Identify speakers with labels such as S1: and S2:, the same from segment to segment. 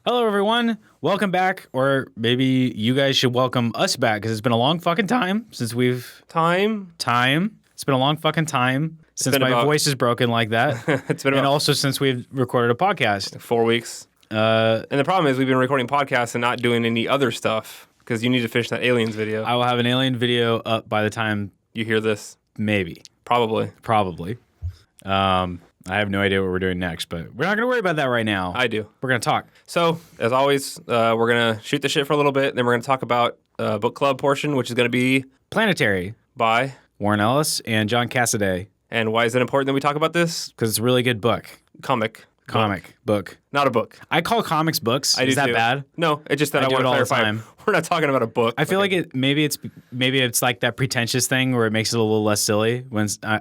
S1: Hello, everyone. Welcome back, or maybe you guys should welcome us back because it's been a long fucking time since we've
S2: Time.
S1: It's been a long fucking time since my voice is broken like that,
S2: It's been
S1: and
S2: about
S1: also since we've recorded a podcast.
S2: 4 weeks. And the problem is we've been recording podcasts and not doing any other stuff because you need to finish that aliens video.
S1: I will have an alien video up by the time
S2: You hear this?
S1: maybe,
S2: Probably.
S1: probably. I have no idea what we're doing next, but we're not going to worry about that right now.
S2: I do.
S1: We're going to talk.
S2: So, as always, we're going to shoot the shit for a little bit. Then we're going to talk about book club portion, which is going to be
S1: Planetary,
S2: by.
S1: Warren Ellis and John Cassaday,
S2: And why is it important that we talk about this?
S1: because it's a really good book.
S2: Comic.
S1: Book.
S2: Not a book.
S1: I call comics books.
S2: I do
S1: Is that
S2: too.
S1: bad?
S2: No, it's just that I
S1: do
S2: want
S1: it
S2: to
S1: all the
S2: clarify.
S1: time.
S2: We're not talking about a book.
S1: I feel like maybe it's like that pretentious thing where it makes it a little less silly when I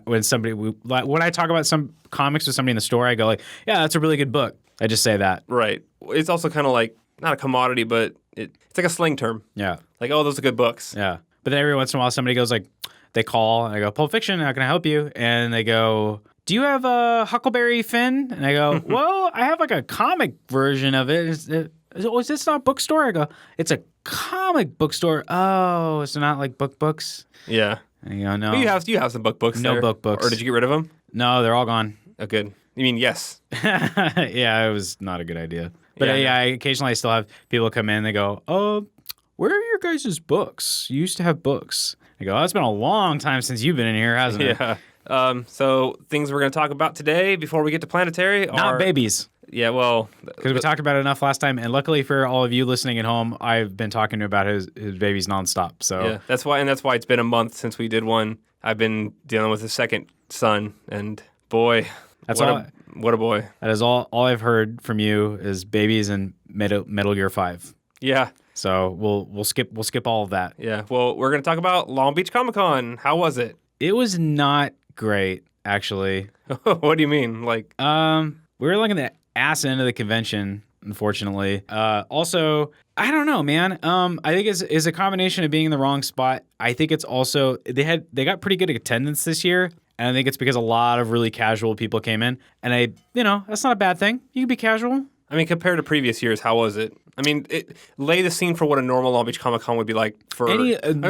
S1: talk about some comics with somebody in the store. I go like, yeah, that's a really good book. I just say that.
S2: Right. It's also kind of like, not a commodity, but it's like a sling term.
S1: Yeah,
S2: Like, oh, those are good books.
S1: yeah. But then every once in a while, somebody goes like, they call and I go, Pulp Fiction, how can I help you? And they go, do you have a Huckleberry Finn? And I go, well, I have like a comic version of it. Is this not a bookstore? I go, it's a comic bookstore. Oh, it's not like books.
S2: Yeah.
S1: And you go, no.
S2: But you have some books
S1: No
S2: there.
S1: books.
S2: Or did you get rid of them?
S1: No, they're all gone.
S2: Oh, good. You mean yes.
S1: Yeah, it was not a good idea. But
S2: Yeah.
S1: I occasionally still have people come in and they go, where are your guys' books? You used to have books. I go, it's been a long time since you've been in here, hasn't it?
S2: Yeah. So things we're going to talk about today before we get to Planetary are...
S1: Not babies.
S2: Yeah, well...
S1: Because we talked about it enough last time, and luckily for all of you listening at home, I've been talking about his babies nonstop. So
S2: Yeah, that's why it's been a month since we did one. I've been dealing with a second son, and boy,
S1: That's
S2: what
S1: all.
S2: what a boy.
S1: That is all I've heard from you is babies and Metal Gear 5.
S2: Yeah,
S1: So we'll skip all of that.
S2: yeah. Well, we're going to talk about Long Beach Comic Con. How was it?
S1: It was not great, actually.
S2: What do you mean? Like,
S1: We were like in the ass end of the convention, unfortunately. Also, I don't know, man. I think it's a combination of being in the wrong spot. I think it's also they got pretty good attendance this year, and I think it's because a lot of really casual people came in. And that's not a bad thing. You can be casual.
S2: I mean, compared to previous years, how was it? I mean, lay the scene for what a normal Long Beach Comic Con would be like for... and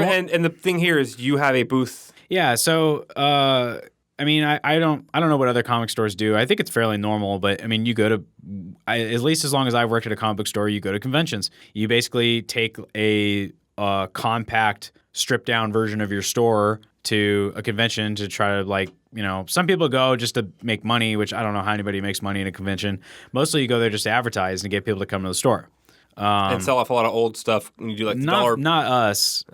S2: the thing here is you have a booth.
S1: Yeah. So, I mean, I don't know what other comic stores do. I think it's fairly normal, but I mean, you go to, at least as long as I've worked at a comic book store, you go to conventions. You basically take a compact, stripped down version of your store to a convention to try to some people go just to make money, which I don't know how anybody makes money in a convention. Mostly you go there just to advertise and get people to come to the store.
S2: And sell off a lot of old stuff. And you do like dollar...
S1: Not us.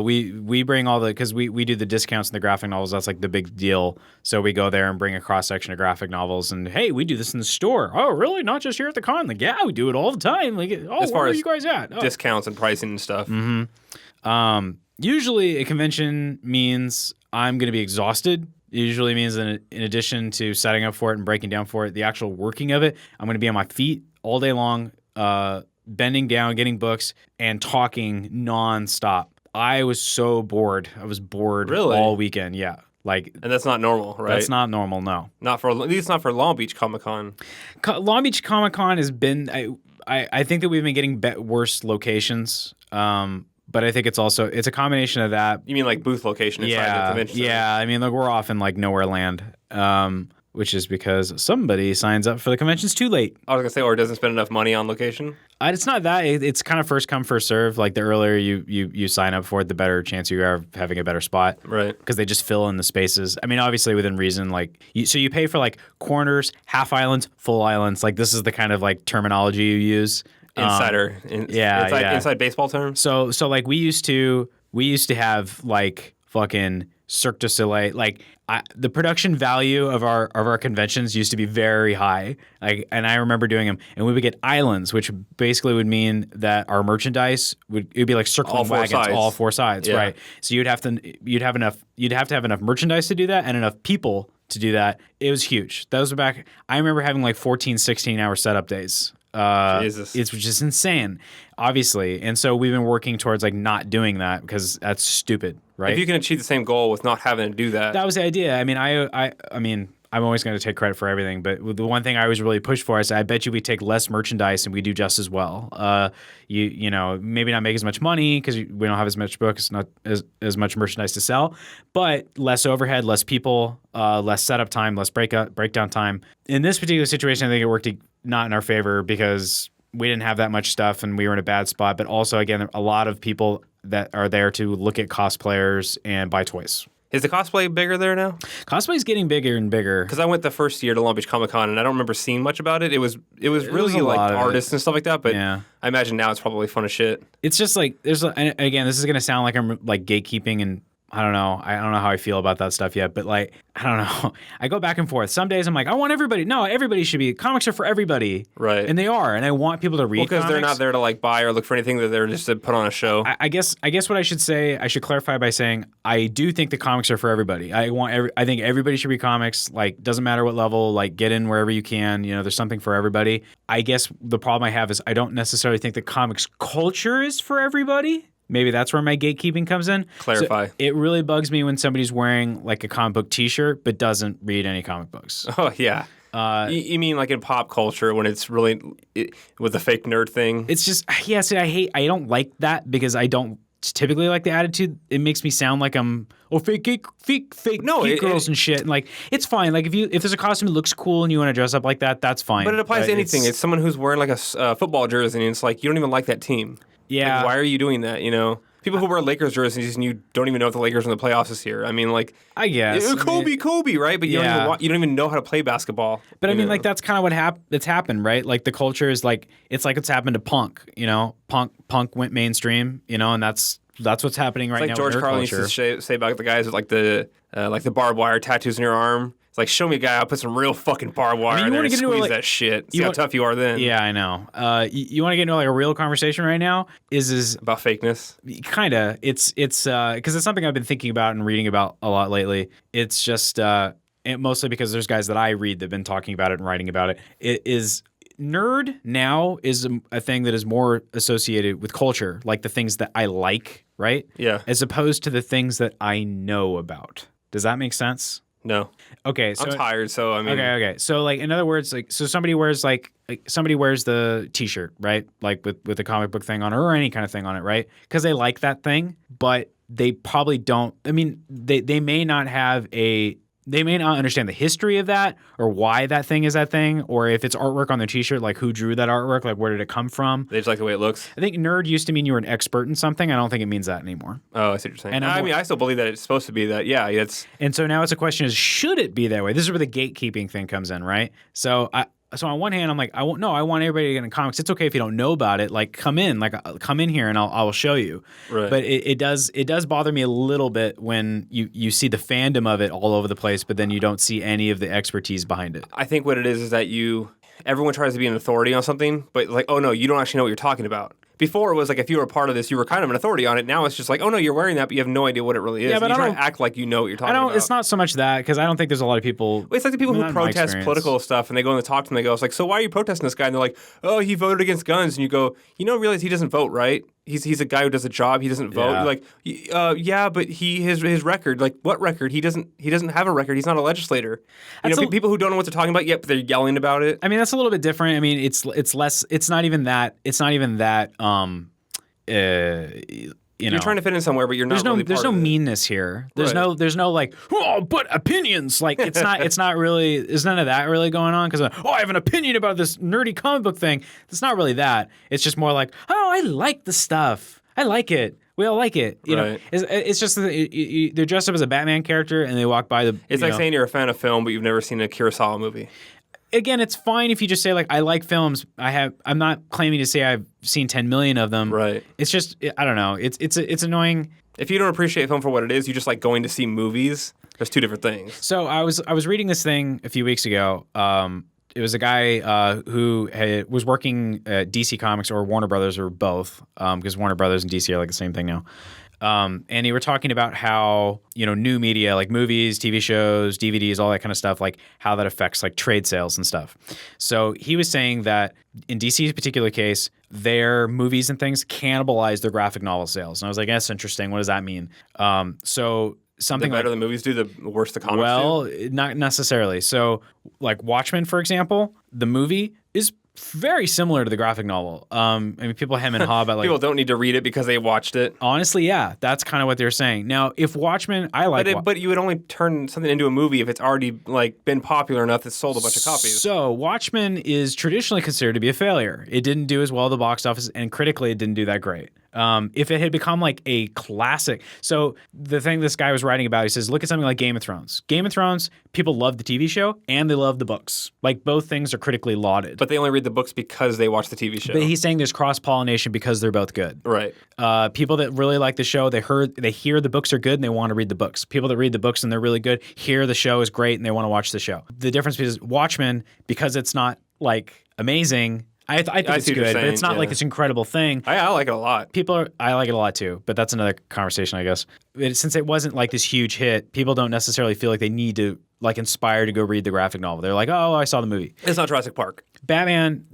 S1: We bring all the, because we do the discounts in the graphic novels. That's like the big deal. So we go there and bring a cross section of graphic novels. And hey, we do this in the store. Oh, really? Not just here at the con? Like, yeah, we do it all the time. Like,
S2: As far
S1: where are
S2: as
S1: you guys at? Oh.
S2: discounts and pricing and stuff.
S1: Usually a convention means I'm going to be exhausted. It usually means in addition to setting up for it and breaking down for it, the actual working of it, I'm going to be on my feet all day long, bending down, getting books, and talking nonstop. I was so bored. I was bored
S2: Really?
S1: all weekend. Yeah.
S2: And that's not normal, right?
S1: That's not normal, no.
S2: At least not for Long Beach Comic Con.
S1: Long Beach Comic Con has been, I think that we've been getting worse locations, but I think it's a combination of that.
S2: You mean like booth location inside the convention center?
S1: Yeah. I mean, look, we're off in like nowhere land, which is because somebody signs up for the conventions too late.
S2: I was going to say, or doesn't spend enough money on location?
S1: It's not that. It's kind of first come, first serve. Like the earlier you sign up for it, the better chance you are of having a better spot.
S2: Right.
S1: Because they just fill in the spaces. I mean, obviously within reason. Like, so you pay for like corners, half islands, full islands. Like this is the kind of like terminology you use. Inside
S2: baseball terms.
S1: So like we used to have like fucking Cirque du Soleil. Like the production value of our conventions used to be very high. Like, and I remember doing them, and we would get islands, which basically would mean that our merchandise would be like circling wagons, all four sides,
S2: yeah.
S1: right? So you'd have to have enough merchandise to do that, and enough people to do that. It was huge. Those were back. I remember having like 14, 16-hour setup days.
S2: Jesus.
S1: It's just insane, obviously. And so we've been working towards like not doing that because that's stupid, right?
S2: If you can achieve the same goal with not having to do that.
S1: That was the idea. I mean, I I'm always going to take credit for everything. But the one thing I always really push for is I bet you we take less merchandise and we do just as well. You know, maybe not make as much money because we don't have as much books, not as much merchandise to sell, but less overhead, less people, less setup time, less breakdown time. In this particular situation, I think it worked not in our favor because we didn't have that much stuff and we were in a bad spot. But also, again, a lot of people that are there to look at cosplayers and buy toys.
S2: Is the cosplay bigger there now?
S1: Cosplay is getting bigger and bigger.
S2: Because I went the first year to Long Beach Comic Con and I don't remember seeing much about it. It was really like artists and stuff like that. But yeah. I imagine now it's probably fun as shit.
S1: It's just like again, this is gonna sound like I'm like gatekeeping and. I don't know how I feel about that stuff yet, but like, I don't know. I go back and forth. Some days I'm like, I want everybody. No, everybody should be. Comics are for everybody.
S2: Right.
S1: And they are. And I want people to read comics.
S2: Because they're not there to like buy or look for anything. They're there just to put on a show.
S1: I guess what I should say, I should clarify by saying, I do think the comics are for everybody. I think everybody should read comics. Like, doesn't matter what level, like get in wherever you can. You know, there's something for everybody. I guess the problem I have is I don't necessarily think the comics culture is for everybody. Maybe that's where my gatekeeping comes in.
S2: Clarify.
S1: So it really bugs me when somebody's wearing like a comic book T-shirt but doesn't read any comic books.
S2: Oh, yeah. You mean like in pop culture when it's really with the fake nerd thing?
S1: It's just, yeah, see, I don't like that because I don't typically like the attitude. It makes me sound like I'm, fake geek girls and shit. And like, it's fine. Like if there's a costume that looks cool and you want to dress up like that, that's fine.
S2: But it applies to anything. It's someone who's wearing like a football jersey and it's like, you don't even like that team.
S1: Yeah.
S2: Like, why are you doing that, you know? People who wear Lakers jerseys and you don't even know if the Lakers are in the playoffs this year. I mean, like...
S1: I guess.
S2: Kobe, right? But you don't even know how to play basketball.
S1: But I mean, like, that's kind of that's happened, right? Like, the culture is like... It's like what's happened to punk, you know? Punk went mainstream, you know? And that's what's happening right now.
S2: It's like George Carlin used to say about the guys with, like the barbed wire tattoos in your arm. It's like, show me a guy, I'll put some real fucking barbed wire in there and squeeze that shit. See how tough you are then.
S1: Yeah, I know. You want to get into like a real conversation right now? Is
S2: about fakeness?
S1: Kinda. It's because it's something I've been thinking about and reading about a lot lately. It's just mostly because there's guys that I read that've been talking about it and writing about it. It is nerd now is a thing that is more associated with culture, like the things that I like, right?
S2: Yeah.
S1: As opposed to the things that I know about. Does that make sense?
S2: No.
S1: Okay, so
S2: I'm tired, so I mean.
S1: Okay. So like in other words, like so somebody wears somebody wears the T-shirt, right? Like with a comic book thing on it or any kind of thing on it, right? Because they like that thing, but they probably don't. I mean, they may not understand the history of that or why that thing is that thing, or if it's artwork on their T-shirt, like who drew that artwork, like where did it come from?
S2: They just like the way it looks.
S1: I think nerd used to mean you were an expert in something. I don't think it means that anymore.
S2: Oh, I see what you're saying. And I mean, I still believe that it's supposed to be that. Yeah, it's.
S1: And so now it's a question: should it be that way? This is where the gatekeeping thing comes in, right? So on one hand, I'm like, I want everybody to get in comics. It's okay if you don't know about it. Like, come in here, and I will show you.
S2: Right.
S1: But it does bother me a little bit when you see the fandom of it all over the place, but then you don't see any of the expertise behind it.
S2: I think what it is that everyone tries to be an authority on something, but like, oh no, you don't actually know what you're talking about. Before it was like if you were a part of this, you were kind of an authority on it. Now it's just like, oh no, you're wearing that, but you have no idea what it really is. Yeah, but you try to act like you know what you're talking about.
S1: It's not so much that because I don't think there's a lot of people.
S2: Well, it's like the people who protest political stuff, and they go and they talk to them. They go, it's like, so why are you protesting this guy? And they're like, oh, he voted against guns. And you go, realize he doesn't vote, right? He's a guy who does a job. He doesn't vote. Yeah. You're like, yeah, but his record, like what record? He doesn't have a record. He's not a legislator. People who don't know what they're talking about yet, but they're yelling about it.
S1: I mean, that's a little bit different. I mean, it's less. It's not even that. You're
S2: trying to fit in somewhere, but you're not.
S1: There's no meanness here. There's no like, but opinions. Like it's not really. There's none of that really going on because I have an opinion about this nerdy comic book thing. It's not really that. It's just more like, I like the stuff. I like it. We all like it. You know, it's just they're dressed up as a Batman character and they walk by the.
S2: It's like saying you're a fan of film, but you've never seen a Kurosawa movie.
S1: Again, it's fine if you just say like I like films. I'm not claiming to say I've seen 10 million of them.
S2: Right.
S1: It's just I don't know. It's annoying.
S2: If you don't appreciate film for what it is, you just like going to see movies. There's two different things.
S1: So I was reading this thing a few weeks ago. It was a guy who was working at DC Comics or Warner Brothers or both, because Warner Brothers and DC are like the same thing now. And they were talking about how, new media like movies, TV shows, DVDs, all that kind of stuff, like how that affects like trade sales and stuff. So he was saying that in DC's particular case, their movies and things cannibalize their graphic novel sales. And I was like, that's interesting. What does that mean? So something
S2: the better the movies do, the worse the comics do?
S1: Well, not necessarily. So, like Watchmen, for example, the movie is very similar to the graphic novel. I mean, people hem and haw about like
S2: people don't need to read it because they watched it.
S1: Honestly, yeah, that's kind of what they're saying. Now, if Watchmen, I like,
S2: but you would only turn something into a movie if it's already like been popular enough that sold a bunch of copies.
S1: So Watchmen is traditionally considered to be a failure. It didn't do as well at the box office, and critically, it didn't do that great. If it had become like a classic, so the thing this guy was writing about, he says, look at something like Game of Thrones. Game of Thrones, people love the TV show and they love the books. Like both things are critically lauded.
S2: But they only read the books because they watch the TV show.
S1: But he's saying there's cross-pollination because they're both good.
S2: Right.
S1: People that really like the show, they hear the books are good and they want to read the books. People that read the books and they're really good, hear the show is great and they want to watch the show. The difference is Watchmen, because it's not like amazing. I think it's good, but it's not like this incredible thing.
S2: I like it a lot.
S1: I like it a lot too, but that's another conversation, I guess. Since it wasn't like this huge hit, people don't necessarily feel like they need to like inspire to go read the graphic novel. They're like, oh, I saw the movie.
S2: It's not Jurassic Park.
S1: Batman,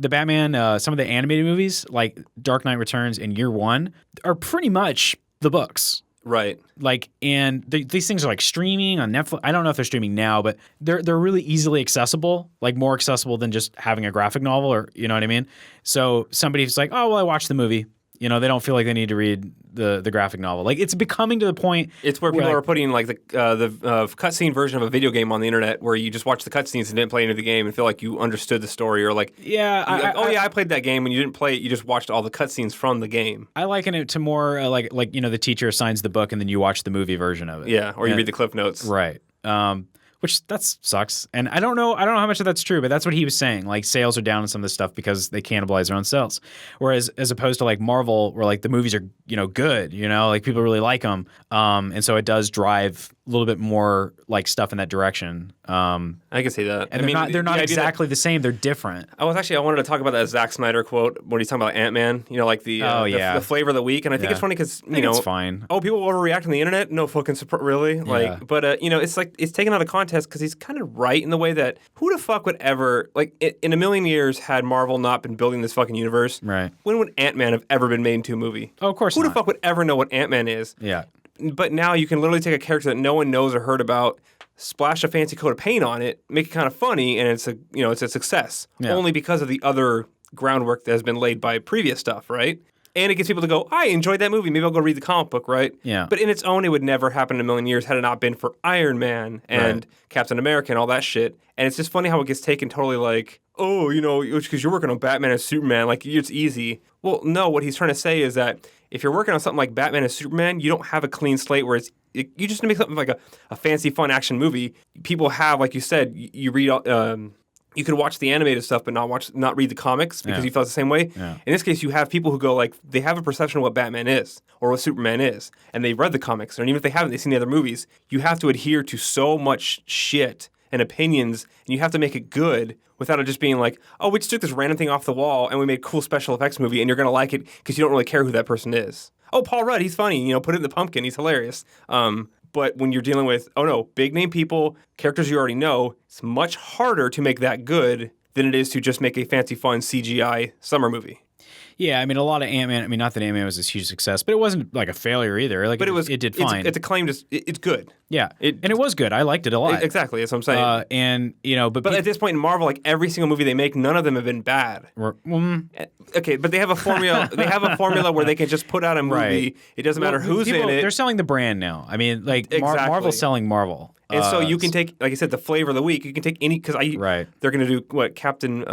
S1: some of the animated movies like Dark Knight Returns and Year One are pretty much the books.
S2: Right.
S1: Like, and these things are like streaming on Netflix. I don't know if they're streaming now, but they're really easily accessible, like more accessible than just having a graphic novel, or you know what I mean? So somebody's like, oh, well, I watched the movie. You know, they don't feel like they need to read the graphic novel. Like, it's becoming to the point.
S2: It's where people are putting like the cutscene version of a video game on the internet, where you just watch the cutscenes and didn't play any of the game and feel like you understood the story, or like, I played that game. When you didn't play it, you just watched all the cutscenes from the game.
S1: I liken it to more like the teacher assigns the book and then you watch the movie version of it.
S2: Yeah, or you read the clip notes.
S1: Right. Which that sucks. And I don't know how much of that's true, but that's what he was saying. Like sales are down on some of this stuff because they cannibalize their own sales. Whereas as opposed to like Marvel, where like the movies are, good, like people really like them. And so it does drive a little bit more like stuff in that direction.
S2: I can see that.
S1: And they're not exactly the same. They're different.
S2: I wanted to talk about that Zack Snyder quote when he's talking about Ant-Man, like the flavor of the week. And I think it's funny because,
S1: it's fine.
S2: Oh, people overreact on the internet? No fucking support, really? Like, but, it's like, it's taken out of context because he's kind of right in the way that who the fuck would ever, like, in a million years, had Marvel not been building this fucking universe,
S1: right?
S2: When would Ant-Man have ever been made into a movie?
S1: Oh, of course
S2: Who the fuck would ever know what Ant-Man is?
S1: Yeah.
S2: But now you can literally take a character that no one knows or heard about, splash a fancy coat of paint on it, make it kind of funny, and it's a success. Yeah. Only because of the other groundwork that has been laid by previous stuff, right? And it gets people to go, I enjoyed that movie. Maybe I'll go read the comic book, right?
S1: Yeah.
S2: But in its own, it would never happen in a million years had it not been for Iron Man and Captain America and all that shit. And it's just funny how it gets taken totally like, oh, because you're working on Batman and Superman, like it's easy. Well, no, what he's trying to say is that if you're working on something like Batman and Superman, you don't have a clean slate where you just make something like a fancy, fun action movie. People have, like you said, you read... you could watch the animated stuff, but not read the comics because you felt the same way.
S1: Yeah.
S2: In this case, you have people who go like they have a perception of what Batman is or what Superman is, and they've read the comics, and even if they haven't, they've seen the other movies. You have to adhere to so much shit and opinions, and you have to make it good without it just being like, oh, we just took this random thing off the wall and we made a cool special effects movie, and you're gonna like it because you don't really care who that person is. Oh, Paul Rudd, he's funny. Put it in the pumpkin, he's hilarious. But when you're dealing with, big name people, characters you already know, it's much harder to make that good than it is to just make a fancy, fun CGI summer movie.
S1: Yeah, I mean, a lot of Ant-Man, not that Ant-Man was this huge success, but it wasn't like a failure either. Like, but it did fine.
S2: It's acclaimed as, it's good.
S1: Yeah, and it was good. I liked it a lot.
S2: Exactly, that's what I'm saying.
S1: But
S2: at this point in Marvel, like every single movie they make, none of them have been bad. Okay, but they have a formula. They have a formula where they can just put out a movie. Right. It doesn't matter who's in it.
S1: They're selling the brand now. I mean, like exactly. Marvel's selling Marvel.
S2: And so you can take, like I said, the flavor of the week. You can take any, because they're going to do what, Captain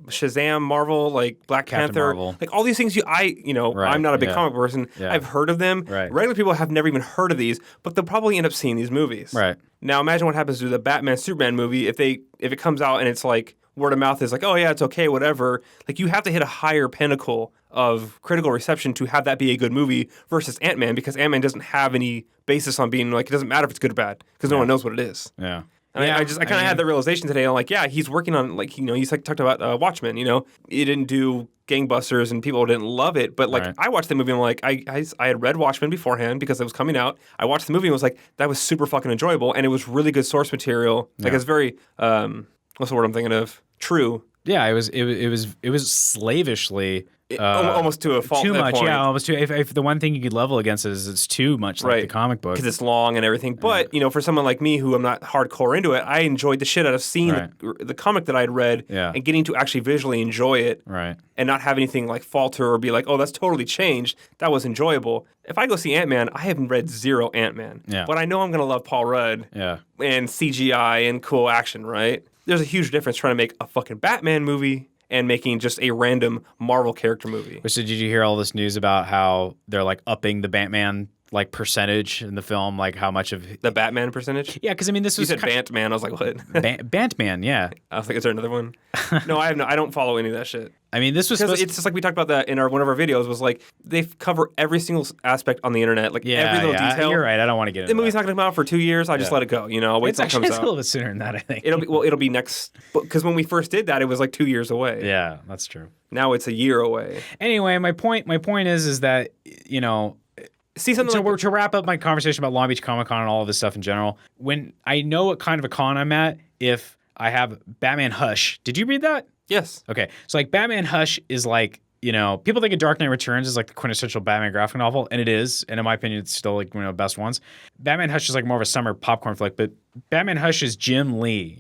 S2: Shazam, Marvel, like Black Panther,
S1: Marvel.
S2: Like all these things. I'm not a big comic person. Yeah. I've heard of them.
S1: Right.
S2: Regular people have never even heard of these, but they'll probably end up seeing these movies.
S1: Right.
S2: Now imagine what happens to the Batman Superman movie if it comes out and it's like word of mouth is like, oh yeah, it's okay, whatever. Like you have to hit a higher pinnacle of critical reception to have that be a good movie versus Ant-Man, because Ant-Man doesn't have any basis on being like, it doesn't matter if it's good or bad because no one knows what it is.
S1: Yeah.
S2: And I kind of had the realization today. I'm like, yeah, he's working on, like, he's like talked about Watchmen. It didn't do gangbusters and people didn't love it, but like I watched the movie and I'm like, I had read Watchmen beforehand because it was coming out. I watched the movie and was like, that was super fucking enjoyable, and it was really good source material. Like it's very what's the word I'm thinking of? True.
S1: Yeah, it was slavishly
S2: almost to a fault.
S1: Too
S2: at that
S1: much,
S2: point.
S1: yeah. Almost too. If the one thing you could level against is it's too much like the comic book
S2: because it's long and everything. But for someone like me who I'm not hardcore into it, I enjoyed the shit out of seeing the comic that I'd read and getting to actually visually enjoy it, and not have anything like falter or be like, oh, that's totally changed. That was enjoyable. If I go see Ant-Man, I haven't read zero Ant-Man, but I know I'm gonna love Paul Rudd and CGI and cool action. Right? There's a huge difference trying to make a fucking Batman movie and making just a random Marvel character movie.
S1: So did you hear all this news about how they're like upping the Batman like percentage in the film, like how much of
S2: the Batman percentage?
S1: Yeah, because I mean, this was
S2: you said Bantman. I was like, what?
S1: Bantman, yeah.
S2: I was like, is there another one? No, I don't follow any of that shit.
S1: I mean, this was
S2: because it's just like we talked about that in one of our videos. Was like they cover every single aspect on the internet, like every little detail.
S1: You're right. I don't want to get into
S2: the movie's not going to come out for 2 years. I just let it go. I'll wait till it comes out.
S1: It's a little bit sooner than that, I think.
S2: It'll be next because when we first did that, it was like 2 years away.
S1: Yeah, that's true.
S2: Now it's a year away.
S1: Anyway, my point is that
S2: see something
S1: to wrap up my conversation about Long Beach Comic Con and all of this stuff in general, when I know what kind of a con I'm at, if I have Batman Hush. Did you read that?
S2: Yes.
S1: Okay. So like Batman Hush is like, people think of Dark Knight Returns as like the quintessential Batman graphic novel, and it is, and in my opinion, it's still like one of the best ones. Batman Hush is like more of a summer popcorn flick, but Batman Hush is Jim Lee,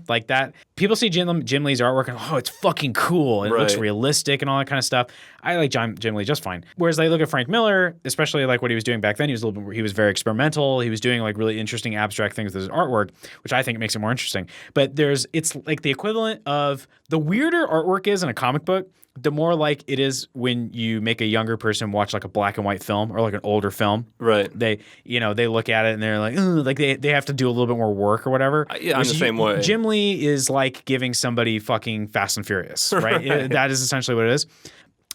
S1: like that. People see Jim Lee's artwork and it's fucking cool and it looks realistic and all that kind of stuff. I like Jim Lee just fine. Whereas they look at Frank Miller, especially like what he was doing back then. He was very experimental. He was doing like really interesting abstract things with his artwork, which I think makes it more interesting. But it's like the equivalent of the weirder artwork is in a comic book, the more like it is when you make a younger person watch like a black and white film or like an older film.
S2: Right.
S1: They look at it and they're like they have to do a little bit more work or whatever.
S2: Yeah, I'm the same way.
S1: Jim Lee is like giving somebody fucking Fast and Furious, right? That is essentially what it is.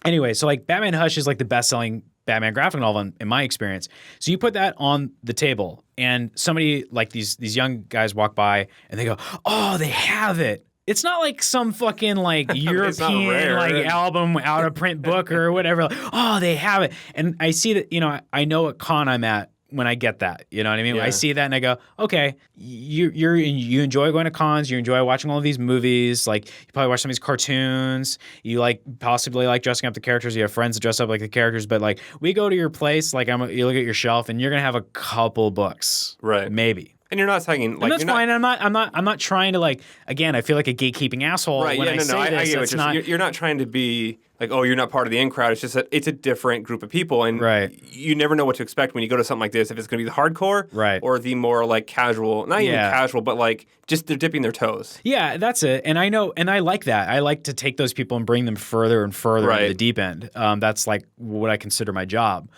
S1: Anyway, so like Batman Hush is like the best-selling Batman graphic novel in my experience. So you put that on the table and somebody like these young guys walk by and they go, "Oh, they have it." It's not like some fucking like European like album out of print book or whatever. Like, oh, they have it. And I see that, I know what con I'm at when I get that. You know what I mean? Yeah. I see that and I go, okay, you enjoy going to cons, you enjoy watching all of these movies, like you probably watch some of these cartoons, you like possibly like dressing up the characters, you have friends that dress up like the characters, but like we go to your place, like you look at your shelf and you're gonna have a couple books.
S2: Right.
S1: Maybe.
S2: And you're not saying like,
S1: and that's fine. I'm not trying to like. Again, I feel like a gatekeeping asshole when I say this.
S2: I get what you're not trying to be like, oh, you're not part of the in crowd. It's just that it's a different group of people, and you never know what to expect when you go to something like this. If it's going to be the hardcore, or the more like casual, not even casual, but like just they're dipping their toes.
S1: Yeah, that's it. And I know, and I like that. I like to take those people and bring them further and further into the deep end. That's like what I consider my job.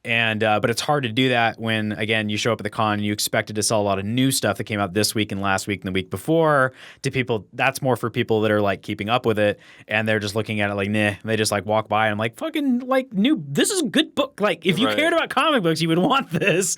S1: And but it's hard to do that when, again, you show up at the con and you expected to sell a lot of new stuff that came out this week and last week and the week before to people. That's more for people that are like keeping up with it and they're just looking at it like, nah. They just like walk by and I'm like, fucking like this is a good book. Like if you cared about comic books, you would want this.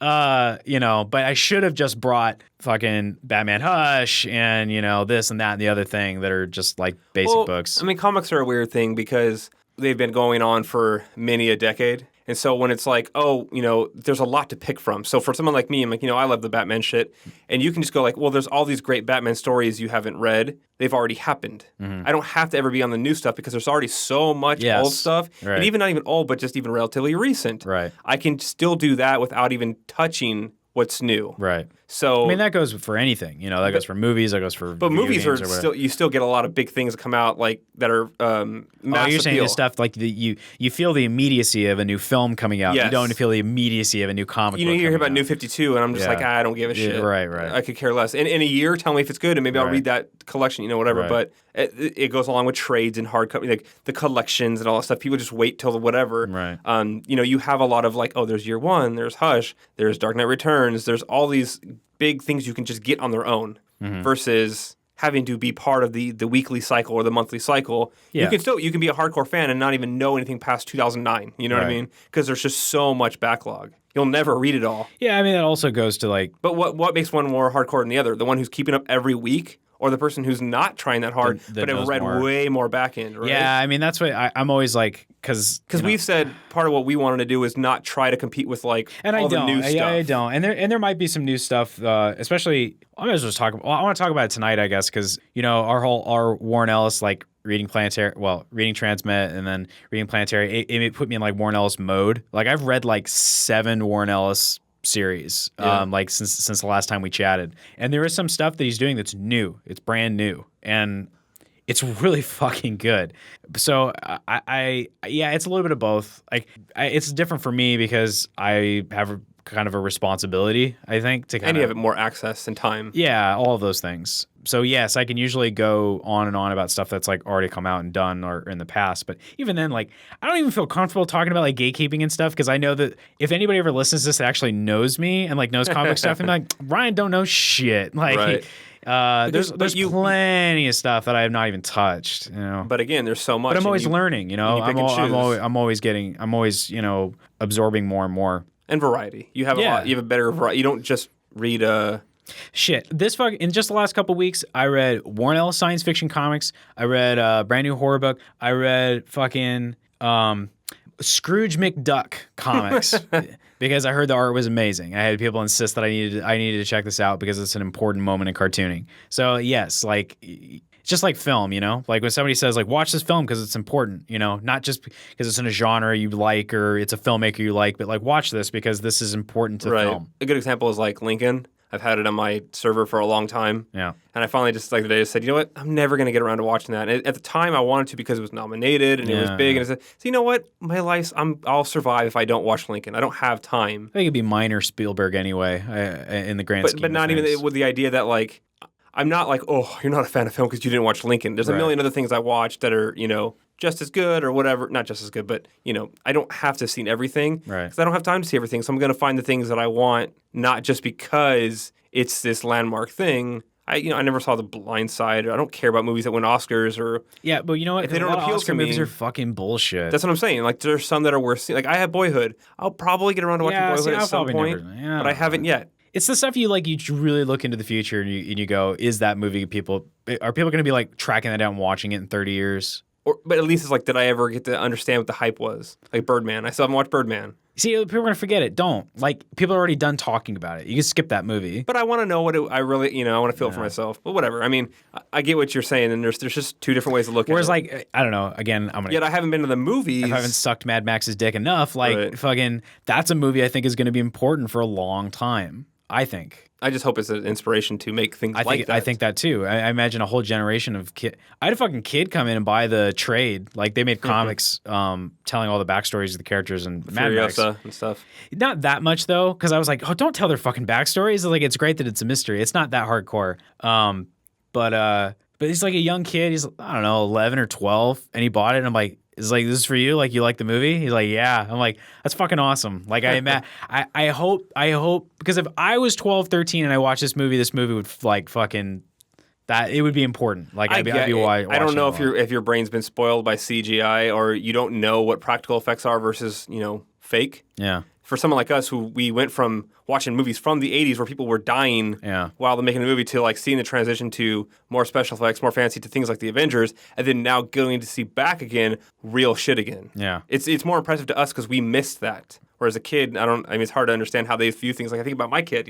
S1: But I should have just brought fucking Batman Hush and, this and that and the other thing that are just like basic books.
S2: I mean, comics are a weird thing because they've been going on for many a decade. And so when it's like, there's a lot to pick from. So for someone like me, I'm like, I love the Batman shit. And you can just go like, well, there's all these great Batman stories you haven't read. They've already happened. Mm-hmm. I don't have to ever be on the new stuff because there's already so much old stuff. Right. And even not even old, but just even relatively recent.
S1: Right.
S2: I can still do that without even touching what's new.
S1: Right.
S2: So
S1: I mean that goes for anything, that goes for movies, that goes for.
S2: But movies are still you still get a lot of big things that come out like that are mass
S1: you're saying
S2: appeal.
S1: The stuff like you feel the immediacy of a new film coming out.
S2: Yes.
S1: You don't feel the immediacy of a new comic.
S2: You hear about New 52, and I'm just like, I don't give a shit.
S1: Right.
S2: I could care less. In a year, tell me if it's good, and maybe I'll read that collection, whatever.
S1: Right.
S2: But it goes along with trades and hardcover, like the collections and all that stuff. People just wait till whatever.
S1: Right.
S2: You have a lot of like, there's Year One, there's Hush, there's Dark Knight Returns, there's all these big things you can just get on their own versus having to be part of the weekly cycle or the monthly cycle. Yeah. You can be a hardcore fan and not even know anything past 2009. You know what I mean? Because there's just so much backlog. You'll never read it all.
S1: Yeah, I mean that also goes to like.
S2: But what makes one more hardcore than the other? The one who's keeping up every week, or the person who's not trying that hard but have read way more back end, right?
S1: Yeah, I mean, that's what I'm always like, because
S2: we've said part of what we wanted to do is not try to compete with like all the new stuff.
S1: I don't. And there might be some new stuff, especially, I want to talk about it tonight, I guess, because, our Warren Ellis, like, reading Transmit and then reading Planetary, it put me in like Warren Ellis mode. Like, I've read like 7 Warren Ellis series, like since the last time we chatted, and there is some stuff that he's doing that's new. It's brand new, and it's really fucking good. So it's a little bit of both. Like, it's different for me because I have kind of a responsibility, I think, to
S2: and you have more access and time.
S1: Yeah, all of those things. So yes, I can usually go on and on about stuff that's like already come out and done or in the past. But even then, like, I don't even feel comfortable talking about like gatekeeping and stuff, because I know that if anybody ever listens to this that actually knows me and like knows comic stuff, and like, Ryan don't know shit. Like, right. There's plenty of stuff that I have not even touched.
S2: But again, there's so much.
S1: But I'm always learning. I'm always absorbing more and more.
S2: And variety. You have a lot. You have a better variety. You don't just read
S1: Shit. In just the last couple weeks, I read Warren Ellis science fiction comics. I read a brand new horror book. I read fucking Scrooge McDuck comics because I heard the art was amazing. I had people insist that I needed to check this out because it's an important moment in cartooning. So yes, like, it's just like film, like when somebody says like, watch this film because it's important, not just because it's in a genre you like or it's a filmmaker you like, but like, watch this because this is important to film.
S2: A good example is like Lincoln. I've had it on my server for a long time.
S1: Yeah.
S2: And I finally just like the day just said, you know what? I'm never going to get around to watching that. And at the time I wanted to because it was nominated and it was big. And I said, so you know what? My life's, I'll survive if I don't watch Lincoln. I don't have time.
S1: I think it'd be minor Spielberg anyway, in the grand scheme
S2: but not even with the idea that like, I'm not like, oh, you're not a fan of film because you didn't watch Lincoln. There's a million other things I watched that are, just as good or whatever. Not just as good, but, I don't have to have seen everything.
S1: Right.
S2: Because I don't have time to see everything. So I'm going to find the things that I want, not just because it's this landmark thing. I never saw The Blind Side. I don't care about movies that win Oscars or...
S1: Yeah, but you know what?
S2: If they don't appeal
S1: Oscar
S2: to me...
S1: movies are fucking bullshit.
S2: That's what I'm saying. Like, there's some that are worth seeing. Like, I have Boyhood. I'll probably get around to watching Boyhood at some point, but I haven't yet.
S1: It's the stuff you really look into the future and you go, is that movie are people going to be like tracking that down and watching it in 30 years?
S2: But at least it's like, did I ever get to understand what the hype was? Like Birdman. I still haven't watched Birdman.
S1: See, people are going to forget it. Don't. Like, people are already done talking about it. You can skip that movie.
S2: But I want to know what I really, I want to feel it for myself. But whatever. I mean, I get what you're saying, and there's just two different ways to look at it.
S1: Whereas, like, I don't know. Again,
S2: Yet I haven't been to the movies.
S1: If I haven't sucked Mad Max's dick enough, like, fucking, that's a movie I think is going to be important for a long time. I think.
S2: I just hope it's an inspiration to make things like that.
S1: I think that too. I imagine a whole generation of kid. I had a fucking kid come in and buy the trade. Like, they made comics telling all the backstories of the characters and Mad Max
S2: and stuff.
S1: Not that much though, because I was like, oh, don't tell their fucking backstories. Like, it's great that it's a mystery. It's not that hardcore. But he's like a young kid. He's, I don't know, 11 or 12, and he bought it. And I'm like, is like, this is for you? Like, you like the movie? He's like, yeah. I'm like, that's fucking awesome. Like, I hope, because if I was 12, 13 and I watched this movie would like fucking, that it would be important. Like, I'd be watching.
S2: I don't know if your brain's been spoiled by CGI or you don't know what practical effects are versus, fake.
S1: Yeah.
S2: For someone like us who we went from watching movies from the 80s where people were dying while they're making the movie to like seeing the transition to more special effects, more fancy, to things like the Avengers, and then now going to see back again real shit again.
S1: Yeah.
S2: It's more impressive to us because we missed that. Whereas a kid, it's hard to understand how they view things. Like, I think about my kid,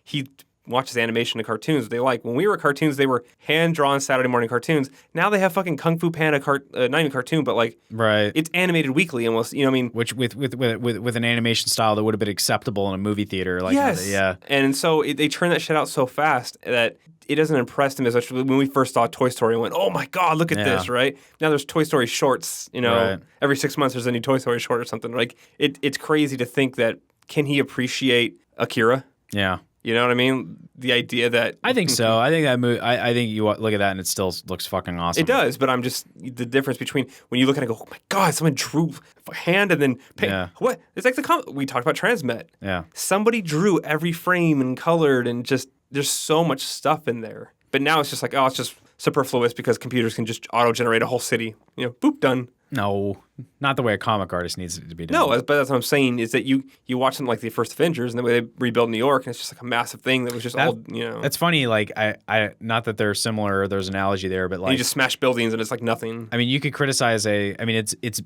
S2: he watches animation and cartoons. They like, when we were cartoons, they were hand-drawn Saturday morning cartoons. Now they have fucking Kung Fu Panda, not even cartoon, but like, it's animated weekly almost, Which
S1: with an animation style that would have been acceptable in a movie theater. Like,
S2: yes. Yeah. And so they turn that shit out so fast that it doesn't impress them as much. When we first saw Toy Story and went, oh my God, look at this, right? Now there's Toy Story shorts, every 6 months there's a new Toy Story short or something. Like, it's crazy to think that, can he appreciate Akira?
S1: Yeah.
S2: You know what I mean? The idea that...
S1: I think so. I think that movie... I think you look at that and it still looks fucking awesome.
S2: It does, but I'm just... The difference between when you look at it and go, oh my God, someone drew a hand and then... What? It's like we talked about Transmet.
S1: Yeah.
S2: Somebody drew every frame and colored and just... There's so much stuff in there. But now it's just like, it's just superfluous because computers can just auto-generate a whole city. Boop, done.
S1: No, not the way a comic artist needs it to be done.
S2: No, but that's what I'm saying is that you watch something like the first Avengers and the way they rebuild New York, and it's just like a massive thing that was just all, you know.
S1: It's funny, like, I not that they're similar or there's an analogy there, but like.
S2: You just smash buildings and it's like nothing.
S1: I mean, you could criticize it's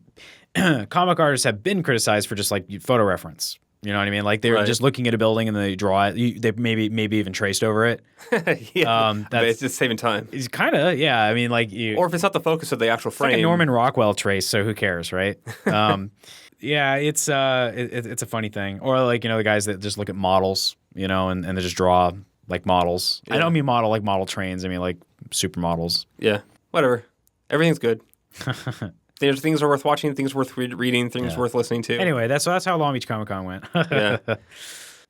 S1: comic artists have been criticized for just like photo reference. You know what I mean? Like they're just looking at a building and they draw it. They maybe even traced over it.
S2: But it's just saving time.
S1: It's kind of, yeah. I mean, like
S2: or if it's not the focus of the actual frame.
S1: Like a Norman Rockwell trace, so who cares, right? Yeah, it's a funny thing. Or like, you know, the guys that just look at models, you know, and they just draw like models. Yeah. I don't mean model like model trains. I mean like supermodels.
S2: Yeah, whatever. Everything's good. There's things are worth watching, things worth reading, things worth listening to.
S1: Anyway, that's how Long Beach Comic Con went.
S2: Yeah.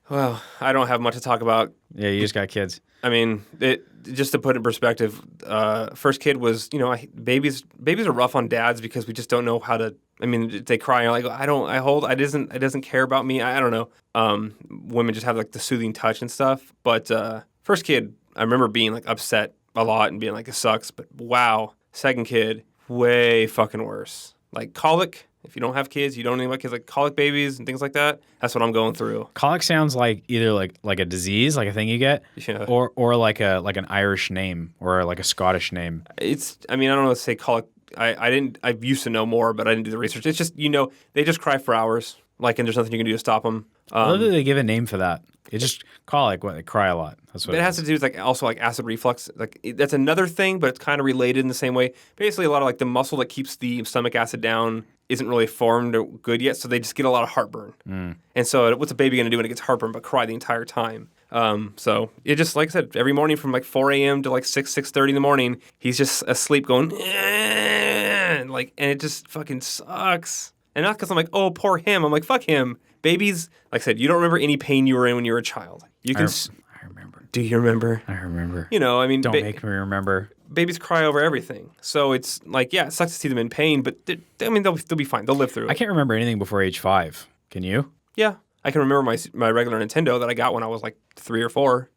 S2: Well, I don't have much to talk about.
S1: Yeah, you just got kids.
S2: I mean, just to put it in perspective, first kid was, you know, babies are rough on dads because we just don't know how to. I mean, they cry and like, it doesn't care about me. I don't know. Women just have like the soothing touch and stuff. But first kid, I remember being like upset a lot and being like, it sucks. But wow, second kid. Way fucking worse. Like colic, if you don't have kids, you don't know about kids, like colic babies and things like that. That's what I'm going through.
S1: Colic sounds like either like a disease, like a thing you get, or like an Irish name or like a Scottish name.
S2: I don't know what to say colic. I used to know more, but I didn't do the research. It's just, you know, they just cry for hours, like, and there's nothing you can do to stop them.
S1: I love that they give a name for that. It's just colic. They cry a lot. That's what
S2: it has to do with like also like acid reflux. Like that's another thing, but it's kind of related in the same way. Basically, a lot of like the muscle that keeps the stomach acid down isn't really formed or good yet, so they just get a lot of heartburn. And so, what's a baby going to do when it gets heartburn but cry the entire time? So it just, like I said, every morning from like 4 a.m. to like 6:30 in the morning, he's just asleep going, and it just fucking sucks. And not because I'm like, oh, poor him. I'm like, fuck him. Babies, like I said, you don't remember any pain you were in when you were a child. You can.
S1: I remember.
S2: Do you remember?
S1: I remember.
S2: You know, I mean,
S1: don't make me remember.
S2: Babies cry over everything, so it's like, yeah, it sucks to see them in pain, but they'll be fine. They'll live through it.
S1: I can't remember anything before age 5. Can you?
S2: Yeah, I can remember my regular Nintendo that I got when I was like 3 or 4.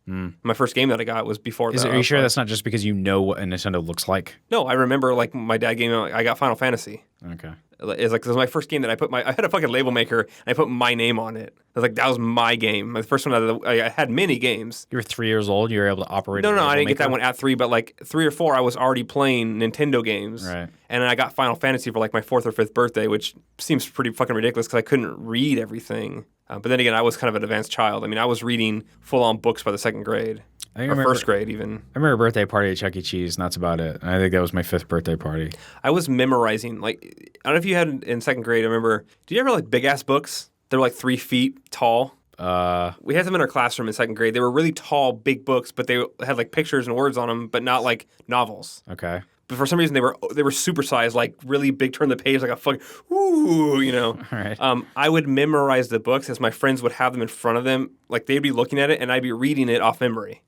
S2: My first game that I got was before that.
S1: Are you sure that's not just because you know what a Nintendo looks like?
S2: No, I remember like my dad gave me. I got Final Fantasy.
S1: Okay.
S2: It's like, it was my first game that I had a fucking label maker and I put my name on it. I was like, that was my game. The first one I had many games.
S1: You were 3 years old. You were able to operate.
S2: No, I didn't get that one at 3, but like 3 or 4, I was already playing Nintendo games.
S1: Right.
S2: And I got Final Fantasy for like my 4th or 5th birthday, which seems pretty fucking ridiculous because I couldn't read everything. But then again, I was kind of an advanced child. I mean, I was reading full-on books by the 2nd grade. Or first grade, even.
S1: I remember a birthday party at Chuck E. Cheese, and that's about it. And I think that was my 5th birthday party.
S2: I was memorizing, like, I don't know if you had in 2nd grade, I remember, did you ever like big-ass books? They were like 3 feet tall. We had them in our classroom in 2nd grade. They were really tall, big books, but they had like pictures and words on them, but not like novels.
S1: Okay.
S2: But for some reason, they were supersized, like really big, turn the page, like a fucking, ooh, you know.
S1: All right.
S2: I would memorize the books as my friends would have them in front of them. Like they'd be looking at it and I'd be reading it off memory.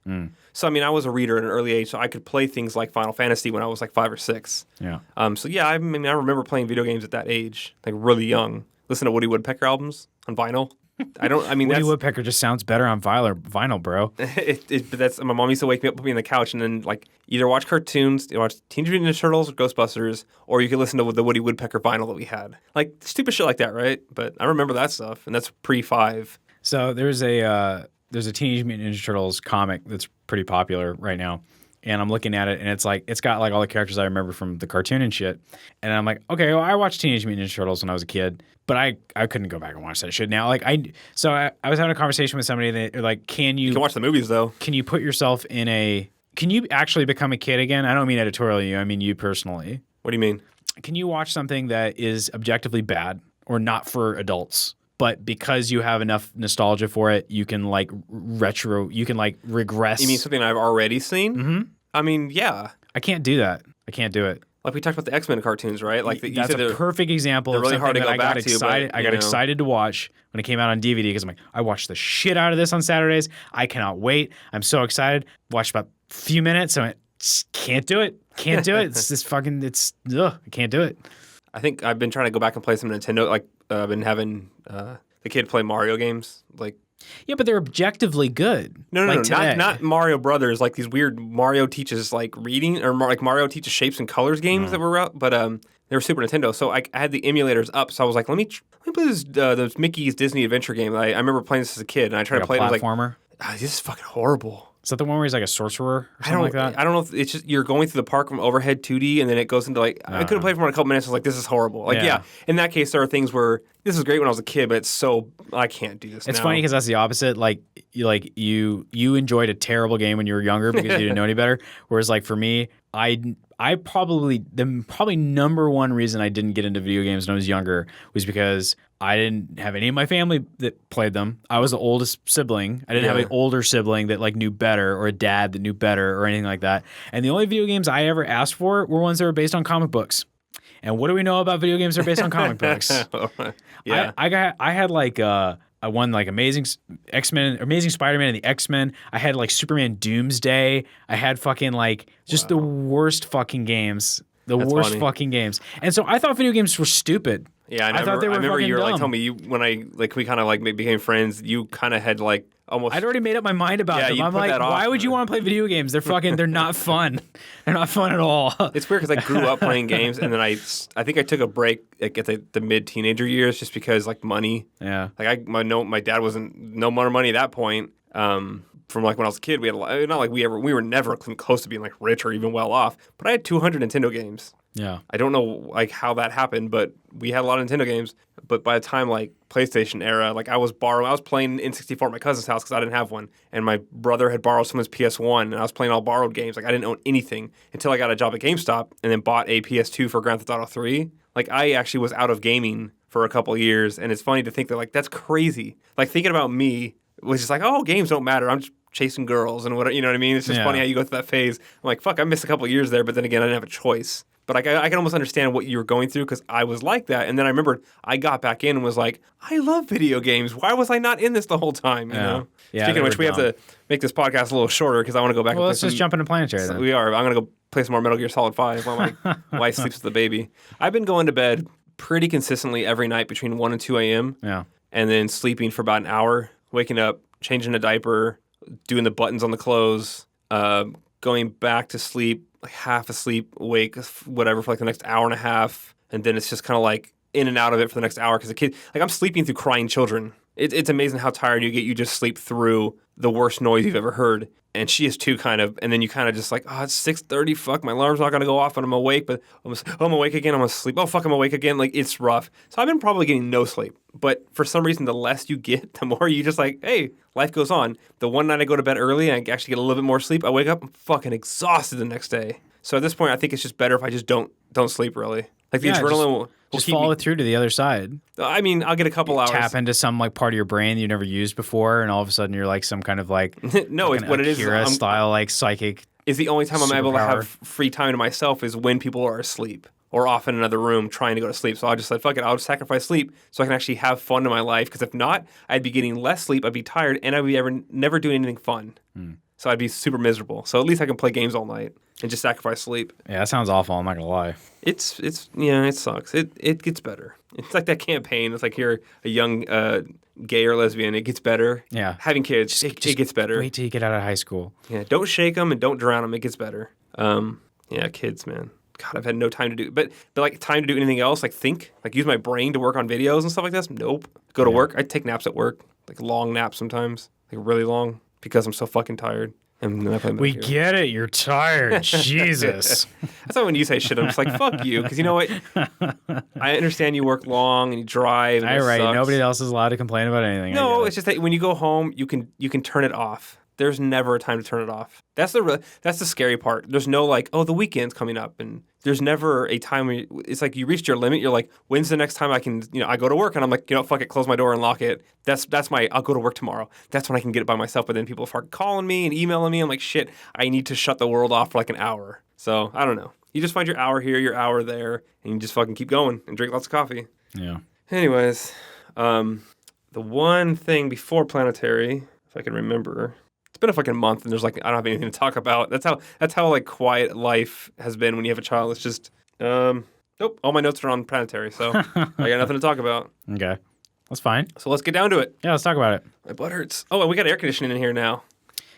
S2: So, I mean, I was a reader at an early age, so I could play things like Final Fantasy when I was like 5 or 6.
S1: Yeah.
S2: So, yeah, I mean, I remember playing video games at that age, like really young. Listen to Woody Woodpecker albums on vinyl.
S1: Woody Woodpecker just sounds better on vinyl, bro.
S2: But that's my mom used to wake me up, put me on the couch, and then like either watch cartoons, watch Teenage Mutant Ninja Turtles or Ghostbusters, or you could listen to the Woody Woodpecker vinyl that we had. Like stupid shit like that, right? But I remember that stuff, and that's pre-5.
S1: So there's a Teenage Mutant Ninja Turtles comic that's pretty popular right now. And I'm looking at it, and it's got like all the characters I remember from the cartoon and shit. And I'm like, okay, well, I watched Teenage Mutant Ninja Turtles when I was a kid, but I couldn't go back and watch that shit now. Like I was having a conversation with somebody that like, you
S2: can watch the movies though.
S1: Can you put yourself can you actually become a kid again? I don't mean editorially, I mean you personally.
S2: What do you mean?
S1: Can you watch something that is objectively bad or not for adults, but because you have enough nostalgia for it, you can like regress.
S2: You mean something I've already seen?
S1: Mm-hmm.
S2: I mean, yeah.
S1: I can't do that. I can't do it.
S2: Like we talked about the X-Men cartoons, right? Like
S1: that's a perfect example of
S2: really
S1: something
S2: hard to
S1: that
S2: go
S1: I got
S2: back
S1: excited.
S2: To, but,
S1: I got excited to watch when it came out on DVD because I'm like, I watched the shit out of this on Saturdays. I cannot wait. I'm so excited. Watched about a few minutes. So I can't do it. Can't do it. It's just fucking. I can't do it.
S2: I think I've been trying to go back and play some Nintendo. Like I've been having the kid play Mario games. Like.
S1: Yeah, but they're objectively good.
S2: No, not Mario Brothers. Like these weird Mario teaches like reading or like Mario teaches shapes and colors games that were out. But They were Super Nintendo, so I had the emulators up. So I was like, let me play this Mickey's Disney Adventure game. I remember playing this as a kid, and I tried to play it. I was like, this is fucking horrible.
S1: Is that the one where he's like a sorcerer or something like that?
S2: I don't know if it's just you're going through the park from overhead 2D and then it goes into like, I could have played for a couple minutes. I was like, this is horrible. Like, yeah. In that case, there are things where this is great when I was a kid, but it's so, I can't do this now.
S1: It's funny because that's the opposite. Like you enjoyed a terrible game when you were younger because you didn't know any better. Whereas like for me, I probably number one reason I didn't get into video games when I was younger was because I didn't have any of my family that played them. I was the oldest sibling. I didn't have an older sibling that like knew better or a dad that knew better or anything like that. And the only video games I ever asked for were ones that were based on comic books. And what do we know about video games that are based on comic books?
S2: Yeah.
S1: I had like I won like Amazing X-Men, Amazing Spider-Man and the X-Men. I had like Superman Doomsday. I had fucking like just the worst fucking games. Fucking games. And so I thought video games were stupid.
S2: Yeah, I thought they were. I remember you were like telling me when we kind of like became friends. You kind of had like almost.
S1: I'd already made up my mind about them. I'm like, why would you want to play video games? They're not fun. They're not fun at all.
S2: It's weird because I grew up playing games, and then I think I took a break like at the mid teenager years just because like money.
S1: Yeah.
S2: Like my dad wasn't no more money at that point. From like when I was a kid, we had not like we were never close to being like rich or even well off. But I had 200 Nintendo games.
S1: Yeah.
S2: I don't know like how that happened, but we had a lot of Nintendo games. But by the time like PlayStation era, like I was playing N64 at my cousin's house because I didn't have one, and my brother had borrowed someone's PS1, and I was playing all borrowed games. Like I didn't own anything until I got a job at GameStop, and then bought a PS2 for Grand Theft Auto 3. Like I actually was out of gaming for a couple of years, and it's funny to think that like that's crazy. Like thinking about me was just like, oh, games don't matter. I'm just chasing girls and whatever. You know what I mean? It's just funny how you go through that phase. I'm like, fuck, I missed a couple of years there, but then again, I didn't have a choice. But I can almost understand what you were going through because I was like that. And then I remember I got back in and was like, I love video games. Why was I not in this the whole time? You know?
S1: Yeah,
S2: speaking of which, we have to make this podcast a little shorter because I want to go back and play
S1: let's just jump into Planetary then.
S2: We are. I'm going to go play some more Metal Gear Solid 5 while my wife sleeps with the baby. I've been going to bed pretty consistently every night between 1 and 2 a.m.
S1: Yeah.
S2: And then sleeping for about an hour, waking up, changing a diaper, doing the buttons on the clothes, going back to sleep, like half asleep, awake, whatever, for like the next hour and a half. And then it's just kind of like in and out of it for the next hour because the kid, like I'm sleeping through crying children. It's amazing how tired you get. You just sleep through the worst noise you've ever heard. And she is too kind of, and then you kind of just like, oh, it's 6:30, fuck, my alarm's not going to go off and I'm awake, but I'm awake again, I'm going to sleep. Oh, fuck, I'm awake again. Like, it's rough. So I've been probably getting no sleep. But for some reason, the less you get, the more you just like, hey, life goes on. The one night I go to bed early and I actually get a little bit more sleep, I wake up, I'm fucking exhausted the next day. So at this point, I think it's just better if I just don't sleep really. Like the adrenaline will
S1: just follow it through to the other side.
S2: I mean, I'll get a couple hours.
S1: Tap into some like part of your brain you never used before, and all of a sudden you're like some kind of like
S2: no,
S1: like
S2: it's what it is.
S1: Akira style like psychic.
S2: Is the only time I'm able to have free time to myself is when people are asleep or off in another room trying to go to sleep. So I just said, fuck it, I'll just sacrifice sleep so I can actually have fun in my life. Because if not, I'd be getting less sleep, I'd be tired, and I'd be never doing anything fun. So I'd be super miserable. So at least I can play games all night and just sacrifice sleep.
S1: Yeah, that sounds awful. I'm not gonna lie.
S2: It sucks. It gets better. It's like that campaign. It's like you're a young gay or lesbian. It gets better.
S1: Yeah.
S2: Having kids, it gets better.
S1: Wait till you get out of high school.
S2: Yeah. Don't shake them and don't drown them. It gets better. Yeah, kids, man. God, I've had no time to do, but like time to do anything else. Like think, like use my brain to work on videos and stuff like this. Nope. Go to work. I take naps at work, like long naps sometimes, like really long. Because I'm so fucking tired. And then I play
S1: we get it. You're tired. Jesus.
S2: That's why when you say shit, I'm just like, fuck you. Because you know what? I understand you work long and you drive. And
S1: all right. Sucks. Nobody else is allowed to complain about anything.
S2: No, it's just that when you go home, you can turn it off. There's never a time to turn it off. That's the scary part. There's no like, oh, the weekend's coming up, and there's never a time where it's like you reached your limit. You're like, when's the next time I can, I go to work, and I'm like, fuck it, close my door and lock it. That's my, I'll go to work tomorrow. That's when I can get it by myself. But then people start calling me and emailing me. I'm like, shit, I need to shut the world off for like an hour. So I don't know. You just find your hour here, your hour there, and you just fucking keep going and drink lots of coffee.
S1: Yeah.
S2: Anyways, the one thing before Planetary, if I can remember. It's been a fucking month, and there's like I don't have anything to talk about. That's how like quiet life has been when you have a child. It's just nope. All my notes are on Planetary, so I got nothing to talk about.
S1: Okay, that's fine.
S2: So let's get down to it.
S1: Yeah, let's talk about it.
S2: My butt hurts. Oh, and we got air conditioning in here now.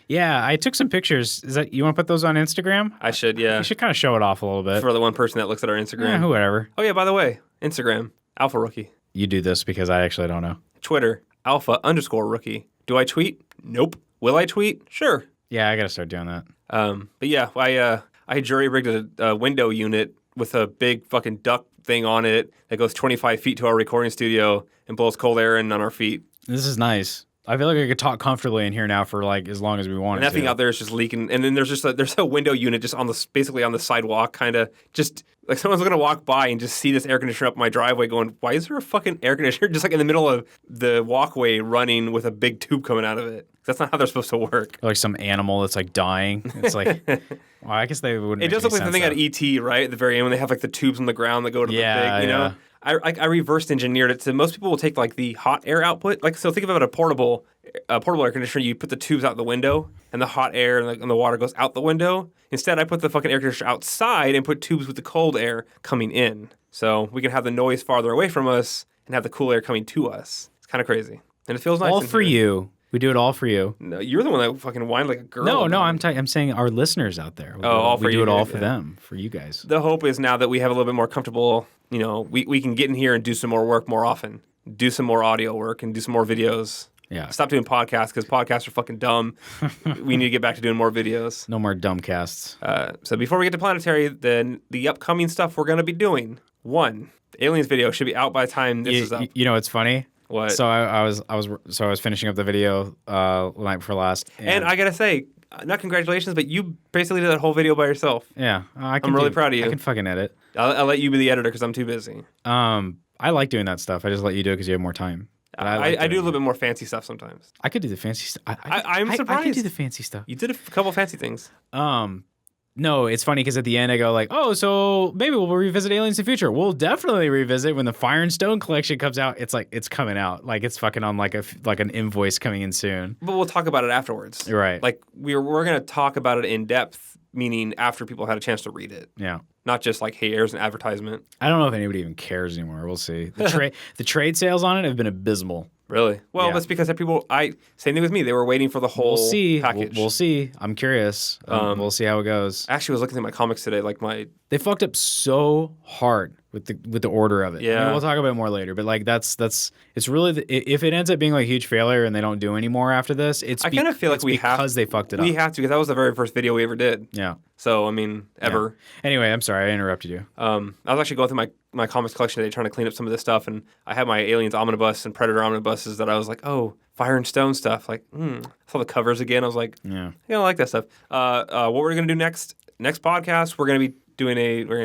S1: Yeah, I took some pictures. Is that you want to put those on Instagram?
S2: I should, yeah.
S1: You should kind of show it off a little bit.
S2: For the one person that looks at our Instagram.
S1: Yeah, whoever.
S2: Oh, yeah, by the way, Instagram, AlphaRookie.
S1: You do this because I actually don't know.
S2: Twitter, Alpha_Rookie. Do I tweet? Nope. Will I tweet? Sure.
S1: Yeah, I got to start doing that.
S2: But yeah, I jury-rigged a window unit with a big fucking duct thing on it that goes 25 feet to our recording studio and blows cold air in on our feet.
S1: This is nice. I feel like I could talk comfortably in here now for like as long as we want.
S2: And that thing out there is just leaking. And then there's a window unit just basically on the sidewalk, kind of just like someone's gonna walk by and just see this air conditioner up my driveway, going, "Why is there a fucking air conditioner just like in the middle of the walkway running with a big tube coming out of it?" That's not how they're supposed to work.
S1: Like some animal that's like dying. It's like, well, I guess they wouldn't.
S2: It does look like the thing at ET, right? At the very end when they have like the tubes on the ground that go to the big, you know. I reverse engineered it. So most people will take like the hot air output. Like, so think about a portable air conditioner. You put the tubes out the window and the hot air and the water goes out the window. Instead, I put the fucking air conditioner outside and put tubes with the cold air coming in. So we can have the noise farther away from us and have the cool air coming to us. It's kind of crazy. And it feels nice.
S1: All for you. We do it all for you.
S2: No, you're the one that fucking whined like a girl.
S1: No, I'm saying our listeners out there. We do it all for them, for you guys.
S2: The hope is now that we have a little bit more comfortable, you know, we can get in here and do some more work more often, do some more audio work and do some more videos.
S1: Yeah.
S2: Stop doing podcasts because podcasts are fucking dumb. We need to get back to doing more videos.
S1: No more dumb casts.
S2: So before we get to Planetary, then the upcoming stuff we're going to be doing. One, the Aliens video should be out by the time this is up.
S1: You know, it's funny.
S2: What?
S1: So I was finishing up the video the night before last,
S2: and I gotta say, not congratulations, but you basically did that whole video by yourself.
S1: Yeah,
S2: I'm really proud of you.
S1: I can fucking edit.
S2: I'll let you be the editor because I'm too busy.
S1: I like doing that stuff. I just let you do it because you have more time.
S2: I do a little bit more fancy stuff sometimes.
S1: I could do the fancy stuff.
S2: I'm surprised.
S1: I could do the fancy stuff.
S2: You did a couple fancy things.
S1: No, it's funny because at the end I go like, oh, so maybe we'll revisit Aliens in the future. We'll definitely revisit when the Fire and Stone collection comes out. It's like it's coming out, like it's fucking on like an invoice coming in soon.
S2: But we'll talk about it afterwards,
S1: right?
S2: Like we're gonna talk about it in depth, meaning after people had a chance to read it.
S1: Yeah.
S2: Not just like, hey, here's an advertisement.
S1: I don't know if anybody even cares anymore. We'll see. The trade sales on it have been abysmal.
S2: Really? Well, that's because people. Same thing with me. They were waiting for the whole package.
S1: We'll see. I'm curious. We'll see how it goes.
S2: Actually, I was looking at my comics today.
S1: They fucked up so hard with the order of it.
S2: Yeah.
S1: I mean, we'll talk about it more later. But like that's it's really if it ends up being like a huge failure and they don't do any more after this, I kind of feel like because they fucked it up.
S2: We have to because that was the very first video we ever did.
S1: Yeah.
S2: So I mean, ever.
S1: Yeah. Anyway, I'm sorry I interrupted you.
S2: I was actually going through my comics collection today trying to clean up some of this stuff, and I had my Aliens omnibus and Predator omnibuses that I was like, oh, Fire and Stone stuff. Like, I saw the covers again. I was like, I like that stuff. What we're gonna do next podcast, we're gonna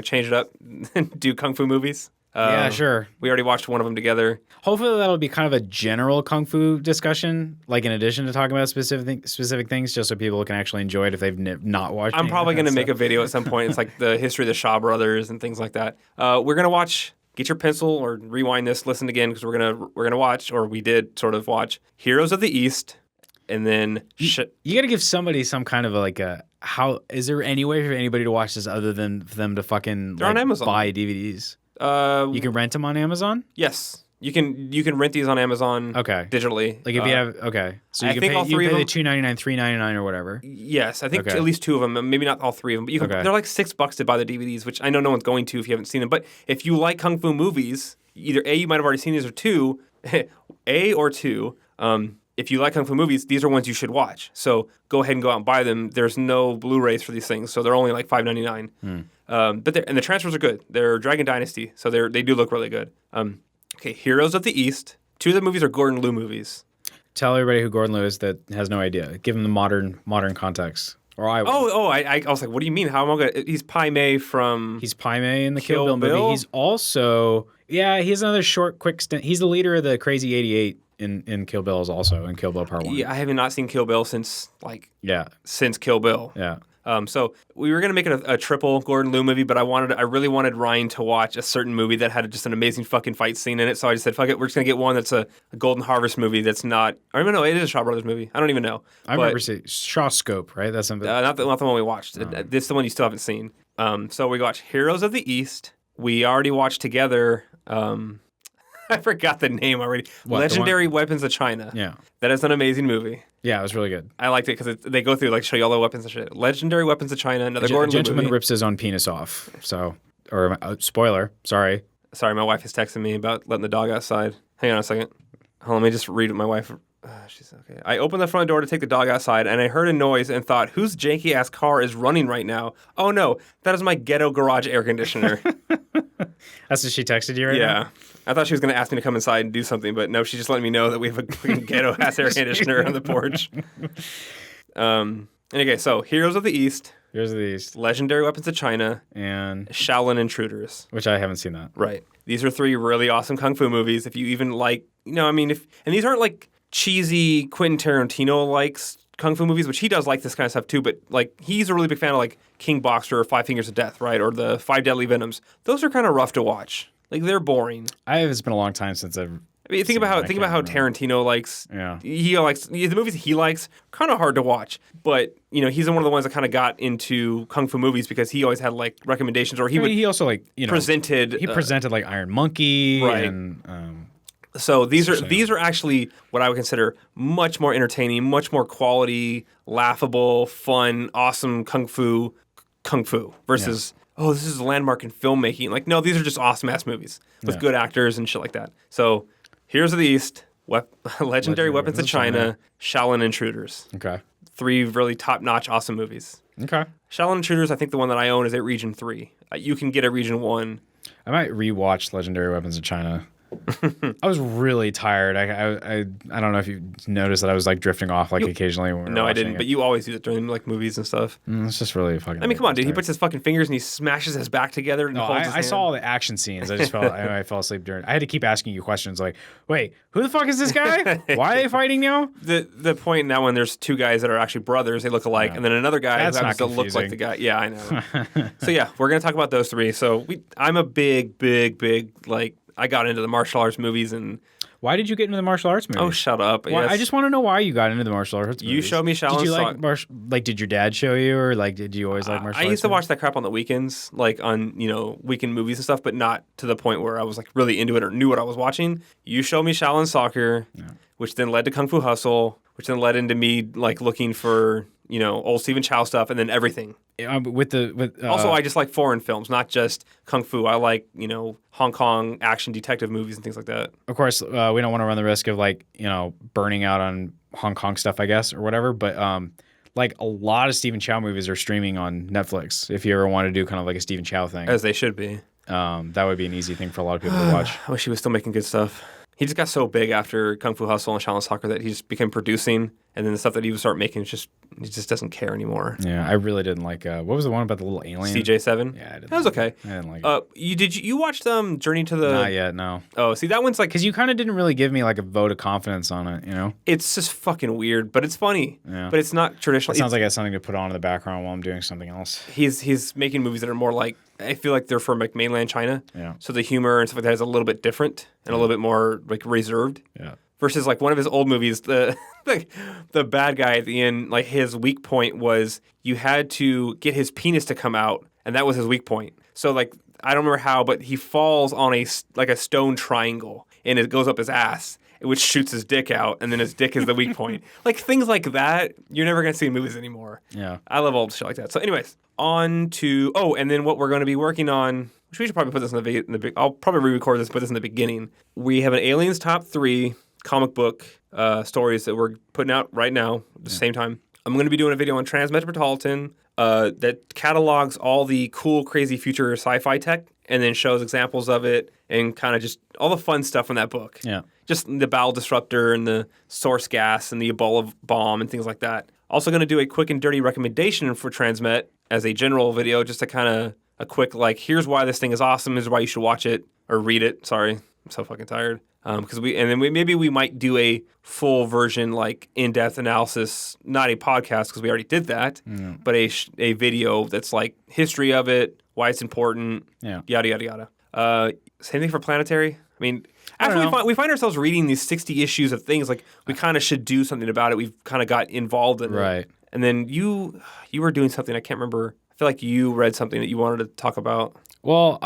S2: change it up and do kung fu movies.
S1: Yeah, sure.
S2: We already watched one of them together.
S1: Hopefully that'll be kind of a general kung fu discussion, like in addition to talking about specific things, just so people can actually enjoy it if they've not watched.
S2: I'm probably going to make a video at some point. It's like the history of the Shaw brothers and things like that. We're going to watch. Get your pencil or rewind this, listen again, because we're gonna watch, or we did sort of watch, Heroes of the East, and then
S1: you got to give somebody some kind of how is there any way for anybody to watch this other than for them to fucking
S2: They're on Amazon.
S1: Buy DVDs? You can rent them on Amazon?
S2: Yes. You can rent these on Amazon digitally.
S1: Like if you have so you can pay the $2.99, $3.99 or whatever.
S2: Yes, I think at least two of them, maybe not all three of them, but they're like $6 to buy the DVDs, which I know no one's going to if you haven't seen them. But if you like kung fu movies, either A, you might have already seen these, or two, if you like kung fu movies, these are ones you should watch. So go ahead and go out and buy them. There's no Blu-rays for these things, so they're only like $5.99. But the transfers are good. They're Dragon Dynasty, so they do look really good. Okay, Heroes of the East. Two of the movies are Gordon Liu movies.
S1: Tell everybody who Gordon Liu is that has no idea. Give them the modern context. Or I
S2: was like, what do you mean? How am I going to... He's Pai Mei from...
S1: He's Pai Mei in the Kill Bill movie. He's also... Yeah, he has another short, quick stint. He's the leader of the Crazy 88 in Kill Bill also, in Kill Bill Part 1.
S2: Yeah, I have not seen Kill Bill since Kill Bill.
S1: Yeah.
S2: So we were going to make it a triple Gordon Liu movie, but I really wanted Ryan to watch a certain movie that had just an amazing fucking fight scene in it. So I just said, fuck it, we're just going to get one that's a Golden Harvest movie that's not... I don't even know. It is a Shaw Brothers movie. I don't even know.
S1: I remember seeing Shaw Scope, right? That's something...
S2: not the one we watched. This is the one you still haven't seen. So we watched Heroes of the East. We already watched together... I forgot the name already. Legendary Weapons of China.
S1: Yeah.
S2: That is an amazing movie.
S1: Yeah, it was really good.
S2: I liked it because they go through, like, show you all the weapons and shit. Legendary Weapons of China, another Gordon Liu
S1: gentleman
S2: movie.
S1: rips his own penis off. So, or spoiler, sorry.
S2: Sorry, my wife is texting me about letting the dog outside. Hang on a second. Hold on, let me just read what my wife... she's okay. I opened the front door to take the dog outside, and I heard a noise and thought, whose janky-ass car is running right now? Oh, no, that is my ghetto garage air conditioner.
S1: That's what she texted you right now?
S2: Yeah. I thought she was going to ask me to come inside and do something, but no, she's just letting me know that we have a fucking ghetto-ass air conditioner on the porch. And okay, so Heroes of the East.
S1: Heroes of the East.
S2: Legendary Weapons of China.
S1: And
S2: Shaolin Intruders.
S1: Which I haven't seen that.
S2: Right. These are 3 really awesome kung fu movies. If you even like, and these aren't like cheesy Quentin Tarantino likes kung fu movies, which he does like this kind of stuff too, but like he's a really big fan of like King Boxer or Five Fingers of Death, right? Or the Five Deadly Venoms. Those are kind of rough to watch. Like they're boring.
S1: It's been a long time since I've
S2: think about how Tarantino likes.
S1: Yeah.
S2: He likes the movies he likes. Kind of hard to watch, but he's one of the ones that kind of got into kung fu movies because he always had like recommendations, or he also presented
S1: like Iron Monkey,
S2: right?
S1: And
S2: so these are actually what I would consider much more entertaining, much more quality, laughable, fun, awesome kung fu versus. Yeah. Oh, this is a landmark in filmmaking. Like, no, these are just awesome-ass movies with good actors and shit like that. So, Heroes of the East, Legendary Weapons of China, Shaolin Intruders.
S1: Okay.
S2: 3 really top-notch awesome movies.
S1: Okay.
S2: Shaolin Intruders, I think the one that I own is at Region 3. You can get a Region 1.
S1: I might rewatch Legendary Weapons of China. I was really tired. I don't know if you noticed that I was like drifting off occasionally. When
S2: no, I didn't. But you always do that during like movies and stuff.
S1: It's just really fucking.
S2: I mean, come on, dude. He puts his fucking fingers and he smashes his back together. And holds his hand.
S1: Saw all the action scenes. I just felt I fell asleep during. I had to keep asking you questions like, wait, who the fuck is this guy? Why are they fighting now?
S2: The point in that one, there's 2 guys that are actually brothers. They look alike, and then another guy who happens to look like the guy. Yeah, I know. So yeah, we're gonna talk about those 3. So I'm a big like. I got into the martial arts movies and...
S1: Why did you get into the martial arts movies?
S2: Oh, shut up.
S1: Yes. I just want to know why you got into the martial arts movies.
S2: You showed me Shaolin.
S1: Did you like did your dad show you, or like did you always like martial arts?
S2: I used to watch that crap on the weekends, like on, weekend movies and stuff, but not to the point where I was like really into it or knew what I was watching. You showed me Shaolin Soccer, which then led to Kung Fu Hustle, which then led into me like looking for... old Stephen Chow stuff, and then everything. Also, I just like foreign films, not just kung fu. I like Hong Kong action detective movies and things like that.
S1: Of course, we don't want to run the risk of like burning out on Hong Kong stuff, I guess, or whatever. But like a lot of Stephen Chow movies are streaming on Netflix. If you ever want to do kind of like a Stephen Chow thing,
S2: as they should be,
S1: that would be an easy thing for a lot of people to watch.
S2: I wish he was still making good stuff. He just got so big after Kung Fu Hustle and Shaolin Soccer that he just became producing, and then the stuff that he would start making he just doesn't care anymore.
S1: Yeah, I really didn't like. What was the one about the little alien?
S2: CJ7.
S1: Yeah, that
S2: was okay.
S1: I didn't like it.
S2: You watched Journey to the?
S1: Not yet, no.
S2: Oh, see that one's like
S1: because you kind of didn't really give me like a vote of confidence on it.
S2: It's just fucking weird, but it's funny.
S1: Yeah.
S2: But it's not traditional.
S1: It sounds like I have something to put on in the background while I'm doing something else.
S2: He's making movies that are more like. I feel like they're from like mainland China.
S1: Yeah.
S2: So the humor and stuff like that is a little bit different and a little bit more like reserved.
S1: Yeah.
S2: Versus like one of his old movies, the bad guy at the end, like his weak point was you had to get his penis to come out, and that was his weak point. So like I don't remember how, but he falls on a stone triangle, and it goes up his ass, which shoots his dick out, and then his dick is the weak point. Like things like that, you're never gonna see in movies anymore.
S1: Yeah.
S2: I love old shit like that. So anyways. On to and then what we're going to be working on, which we should probably put this in the I'll probably re-record this, put this in the beginning. We have an Aliens Top 3 comic book stories that we're putting out right now at the same time. I'm going to be doing a video on Transmetropolitan that catalogs all the cool, crazy future sci-fi tech and then shows examples of it and kind of just all the fun stuff from that book.
S1: Yeah.
S2: Just the bowel disruptor and the source gas and the Ebola bomb and things like that. Also going to do a quick and dirty recommendation for Transmet as a general video, just to kind of a quick like, here's why this thing is awesome, here's why you should watch it or read it. Sorry, I'm so fucking tired. Maybe we might do a full version like in-depth analysis, not a podcast because we already did that, but a video that's like history of it, why it's important, yada yada yada. Same thing for Planetary. I mean. After we find ourselves reading these 60 issues of things, like we kind of should do something about it. We've kind of got involved in it. And then you were doing something, I can't remember. I feel like you read something that you wanted to talk about.
S1: Well,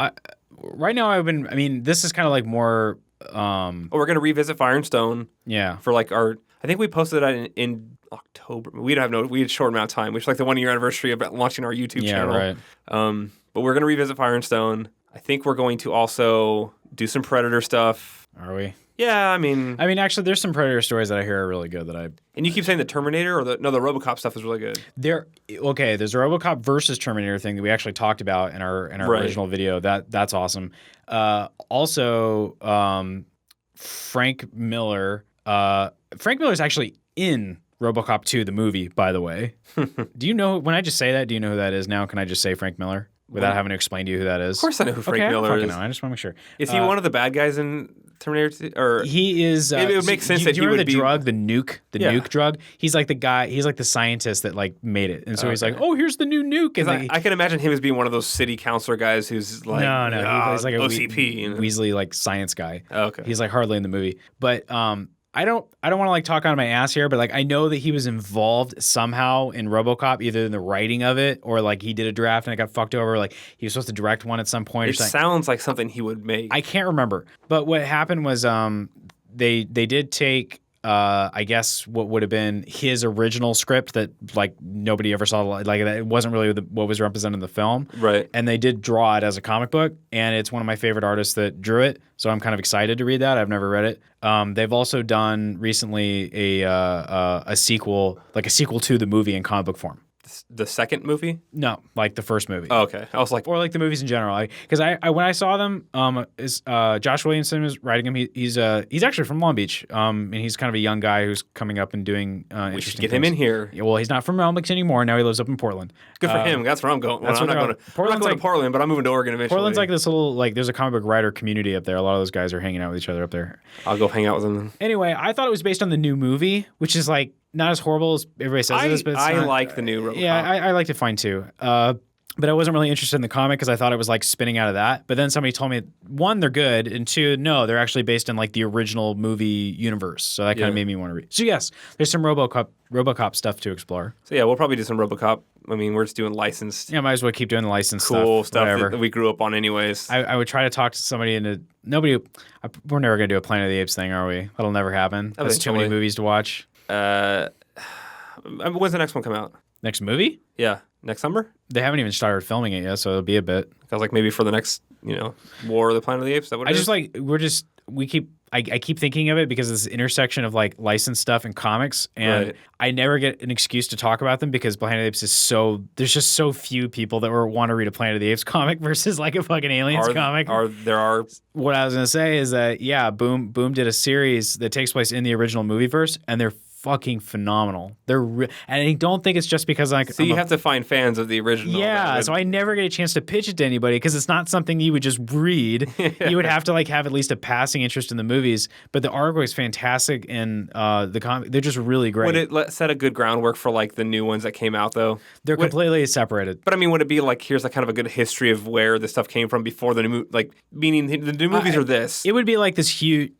S1: right now this is kind of like more...
S2: we're going to revisit Fire and Stone.
S1: Yeah.
S2: For like our... I think we posted that in October. We had a short amount of time, which is like the 1 year anniversary of launching our YouTube channel.
S1: Right.
S2: But we're going to revisit Fire and Stone. I think we're going to also do some Predator stuff.
S1: Are we?
S2: Yeah, I mean,
S1: actually, there's some Predator stories that I hear are really good
S2: And you keep saying the Terminator or the RoboCop stuff is really good.
S1: There's a RoboCop versus Terminator thing that we actually talked about in our original video. That's awesome. Also, Frank Miller. Frank Miller's actually in RoboCop 2, the movie, by the way. Do you know, when I just say that, do you know who that is now? Can I just say Frank Miller without having to explain to you who that is?
S2: Of course I know who Frank Miller is.
S1: I just want to make sure.
S2: Is he one of the bad guys in Terminator 2? Or
S1: he is.
S2: It would make sense that he would be...
S1: drug, the nuke drug? He's like the guy, he's like the scientist that like made it. And so he's like, oh, here's the new nuke. And
S2: I can imagine him as being one of those city councilor guys who's like,
S1: no, he plays like a
S2: OCP.
S1: Weasley like science guy.
S2: Okay.
S1: He's like hardly in the movie. But I don't want to like talk out of my ass here, but like I know that he was involved somehow in RoboCop, either in the writing of it or like he did a draft and it got fucked over. Like he was supposed to direct one at some point.
S2: It sounds like something he would make.
S1: I can't remember, but what happened was they did take I guess what would have been his original script that like nobody ever saw, like it wasn't really what was represented in the film,
S2: right?
S1: And they did draw it as a comic book, and it's one of my favorite artists that drew it, so I'm kind of excited to read that. I've never read it. They've also done recently a sequel, like a sequel to the movie in comic book form.
S2: The second movie?
S1: No, like the first movie.
S2: Oh, okay. I was like...
S1: Or like the movies in general. Because I when I saw them, Josh Williamson was writing them. He's actually from Long Beach. And he's kind of a young guy who's coming up and doing interesting
S2: We should get
S1: things.
S2: him in here.
S1: Yeah, well, he's not from Long Beach anymore. Now he lives up in Portland.
S2: Good for him. That's where I'm going.
S1: That's
S2: I'm not going to Portland, but I'm moving to Oregon eventually.
S1: Portland's like this little, like, there's a comic book writer community up there. A lot of those guys are hanging out with each other up there.
S2: I'll go hang out with them then.
S1: Anyway, I thought it was based on the new movie, which is like not as horrible as everybody says it is, but
S2: I like the new RoboCop.
S1: Yeah, I liked it fine too. But I wasn't really interested in the comic because I thought it was like spinning out of that. But then somebody told me, one, they're good, and two, no, they're actually based in like the original movie universe. So that kind of made me want to read. So yes, there's some RoboCop stuff to explore.
S2: So yeah, we'll probably do some RoboCop. I mean, we're just doing licensed.
S1: Yeah, might as well keep doing the licensed
S2: cool
S1: stuff
S2: that we grew up on anyways.
S1: I would try to talk to somebody into nobody. We're never gonna do a Planet of the Apes thing, are we? That'll never happen. That's too many movies to watch.
S2: When's the next one come out?
S1: Next movie?
S2: Yeah, next summer.
S1: They haven't even started filming it yet, so it'll be a bit.
S2: I was like, maybe for the next, War of the Planet of the Apes. Is that what it is?
S1: I keep thinking of it because it's this intersection of like licensed stuff and comics, and I never get an excuse to talk about them because Planet of the Apes is there's just so few people that want to read a Planet of the Apes comic versus like a fucking Aliens comic. What I was gonna say is that Boom did a series that takes place in the original movie verse, and they're fucking phenomenal. And I don't think it's just because
S2: so you have to find fans of the original.
S1: Yeah, so I never get a chance to pitch it to anybody because it's not something you would just read. You would have to like have at least a passing interest in the movies. But the artwork is fantastic, and the comic, they're just really great.
S2: Would it set a good groundwork for like the new ones that came out though?
S1: They're completely separated.
S2: But I mean, would it be like here's like kind of a good history of where the stuff came from before the new meaning the new movies are this?
S1: It would be like this huge.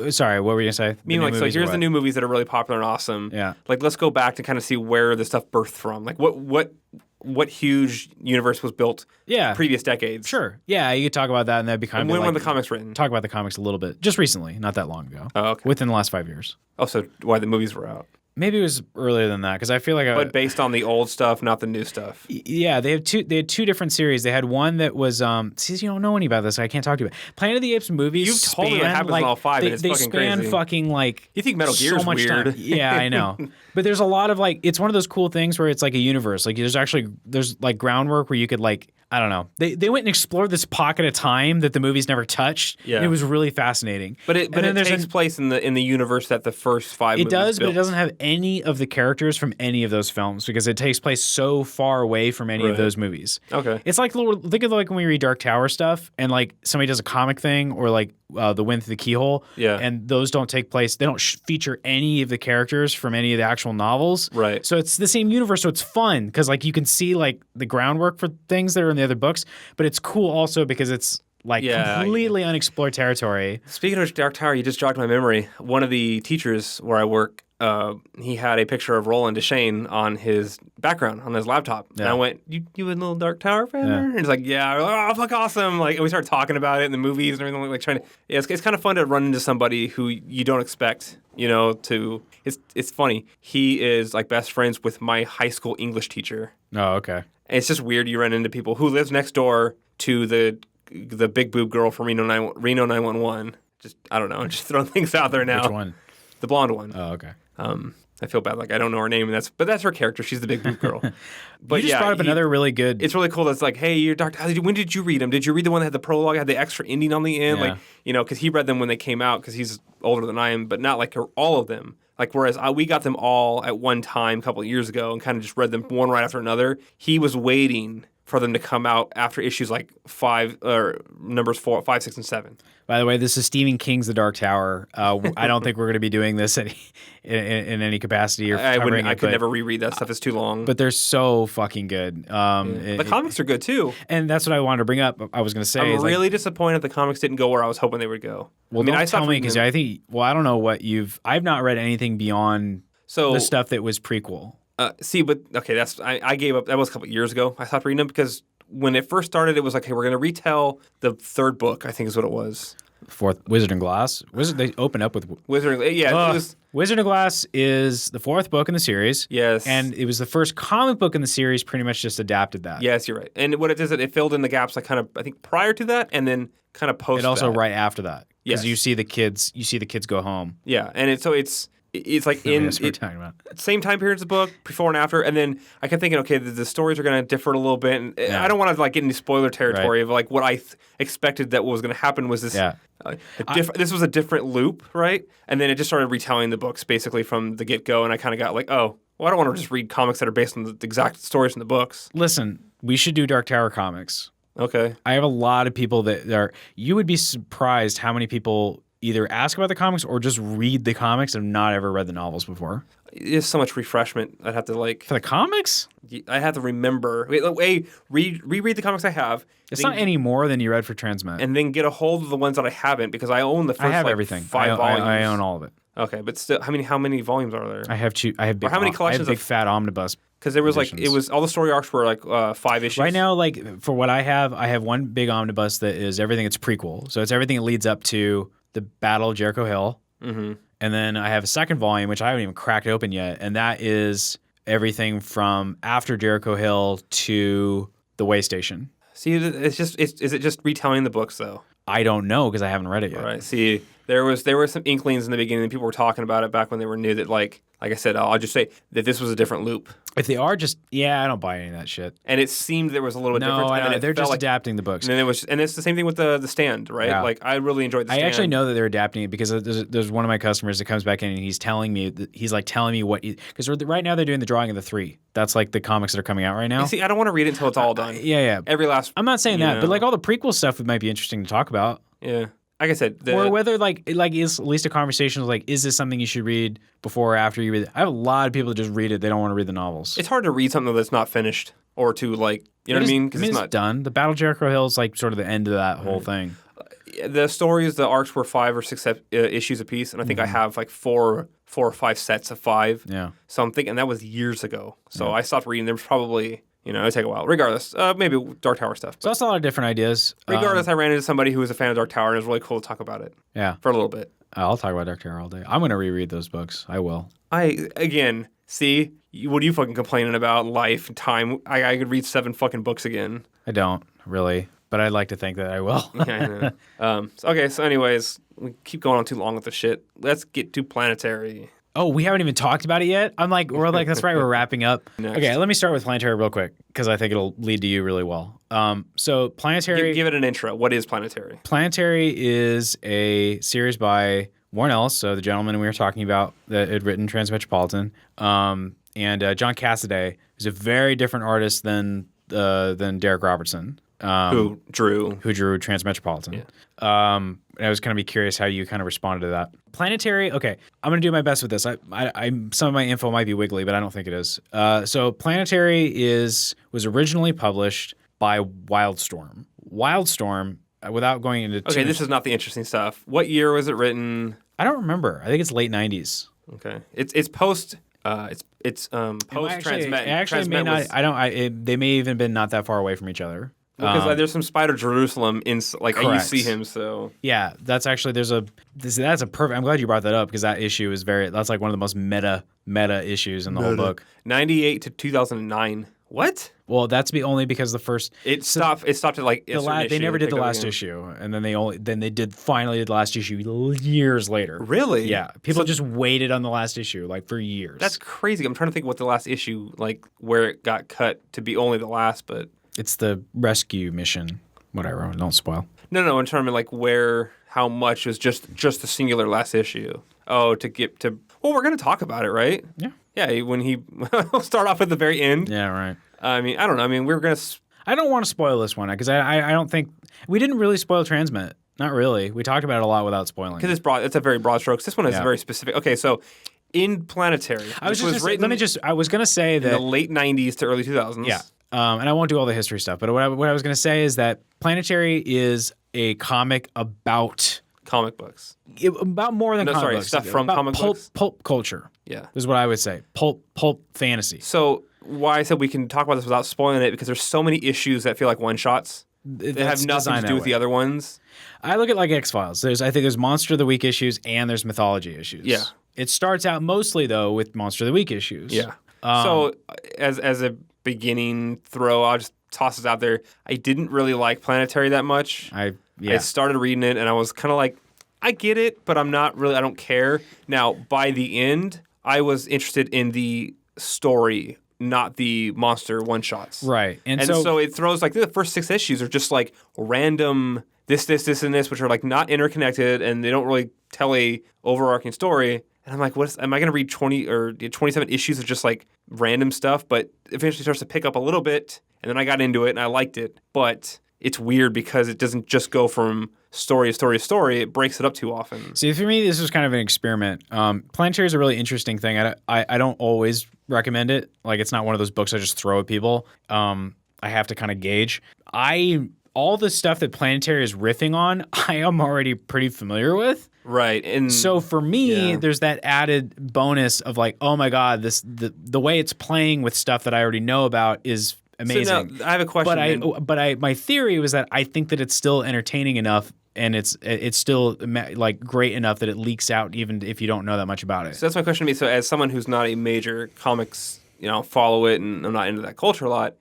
S1: Sorry, what were you gonna say?
S2: Meaning like, so here's the new movies that are really popular and awesome.
S1: Yeah.
S2: Like, let's go back to kind of see where the stuff birthed from. Like, what huge universe was built previous decades.
S1: Sure. Yeah, you could talk about that, and that'd be kind of
S2: when were the comics written?
S1: Talk about the comics a little bit. Just recently, not that long ago.
S2: Oh, okay.
S1: Within the last 5 years.
S2: Oh, so why the movies were out?
S1: Maybe it was earlier than that because I feel like.
S2: But based on the old stuff, not the new stuff.
S1: Yeah, they had two different series. They had one that was. See, you don't know any about this. So I can't talk to you about. Planet of the Apes movies.
S2: You've told me what happens in all five, and it's fucking crazy.
S1: They span fucking like.
S2: You think Metal Gear's
S1: much
S2: weird?
S1: Time. Yeah, I know. But there's a lot of like. It's one of those cool things where it's like a universe. Like there's like groundwork where you could like. I don't know. They went and explored this pocket of time that the movies never touched. Yeah. And it was really fascinating.
S2: But it takes place in the universe that the first five movies
S1: does,
S2: built.
S1: But it doesn't have any of the characters from any of those films because it takes place so far away from any of those movies.
S2: Okay.
S1: It's like think of like when we read Dark Tower stuff and like somebody does a comic thing or like The Wind Through the Keyhole.
S2: Yeah.
S1: And those don't take place. They don't feature any of the characters from any of the actual novels.
S2: Right.
S1: So it's the same universe. So it's fun because like you can see like the groundwork for things that are in the other books. But it's cool also because it's like completely unexplored territory.
S2: Speaking of Dark Tower, you just jogged my memory. One of the teachers where I work, he had a picture of Roland Deschain on his background on his laptop, and I went, "You a little Dark Tower fan?" And he's like, "Yeah." Like, "Oh, fuck, awesome!" Like, and we started talking about it in the movies and everything. Like trying to, it's kind of fun to run into somebody who you don't expect. It's funny. He is like best friends with my high school English teacher.
S1: Oh, okay.
S2: And it's just weird. You run into people who lives next door to the big boob girl from Reno 911. Just I don't know. Just throwing things out there now.
S1: Which one?
S2: The blonde one.
S1: Oh, okay.
S2: I feel bad. Like I don't know her name, but that's her character. She's the big boob girl. But
S1: you just brought up another really good.
S2: It's really cool. That's like, hey, you're Dr. When did you read them? Did you read the one that had the prologue, had the extra ending on the end?
S1: Yeah.
S2: Like, because he read them when they came out because he's older than I am, but not like all of them. Like whereas we got them all at one time a couple of years ago and kind of just read them one right after another. He was waiting for them to come out after issues like numbers 4, 5, 6, and 7.
S1: By the way, this is Stephen King's The Dark Tower. I don't think we're going to be doing this in any capacity or covering it.
S2: I could never reread that stuff. It's too long.
S1: But they're so fucking good.
S2: The comics are good too.
S1: And that's what I wanted to bring up. I was going to say.
S2: I'm really disappointed the comics didn't go where I was hoping they would go.
S1: Well, don't tell me because I think. Well, I don't know what I've not read anything beyond the stuff that was prequel.
S2: I gave up. That was a couple of years ago. I stopped reading them because when it first started, it was like, hey, we're going to retell the third book, I think is what it was.
S1: Fourth, Wizard and Glass. They open up with
S2: Wizard. Yeah, it was.
S1: Wizard and Glass is the fourth book in the series.
S2: Yes.
S1: And it was the first comic book in the series, pretty much just adapted that.
S2: Yes, you're right. And what it is, it filled in the gaps, like kind of, I think, prior to that and then kind of post that.
S1: And also right after that. Because
S2: Yes.
S1: you see the kids go home.
S2: Yeah, and it's like
S1: That's what we're talking about.
S2: Same time period as the book, before and after, and then I kept thinking, okay, the stories are going to differ a little bit, and I don't want to like get into spoiler territory of like what I expected that what was going to happen was this.
S1: Yeah.
S2: This was a different loop, right? And then it just started retelling the books basically from the get go, and I kind of got like, oh, well, I don't want to just read comics that are based on the exact stories in the books.
S1: Listen, we should do Dark Tower comics.
S2: Okay.
S1: I have a lot of people that are. You would be surprised how many people either ask about the comics or just read the comics and have not ever read the novels before.
S2: It's so much refreshment. I'd have to like
S1: for the comics.
S2: I have to remember. Reread the comics I have.
S1: It's not any more than you read for Transmet.
S2: And then get a hold of the ones that I haven't because I own the first.
S1: I have everything.
S2: 5 volumes.
S1: I own all of it.
S2: Okay, but still, how many volumes are there?
S1: I have two. I have big.
S2: Or how many collections?
S1: I have big fat omnibus.
S2: Because there was editions. All the story arcs were like 5 issues.
S1: Right now, like for what I have one big omnibus that is everything. It's prequel, so it's everything that leads up to the Battle of Jericho Hill.
S2: Mm-hmm.
S1: And then I have a second volume, which I haven't even cracked open yet, and that is everything from after Jericho Hill to the way station.
S2: See, is it just retelling the books though?
S1: I don't know because I haven't read it yet.
S2: All right. See, there were some inklings in the beginning. People were talking about it back when they were new. That like I said, I'll just say that this was a different loop.
S1: If they are I don't buy any of that shit.
S2: And it seemed there was a little bit different.
S1: No, they're just adapting the books.
S2: And then and it's the same thing with the Stand, right?
S1: Yeah.
S2: Like I really enjoyed the Stand.
S1: I actually know that they're adapting it because there's one of my customers that comes back in and he's telling me what because right now they're doing the drawing of the 3. That's like the comics that are coming out right now.
S2: You see, I don't want to read it until it's all done.
S1: Yeah.
S2: Every last.
S1: I'm not saying that, but like all the prequel stuff might be interesting to talk about.
S2: Yeah. Like I said,
S1: or whether like is at least a conversation like, is this something you should read before or after you read it? I have a lot of people that just read it. They don't want to read the novels.
S2: It's hard to read something that's not finished or to like, you know what I mean?
S1: Because it's not done. The Battle of Jericho Hill is like sort of the end of that whole thing.
S2: The stories, the arcs were 5 or 6 issues apiece, and I think I have like 4 or 5 sets of 5.
S1: Yeah.
S2: So I'm thinking, and that was years ago. So I stopped reading. There was probably. It'd take a while. Regardless, maybe Dark Tower stuff.
S1: So that's a lot of different ideas.
S2: Regardless, I ran into somebody who was a fan of Dark Tower, and it was really cool to talk about it.
S1: Yeah.
S2: For a little bit.
S1: I'll talk about Dark Tower all day. I'm going to reread those books. I will.
S2: See, what are you fucking complaining about? Life, time. I could read 7 fucking books again.
S1: I don't, really. But I'd like to think that I will.
S2: Yeah, I know. So anyways, we keep going on too long with this shit. Let's get to Planetary.
S1: Oh, we haven't even talked about it yet? We're like, that's right, we're wrapping up.
S2: Next.
S1: Okay, let me start with Planetary real quick, because I think it'll lead to you really well. So Planetary...
S2: Give it an intro. What is Planetary?
S1: Planetary is a series by Warren Ellis, so the gentleman we were talking about that had written Transmetropolitan, and John Cassaday is a very different artist than Derek Robertson.
S2: Who drew
S1: Transmetropolitan. Yeah. I was kind of curious how you kind of responded to that. Planetary, okay, I'm going to do my best with this. Some of my info might be wiggly, but I don't think it is. So Planetary was originally published by Wildstorm. Wildstorm without going into
S2: Okay, this is not the interesting stuff. What year was it written?
S1: I don't remember. I think it's late 90s.
S2: Okay, it's post. It's post transmet.
S1: Actually, may not. They may even been not that far away from each other.
S2: Because there's some Spider Jerusalem in you see him. So
S1: yeah, that's actually that's a perfect. I'm glad you brought that up because that issue is that's like one of the most meta issues in the whole book.
S2: 98 to 2009. What?
S1: Well, that's only because the first
S2: it stopped at like
S1: they never did the last issue, and then they did finally the last issue years later.
S2: Really?
S1: Yeah, people just waited on the last issue like for years.
S2: That's crazy. I'm trying to think what the last issue like where it got cut to be only the last, but
S1: it's the rescue mission. Whatever. Don't spoil.
S2: No. In terms of like how much was just the singular last issue. Oh, to get to. Well, we're gonna talk about it, right?
S1: Yeah.
S2: Yeah. When he'll start off at the very end.
S1: Yeah. Right.
S2: I mean, I don't know. I mean, we're gonna.
S1: I don't want to spoil this one because I don't think we didn't really spoil Transmit. Not really. We talked about it a lot without spoiling.
S2: Because it's broad. It's a very broad strokes. This one is very specific. Okay, so in Planetary,
S1: I was gonna say that
S2: in the late 90s to early 2000s.
S1: Yeah. And I won't do all the history stuff, but what I was going to say is that Planetary is a comic about
S2: comic books.
S1: About more than comic books.
S2: Stuff from comic books.
S1: Pulp culture.
S2: Yeah.
S1: Is what I would say. Pulp fantasy.
S2: So why I said we can talk about this without spoiling it because there's so many issues that feel like one-shots. They have nothing to do with the other ones.
S1: I look at like X-Files. I think there's Monster of the Week issues and there's mythology issues.
S2: Yeah.
S1: It starts out mostly, though, with Monster of the Week issues.
S2: Yeah. So as a beginning throw, I'll just toss it out there. I didn't really like Planetary that much. I started reading it and I was kind of like, I get it, but I'm not really, I don't care. Now, by the end, I was interested in the story, not the monster one-shots.
S1: Right.
S2: And so it throws, like, the first 6 issues are just, like, random this, and this, which are, like, not interconnected, and they don't really tell a overarching story. And I'm like, am I going to read 20 or 27 issues of just, like, random stuff? But eventually starts to pick up a little bit, and then I got into it, and I liked it. But it's weird because it doesn't just go from story to story to story. It breaks it up too often.
S1: See, for me, this was kind of an experiment. Planetary is a really interesting thing. I don't always recommend it. Like, it's not one of those books I just throw at people. I have to kind of gauge. All the stuff that Planetary is riffing on, I am already pretty familiar with.
S2: Right. And
S1: so for me, there's that added bonus of like, oh my God, the way it's playing with stuff that I already know about is amazing.
S2: So now, I have a question.
S1: But my theory was that I think that it's still entertaining enough and it's still like great enough that it leaks out even if you don't know that much about it.
S2: So that's my question to me. So as someone who's not a major comics, follow it and I'm not into that culture a lot,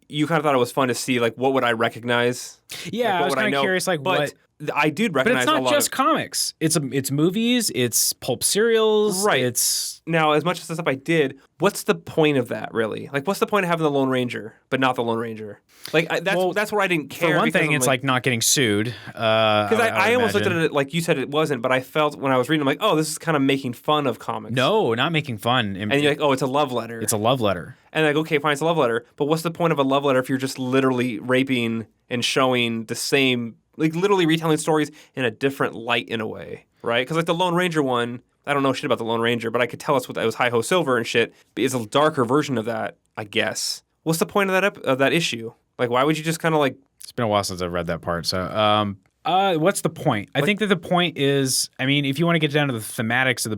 S2: you kind of thought it was fun to see like what would I recognize?
S1: Yeah,
S2: like,
S1: I was kind of curious like what.
S2: I did recognize a lot.
S1: But it's not just comics. It's movies. It's pulp serials.
S2: Right.
S1: It's
S2: now as much as the stuff I did. What's the point of that really? Like, what's the point of having the Lone Ranger but not the Lone Ranger? Like that's where I didn't care.
S1: For one thing, it's like not getting sued.
S2: Because I almost looked at it like you said it wasn't, but I felt when I was reading, I'm like, oh, this is kind of making fun of comics.
S1: No, not making fun.
S2: And you're like, oh, it's a love letter.
S1: It's a love letter.
S2: And like, okay, fine, it's a love letter. But what's the point of a love letter if you're just literally raping and showing the same, like literally retelling stories in a different light in a way, right? Because like the Lone Ranger one, I don't know shit about the Lone Ranger, but I could tell us what that was Hi-Ho Silver and shit. But it's a darker version of that, I guess. What's the point of that issue? Like, why would you just kind of like...
S1: It's been a while since I've read that part, so... what's the point? I think that the point is, I mean, if you want to get down to the thematics of the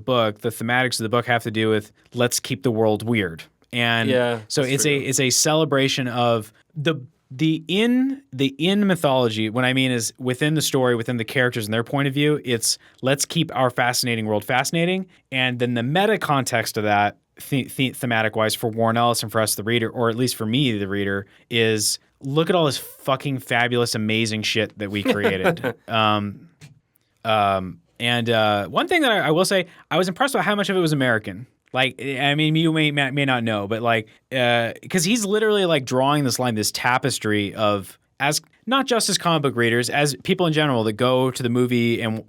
S1: book have to do with let's keep the world weird. And so it's a celebration of the in mythology. What I mean is within the story, within the characters and their point of view, it's let's keep our fascinating world fascinating. And then the meta context of that, thematic wise, for Warren Ellis and for us, the reader, or at least for me, the reader, is look at all this fucking fabulous, amazing shit that we created. And one thing that I will say, I was impressed with how much of it was American. Like, I mean, you may not know, but like, because he's literally like drawing this tapestry of, as not just as comic book readers, as people in general that go to the movies and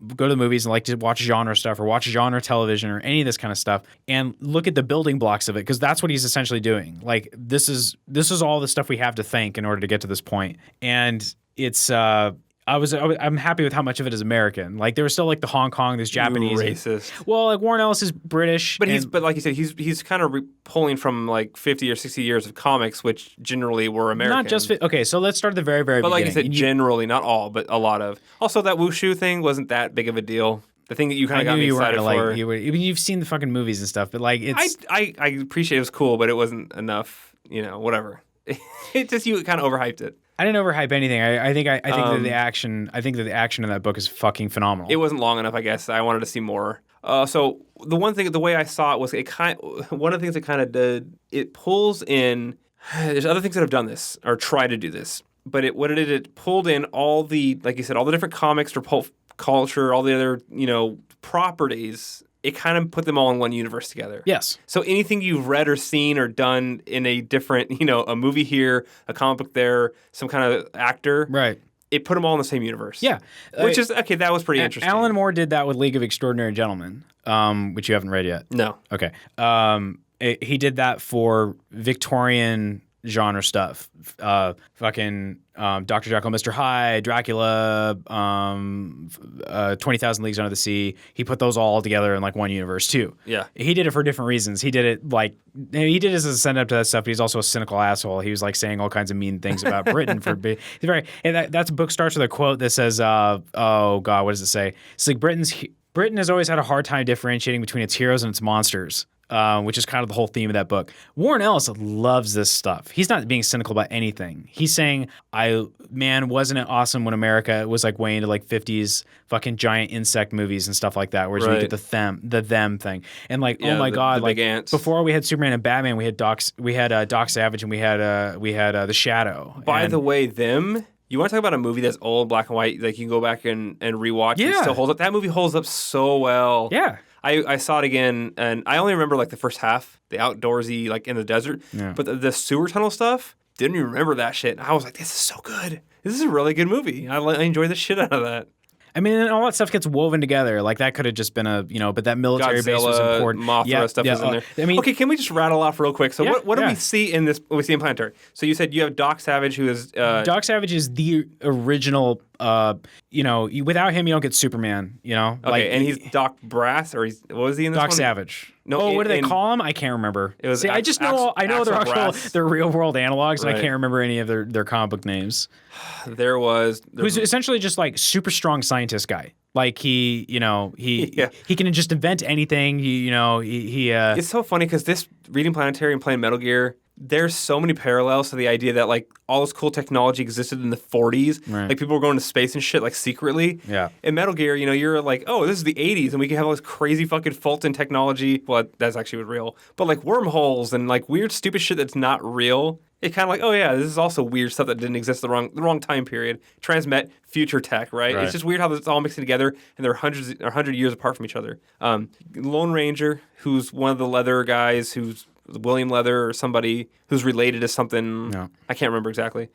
S1: like to watch genre stuff or watch genre television or any of this kind of stuff and look at the building blocks of it, because that's what he's essentially doing. Like, this is all the stuff we have to thank in order to get to this point. And it's I'm happy with how much of it is American. Like there was still like the Hong Kong, there's Japanese.
S2: Racist.
S1: Well, like Warren Ellis is British,
S2: but like you said, he's kind of pulling from like 50 or 60 years of comics, which generally were American.
S1: Not just okay. So let's start at the very beginning.
S2: But like you said, generally, not all, but a lot of. Also, that wushu thing wasn't that big of a deal. The thing that you kind of got me excited for.
S1: You've seen the fucking movies and stuff, but like it's.
S2: I appreciate it was cool, but it wasn't enough. Whatever. It just you kind of overhyped it.
S1: I didn't overhype anything. I think that the action. I think that the action in that book is fucking phenomenal.
S2: It wasn't long enough, I guess. I wanted to see more. So the way I saw it was one of the things it kind of did. It pulls in. There's other things that have done this or tried to do this, but it pulled in all the, like you said, all the different comics or pulp culture, all the other properties. It kind of put them all in one universe together.
S1: Yes.
S2: So anything you've read or seen or done in a different, a movie here, a comic book there, some kind of actor,
S1: right?
S2: It put them all in the same universe.
S1: Yeah.
S2: Which is okay. That was pretty interesting.
S1: Alan Moore did that with League of Extraordinary Gentlemen, which you haven't read yet.
S2: No.
S1: Okay. He did that for Victorian genre stuff. Fucking Dr. Jekyll, Mr. Hyde, Dracula, 20,000 Leagues Under the Sea. He put those all together in like one universe too.
S2: Yeah.
S1: He did it for different reasons. He did it he did it as a send up to that stuff, but he's also a cynical asshole. He was like saying all kinds of mean things about Britain that book starts with a quote that says, oh God, what does it say? It's like Britain has always had a hard time differentiating between its heroes and its monsters. Which is kind of the whole theme of that book. Warren Ellis loves this stuff. He's not being cynical about anything. He's saying, wasn't it awesome when America was like way into like 50s fucking giant insect movies and stuff like that, where you get the them thing. And like, oh my God, like
S2: ants.
S1: Before we had Superman and Batman, we had Doc Savage and we had The Shadow.
S2: By the way, them. You want to talk about a movie that's old, black and white, like you can go back and rewatch and still hold up? That movie holds up so well.
S1: Yeah.
S2: I saw it again, and I only remember like the first half, the outdoorsy, like in the desert. Yeah. But the sewer tunnel stuff, didn't even remember that shit. I was like, this is so good. This is a really good movie. I enjoy the shit out of that.
S1: I mean, and all that stuff gets woven together. Like that could have just been but that military base was important.
S2: Mothra stuff is in there. I mean, okay, can we just rattle off real quick? So what do we see in this? What we see in Planetary. So you said you have Doc Savage, who is
S1: Doc Savage is the original. Without him, you don't get Superman.
S2: Okay, and he's Doc Brass, or what was he in this
S1: Doc
S2: one?
S1: Savage. No, what do they call him? I can't remember.
S2: It was.
S1: I just know. I know they're real world analogs, and I can't remember any of their comic book names. Who's essentially just like super strong scientist guy. Like he can just invent anything.
S2: It's so funny because this reading Planetary and playing Metal Gear, there's so many parallels to the idea that like all this cool technology existed in the 40s. Right. Like people were going to space and shit like secretly.
S1: Yeah.
S2: In Metal Gear, you're like, oh, this is the 80s and we can have all this crazy fucking Fulton technology. Well, that's actually real. But like wormholes and like weird stupid shit that's not real. It kind of like, oh yeah, this is also weird stuff that didn't exist the wrong time period. Transmet, future tech, right? It's just weird how it's all mixing together and they're 100 years apart from each other. Lone Ranger, who's one of the leather guys, who's William Leather or somebody who's related to something. No. I can't remember exactly.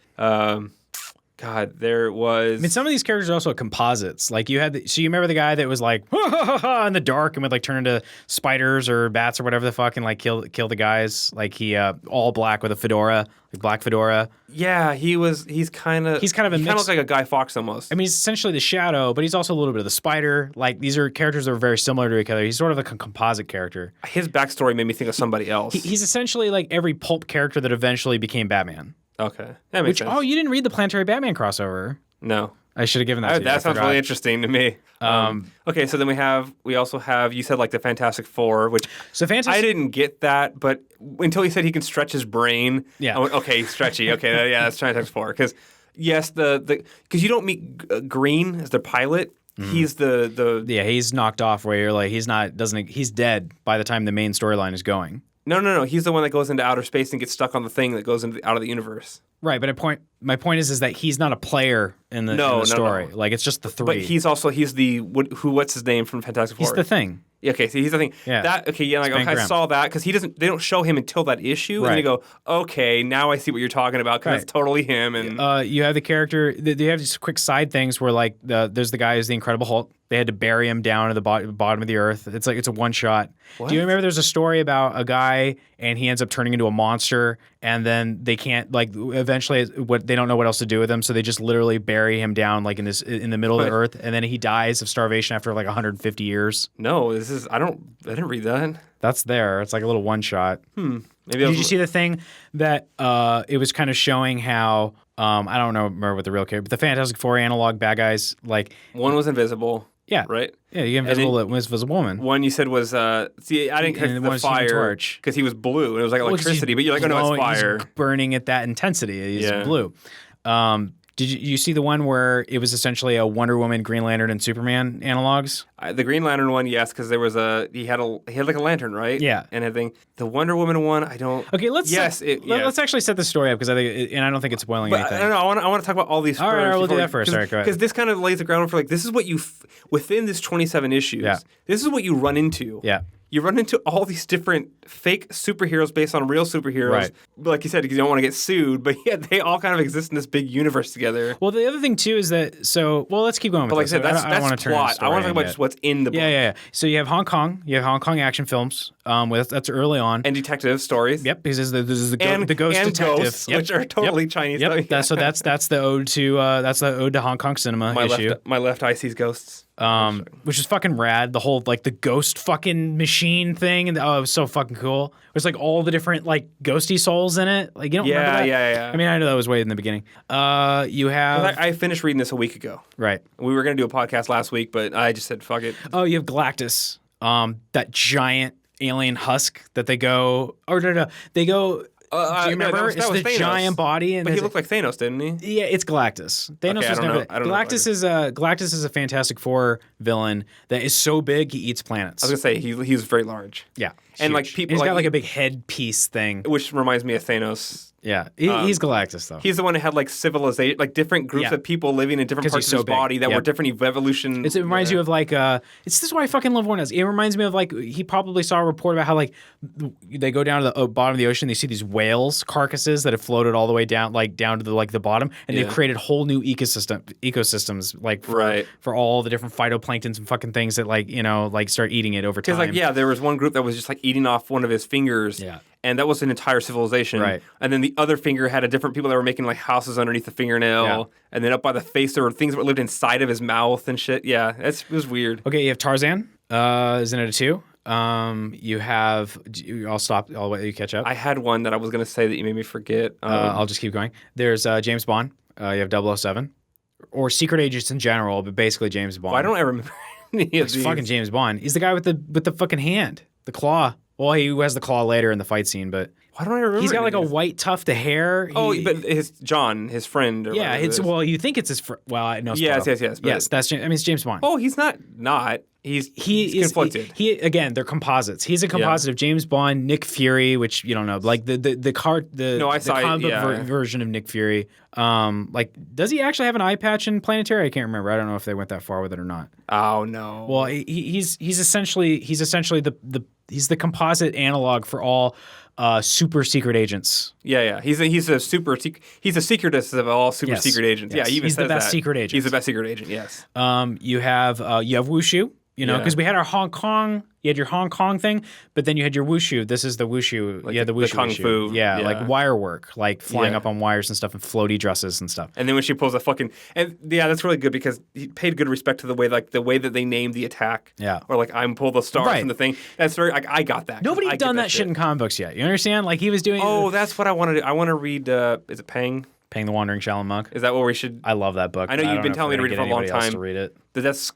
S2: God, there was.
S1: I mean, some of these characters are also composites. Like you had, so you remember the guy that was like in the dark and would like turn into spiders or bats or whatever the fuck and like kill the guys. Like he all black with a fedora, like black fedora.
S2: Yeah, he's kind of a mix. He kind of looks like a Guy Fawkes almost.
S1: I mean, he's essentially the Shadow, but he's also a little bit of the Spider. Like these are characters that are very similar to each other. He's sort of like a composite character.
S2: His backstory made me think of somebody else.
S1: He's essentially like every pulp character that eventually became Batman.
S2: Okay, that makes sense.
S1: Oh, you didn't read the Planetary Batman crossover?
S2: No.
S1: I should have given that to you.
S2: That sounds really interesting to me. Okay, so then we also have, you said like the Fantastic Four, which I didn't get that, but until he said he can stretch his brain.
S1: Yeah.
S2: I went, okay, stretchy. Okay, yeah, that's Fantastic Four. Because yes, because you don't meet Green as the pilot. Mm-hmm. He's
S1: he's knocked off where you're like he's dead by the time the main storyline is going.
S2: No. He's the one that goes into outer space and gets stuck on the thing that goes out of the universe.
S1: Right, but my point is that he's not a player in the story. No. Like it's just the three.
S2: But he's the what's his name from Fantastic Four?
S1: He's the Thing.
S2: Okay, so he's the Thing.
S1: Yeah.
S2: I saw that because they don't show him until that issue, and you go, okay, now I see what you're talking about because it's totally him. And
S1: you have the character. You have these quick side things where like there's the guy who's the Incredible Hulk. They had to bury him down to the bottom of the earth. It's a one shot.
S2: What?
S1: Do you remember there's a story about a guy and he ends up turning into a monster, and then they can't eventually they don't know what else to do with him, so they just literally bury him down in the middle of the earth, and then he dies of starvation after 150 years.
S2: No, I didn't read that.
S1: That's there. It's like a little one shot.
S2: Maybe
S1: Did you see the thing that it was kind of showing how I don't remember what the real character, but the Fantastic Four analog bad guys
S2: one was invisible.
S1: Yeah.
S2: Right?
S1: Yeah, you invisible woman.
S2: One you said was, I didn't catch the fire because he was blue and it was like electricity, but you're like, oh no, it's fire.
S1: He's burning at that intensity. He's blue. Did you see the one where it was essentially a Wonder Woman, Green Lantern, and Superman analogs?
S2: The Green Lantern one, yes, because there was he had like a lantern, right?
S1: Yeah.
S2: And everything. The Wonder Woman one, I don't.
S1: Okay, let's actually set the story up because I don't think it's spoiling anything.
S2: I want to talk about all these.
S1: All right, we'll do that first. All right, go ahead.
S2: Because this kind of lays the ground for this is what you within this 27 issues.
S1: Yeah.
S2: This is what you run into.
S1: Yeah.
S2: You run into all these different fake superheroes based on real superheroes.
S1: Right.
S2: Like you said, because you don't want to get sued, but yet they all kind of exist in this big universe together.
S1: Well, the other thing, too, is that, let's keep going with
S2: this. But like I said, that's plot. I want to talk about just what's in the book.
S1: Yeah. So you have Hong Kong. You have Hong Kong action films. That's early on.
S2: And detective stories.
S1: Yep, because this is the ghost
S2: and
S1: detective.
S2: Ghosts, which are totally Chinese.
S1: Yep. That's the ode to Hong Kong cinema issue.
S2: My left eye sees ghosts.
S1: Which is fucking rad. The whole the ghost fucking machine thing, and it was so fucking cool. It was all the different ghosty souls in it. You don't remember that?
S2: Yeah.
S1: I mean, I know that was way in the beginning. You have
S2: I finished reading this a week ago.
S1: Right.
S2: We were gonna do a podcast last week, but I just said fuck it.
S1: Oh, you have Galactus. That giant alien husk that they go. Or no, they go. Do you remember? It's the
S2: Thanos.
S1: giant body, and
S2: but he looked like Thanos, didn't he?
S1: Yeah, it's Galactus. Thanos was never. Galactus is a Fantastic Four villain that is so big he eats planets.
S2: I was gonna say he's very large.
S1: Yeah,
S2: and
S1: huge.
S2: people.
S1: He's got a big head piece thing,
S2: which reminds me of Thanos.
S1: Yeah, he's Galactus though.
S2: He's the one who had civilization, different groups of people living in different parts of his body that were different evolution.
S1: It reminds you of this is why I fucking love Warren Ellis. It reminds me of he probably saw a report about how they go down to the bottom of the ocean. They see these whales carcasses that have floated all the way down down to the bottom, and they've created whole new ecosystems for all the different phytoplanktons and fucking things that start eating it over time.
S2: Because there was one group that was just eating off one of his fingers.
S1: Yeah.
S2: And that was an entire civilization.
S1: Right.
S2: And then the other finger had a different people that were making houses underneath the fingernail. Yeah. And then up by the face, there were things that lived inside of his mouth and shit. Yeah, it was weird.
S1: Okay, you have Tarzan. Isn't it a 2? You have. I'll stop. I'll let you catch up.
S2: I had one that I was going to say that you made me forget.
S1: I'll just keep going. There's James Bond. You have 007. Or Secret Agents in general, but basically James Bond.
S2: Why don't I remember any of these?
S1: It's fucking James Bond. He's the guy with the fucking hand, the claw. Well, he has the claw later in the fight scene, but
S2: why don't I remember?
S1: He's got a white tuft of hair.
S2: But his friend. Or
S1: you think it's his friend. Well, no.
S2: Yes.
S1: That's it's James Bond.
S2: Oh, he's not. He's conflicted.
S1: Again, they're composites. He's a composite of James Bond, Nick Fury, which you don't know, the comic book version of Nick Fury. Does he actually have an eye patch in Planetary? I can't remember. I don't know if they went that far with it or not.
S2: Oh no.
S1: Well, he's essentially the composite analog for all super secret agents.
S2: Yeah. He's a secretest of all super secret agents.
S1: Yes.
S2: Yeah,
S1: he's the best secret agent.
S2: He's the best secret agent. Yes.
S1: You have Wushu. Because we had our Hong Kong, you had your Hong Kong thing, but then you had your wushu. This is the wushu. The wushu.
S2: The kung fu.
S1: Yeah, wire work, flying up on wires and stuff and floaty dresses and stuff.
S2: And then when she pulls that's really good because he paid good respect to the way that they named the attack.
S1: Yeah.
S2: Or I'm pull the star from the thing. That's very, I got that.
S1: Nobody had done that shit in comic books yet. You understand? He was doing.
S2: Oh, that's what I want to do. I want to read, is it Pang?
S1: Pang the Wandering Shaolin Monk.
S2: Is that what we should?
S1: I love that book.
S2: I know you've been telling me to read it for a long time.
S1: To read it.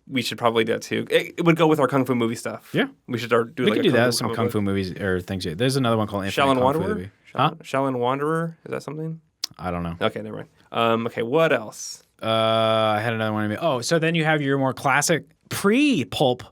S2: We should probably do that too. It would go with our kung fu movie stuff.
S1: Yeah,
S2: we should start doing.
S1: We could do that. Some kung fu movies or things. There's another one called
S2: Shaolin Wanderer. Shaolin Wanderer. Is that something?
S1: I don't know.
S2: Okay, never mind. Okay, what else?
S1: I had another one. Oh, so then you have your more classic pre-pulp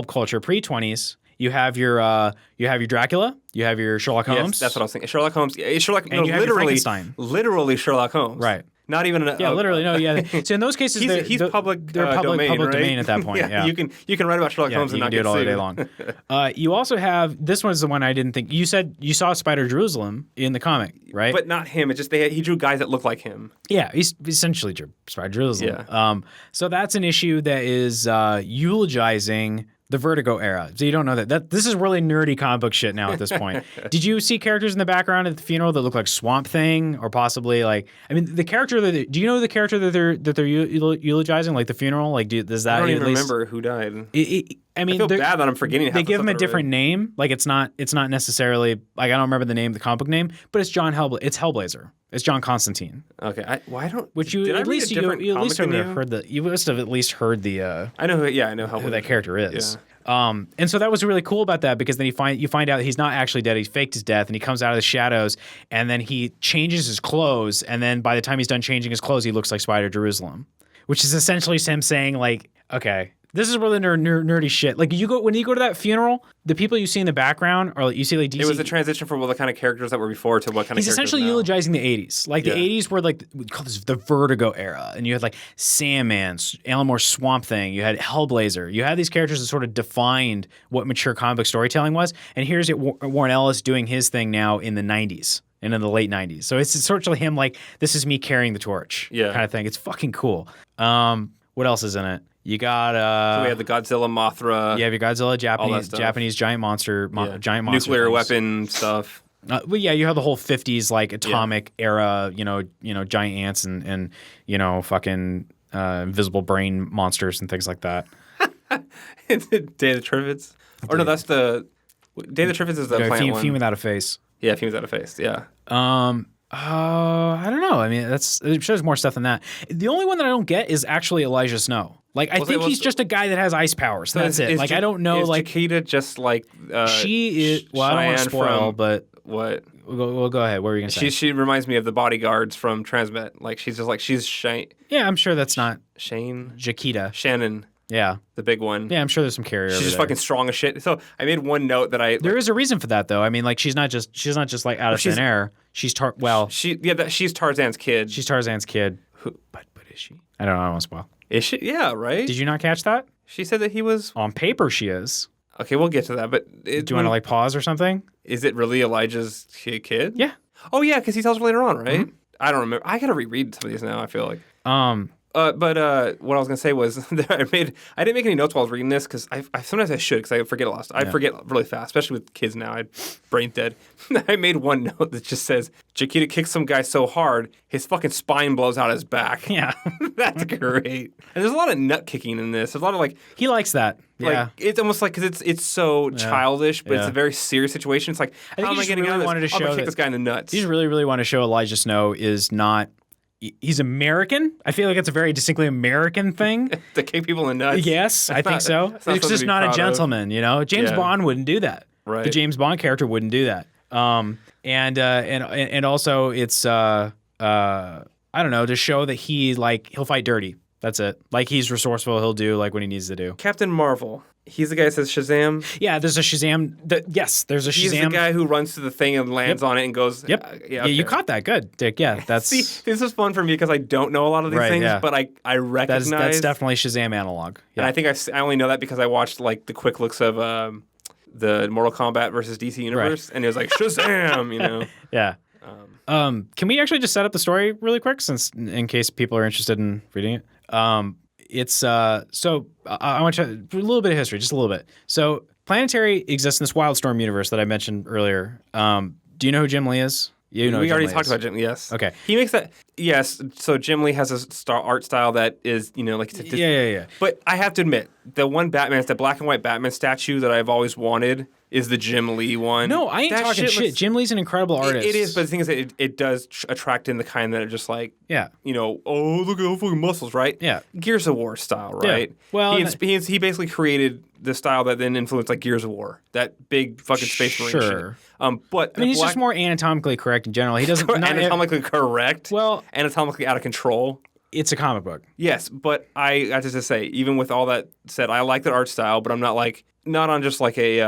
S1: culture, pre-20s. You have your Dracula. You have your Sherlock Holmes.
S2: Yes, that's what I was thinking. Sherlock Holmes.
S1: You have your Frankenstein.
S2: Literally Sherlock Holmes.
S1: Right.
S2: Not even
S1: literally no. Yeah. So in those cases,
S2: he's public.
S1: They're public
S2: right?
S1: domain at that point. Yeah.
S2: You can write about Sherlock Holmes and not
S1: do
S2: get
S1: it all
S2: sued.
S1: day long. You also have this one is the one I didn't think. You said you saw Spider Jerusalem in the comic, right?
S2: But not him. It's just he drew guys that look like him.
S1: Yeah, he's essentially drew Spider Jerusalem.
S2: Yeah.
S1: So that's an issue that is eulogizing the Vertigo era. So you don't know that. This is really nerdy comic book shit now at this point. Did you see characters in the background at the funeral that look like Swamp Thing or possibly like? I mean, the character do you know the character that they're eulogizing, like the funeral? Like, does that?
S2: I don't even
S1: at least,
S2: remember who died.
S1: I mean,
S2: I feel bad that I'm forgetting.
S1: They give him a different name. Like it's not necessarily like I don't remember the name, the comic book name, but it's It's Hellblazer. It's John Constantine.
S2: Okay, why don't?
S1: Which you at least you must have at least heard the.
S2: I know. I know
S1: who that character is.
S2: Yeah.
S1: And so that was really cool about that because then you find out he's not actually dead. He faked his death and he comes out of the shadows and then he changes his clothes and then by the time he's done changing his clothes, he looks like Spider Jerusalem, which is essentially him saying like, okay. This is really nerdy shit. Like when you go to that funeral, the people you see in the background are like you see like DC.
S2: It was a transition from the kind of characters that were before to what kind of.
S1: He's
S2: characters
S1: essentially
S2: now.
S1: eulogizing the '80s. Like the '80s were like we call this the Vertigo era, and you had like Sandman, Alan Moore's Swamp Thing. You had Hellblazer. You had these characters that sort of defined what mature comic book storytelling was. And here's Warren Ellis doing his thing now in the '90s. And in the late 90s. So it's sort of him like, this is me carrying the torch kind of thing. It's fucking cool. What else is in it? You got
S2: so we have the Godzilla, Mothra.
S1: You have your Godzilla, Japanese giant monster, giant monster,
S2: nuclear
S1: things.
S2: Weapon stuff.
S1: Well, yeah, you have the whole '50s like atomic era, giant ants and fucking invisible brain monsters and things like that.
S2: Day of the Triffids, or no, that's the Day of the Triffids is the plant one.
S1: Fiend Without a Face.
S2: Yeah, Fiend Without a Face. Yeah.
S1: I don't know. I mean, it shows more stuff than that. The only one that I don't get is actually Elijah Snow. Like, I think he's just a guy that has ice powers. That's it. Like, I don't know.
S2: Is
S1: like,
S2: Chiquita just like
S1: she is. Well, I don't want to spoil, but
S2: what?
S1: We'll go ahead. What were you gonna say?
S2: She reminds me of the bodyguards from Transmet. Like, she's just like she's Shane.
S1: Yeah, I'm sure that's not
S2: Shane.
S1: Chiquita.
S2: Shannon.
S1: Yeah.
S2: The big one.
S1: Yeah, I'm sure there's some carrier.
S2: She's just fucking strong as shit. So I made one note that
S1: there is a reason for that though. I mean, like she's not just like out of thin air. She's
S2: she's Tarzan's kid.
S1: She's Tarzan's kid. But is she? I don't know. I don't want to spoil.
S2: Is she? Yeah, right.
S1: Did you not catch that?
S2: She said that he was
S1: on paper. She is.
S2: Okay, we'll get to that. But
S1: do you want to like pause or something?
S2: Is it really Elijah's kid?
S1: Yeah.
S2: Oh yeah, because he tells her later on, right? Mm-hmm. I don't remember. I gotta reread some of these now. I feel like. But what I was gonna say was I didn't make any notes while I was reading this because sometimes I should because I forget a lot. I forget really fast, especially with kids now. I'm brain dead. I made one note that just says Chiquita kicks some guy so hard his fucking spine blows out his back.
S1: Yeah,
S2: that's great. And there's a lot of nut kicking in this. There's a lot of like
S1: he likes that. Yeah,
S2: it's almost like because it's so childish, but it's a very serious situation. It's like how am I getting out of this? I'm gonna kick this guy in the nuts.
S1: You just really want to show Elijah Snow is not. He's American. I feel like it's a very distinctly American thing.
S2: To kick people in the nuts?
S1: Yes, I think so. It's just not a gentleman, James Bond wouldn't do that.
S2: Right.
S1: The James Bond character wouldn't do that. And also it's I don't know, to show that he'll fight dirty. That's it. Like he's resourceful. He'll do like what he needs to do.
S2: Captain Marvel. He's the guy that says Shazam.
S1: Yeah, there's a Shazam. There's a Shazam.
S2: He's the guy who runs to the thing and lands on it and goes.
S1: Yep. Yeah, you caught that. Good, Dick. Yeah, that's.
S2: See, this is fun for me because I don't know a lot of these things, but I recognize.
S1: That's definitely Shazam analog. Yeah.
S2: And I think I only know that because I watched like the quick looks of the Mortal Kombat versus DC Universe, and it was like Shazam,
S1: Yeah. Can we actually just set up the story really quick, since in case people are interested in reading it? It's so I want to a little bit of history, just a little bit. So Planetary exists in this Wildstorm universe that I mentioned earlier. Do you know who Jim Lee is?
S2: We already talked about Jim Lee, yes.
S1: Okay.
S2: He makes that, yes. So Jim Lee has a art style that is, like...
S1: Yeah.
S2: But I have to admit, the black and white Batman statue that I've always wanted is the Jim Lee one.
S1: No, I ain't talking shit. Jim Lee's an incredible artist.
S2: It is, but the thing is that it does attract in the kind that are just like...
S1: Yeah.
S2: Oh, look at those fucking muscles, right?
S1: Yeah.
S2: Gears of War style, right?
S1: Yeah. Well...
S2: He basically created the style that then influenced like Gears of War, that big fucking space marine shit. But
S1: he's just more anatomically correct in general. He doesn't
S2: anatomically correct.
S1: Well,
S2: anatomically out of control.
S1: It's a comic book.
S2: Yes, but I have to say, even with all that said, I like that art style, but I'm not on just like a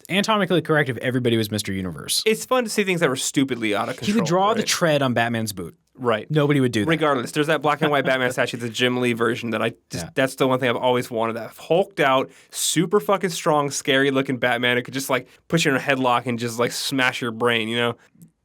S1: anatomically correct if everybody was Mr. Universe.
S2: It's fun to see things that were stupidly out of control.
S1: He would draw the tread on Batman's boot.
S2: Right.
S1: Nobody would do that.
S2: Regardless, there's that black and white Batman statue, the Jim Lee version that that's the one thing I've always wanted. That hulked out, super fucking strong, scary looking Batman who could just like push you in a headlock and just like smash your brain, you know?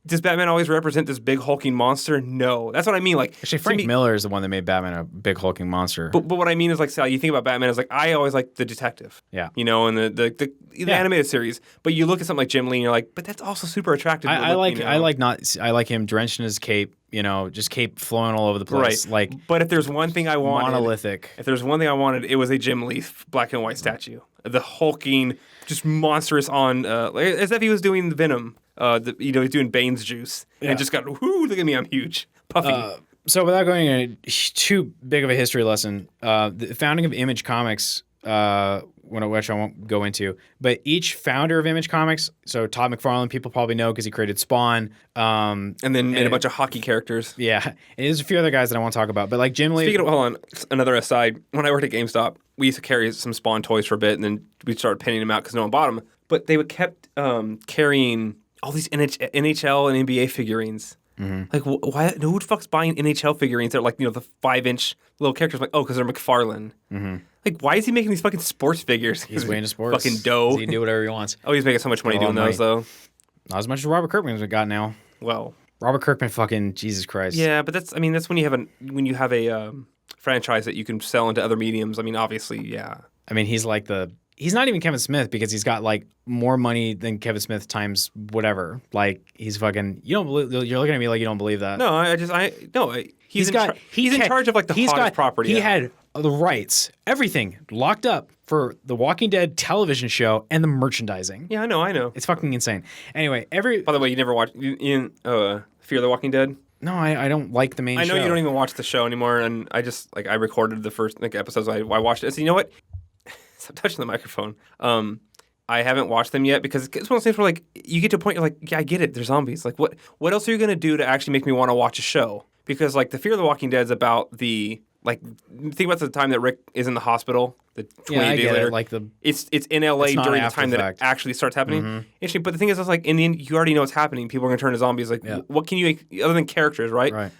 S2: Does Batman always represent this big hulking monster? No. That's what I mean. Like,
S1: actually, Frank Miller is the one that made Batman a big hulking monster.
S2: But what I mean is, like, Sal, you think about Batman as like, I always like the detective.
S1: Yeah.
S2: You know, and the animated series. But you look at something like Jim Lee and you're like, but that's also super attractive.
S1: I like him drenched in his cape, you know, just cape flowing all over the place.
S2: Right.
S1: Like,
S2: but if there's one thing I wanted.
S1: Monolithic.
S2: If there's one thing I wanted, it was a Jim Lee black and white statue. The hulking, just monstrous on, as if he was doing Venom. He's doing Bane's juice and just got, whoo, look at me, I'm huge. Puffy.
S1: So without going into too big of a history lesson, the founding of Image Comics, which I won't go into, but each founder of Image Comics, so Todd McFarlane, people probably know because he created Spawn.
S2: And then made a bunch of hockey characters.
S1: Yeah. And there's a few other guys that I want to talk about, but like Jim Lee.
S2: Hold on, another aside. When I worked at GameStop, we used to carry some Spawn toys for a bit, and then we started pinning them out because no one bought them. But they would kept carrying all these NHL and NBA figurines. Mm-hmm. Like, why? Who the fuck's buying NHL figurines that are like, you know, the 5-inch little characters? I'm like, oh, because they're McFarlane. Mm-hmm. Like, why is he making these fucking sports figures?
S1: He's way into sports.
S2: Fucking dough.
S1: He can do whatever he wants.
S2: Oh, he's making so much money doing those, though.
S1: Not as much as Robert Kirkman's got now.
S2: Well,
S1: Robert Kirkman, fucking Jesus Christ.
S2: Yeah, but that's when you have a franchise that you can sell into other mediums. I mean, obviously, yeah.
S1: I mean, he's not even Kevin Smith because he's got like more money than Kevin Smith times whatever. Like he's fucking. You're looking at me like you don't believe that.
S2: No, He's in charge of like the hottest property.
S1: He had the rights, everything locked up for the Walking Dead television show and the merchandising.
S2: Yeah, I know.
S1: It's fucking insane. Anyway,
S2: By the way, you never watched Fear the Walking Dead?
S1: No, I don't like the main show.
S2: I know you don't even watch the show anymore, and I just I recorded the first episodes. I watched it. So you know what? Stop touching the microphone. I haven't watched them yet because it's one of those things where like you get to a point you're like, yeah, I get it. They're zombies. Like what else are you gonna do to actually make me want to watch a show? Because like the Fear the Walking Dead is about the think about the time that Rick is in the hospital. The 20 days later,
S1: like
S2: it's in LA during the time that it actually starts happening. Mm-hmm. Interesting, but the thing is, it's like in the end, you already know what's happening. People are gonna turn to zombies. Like, what can you make other than characters, right?
S1: Right.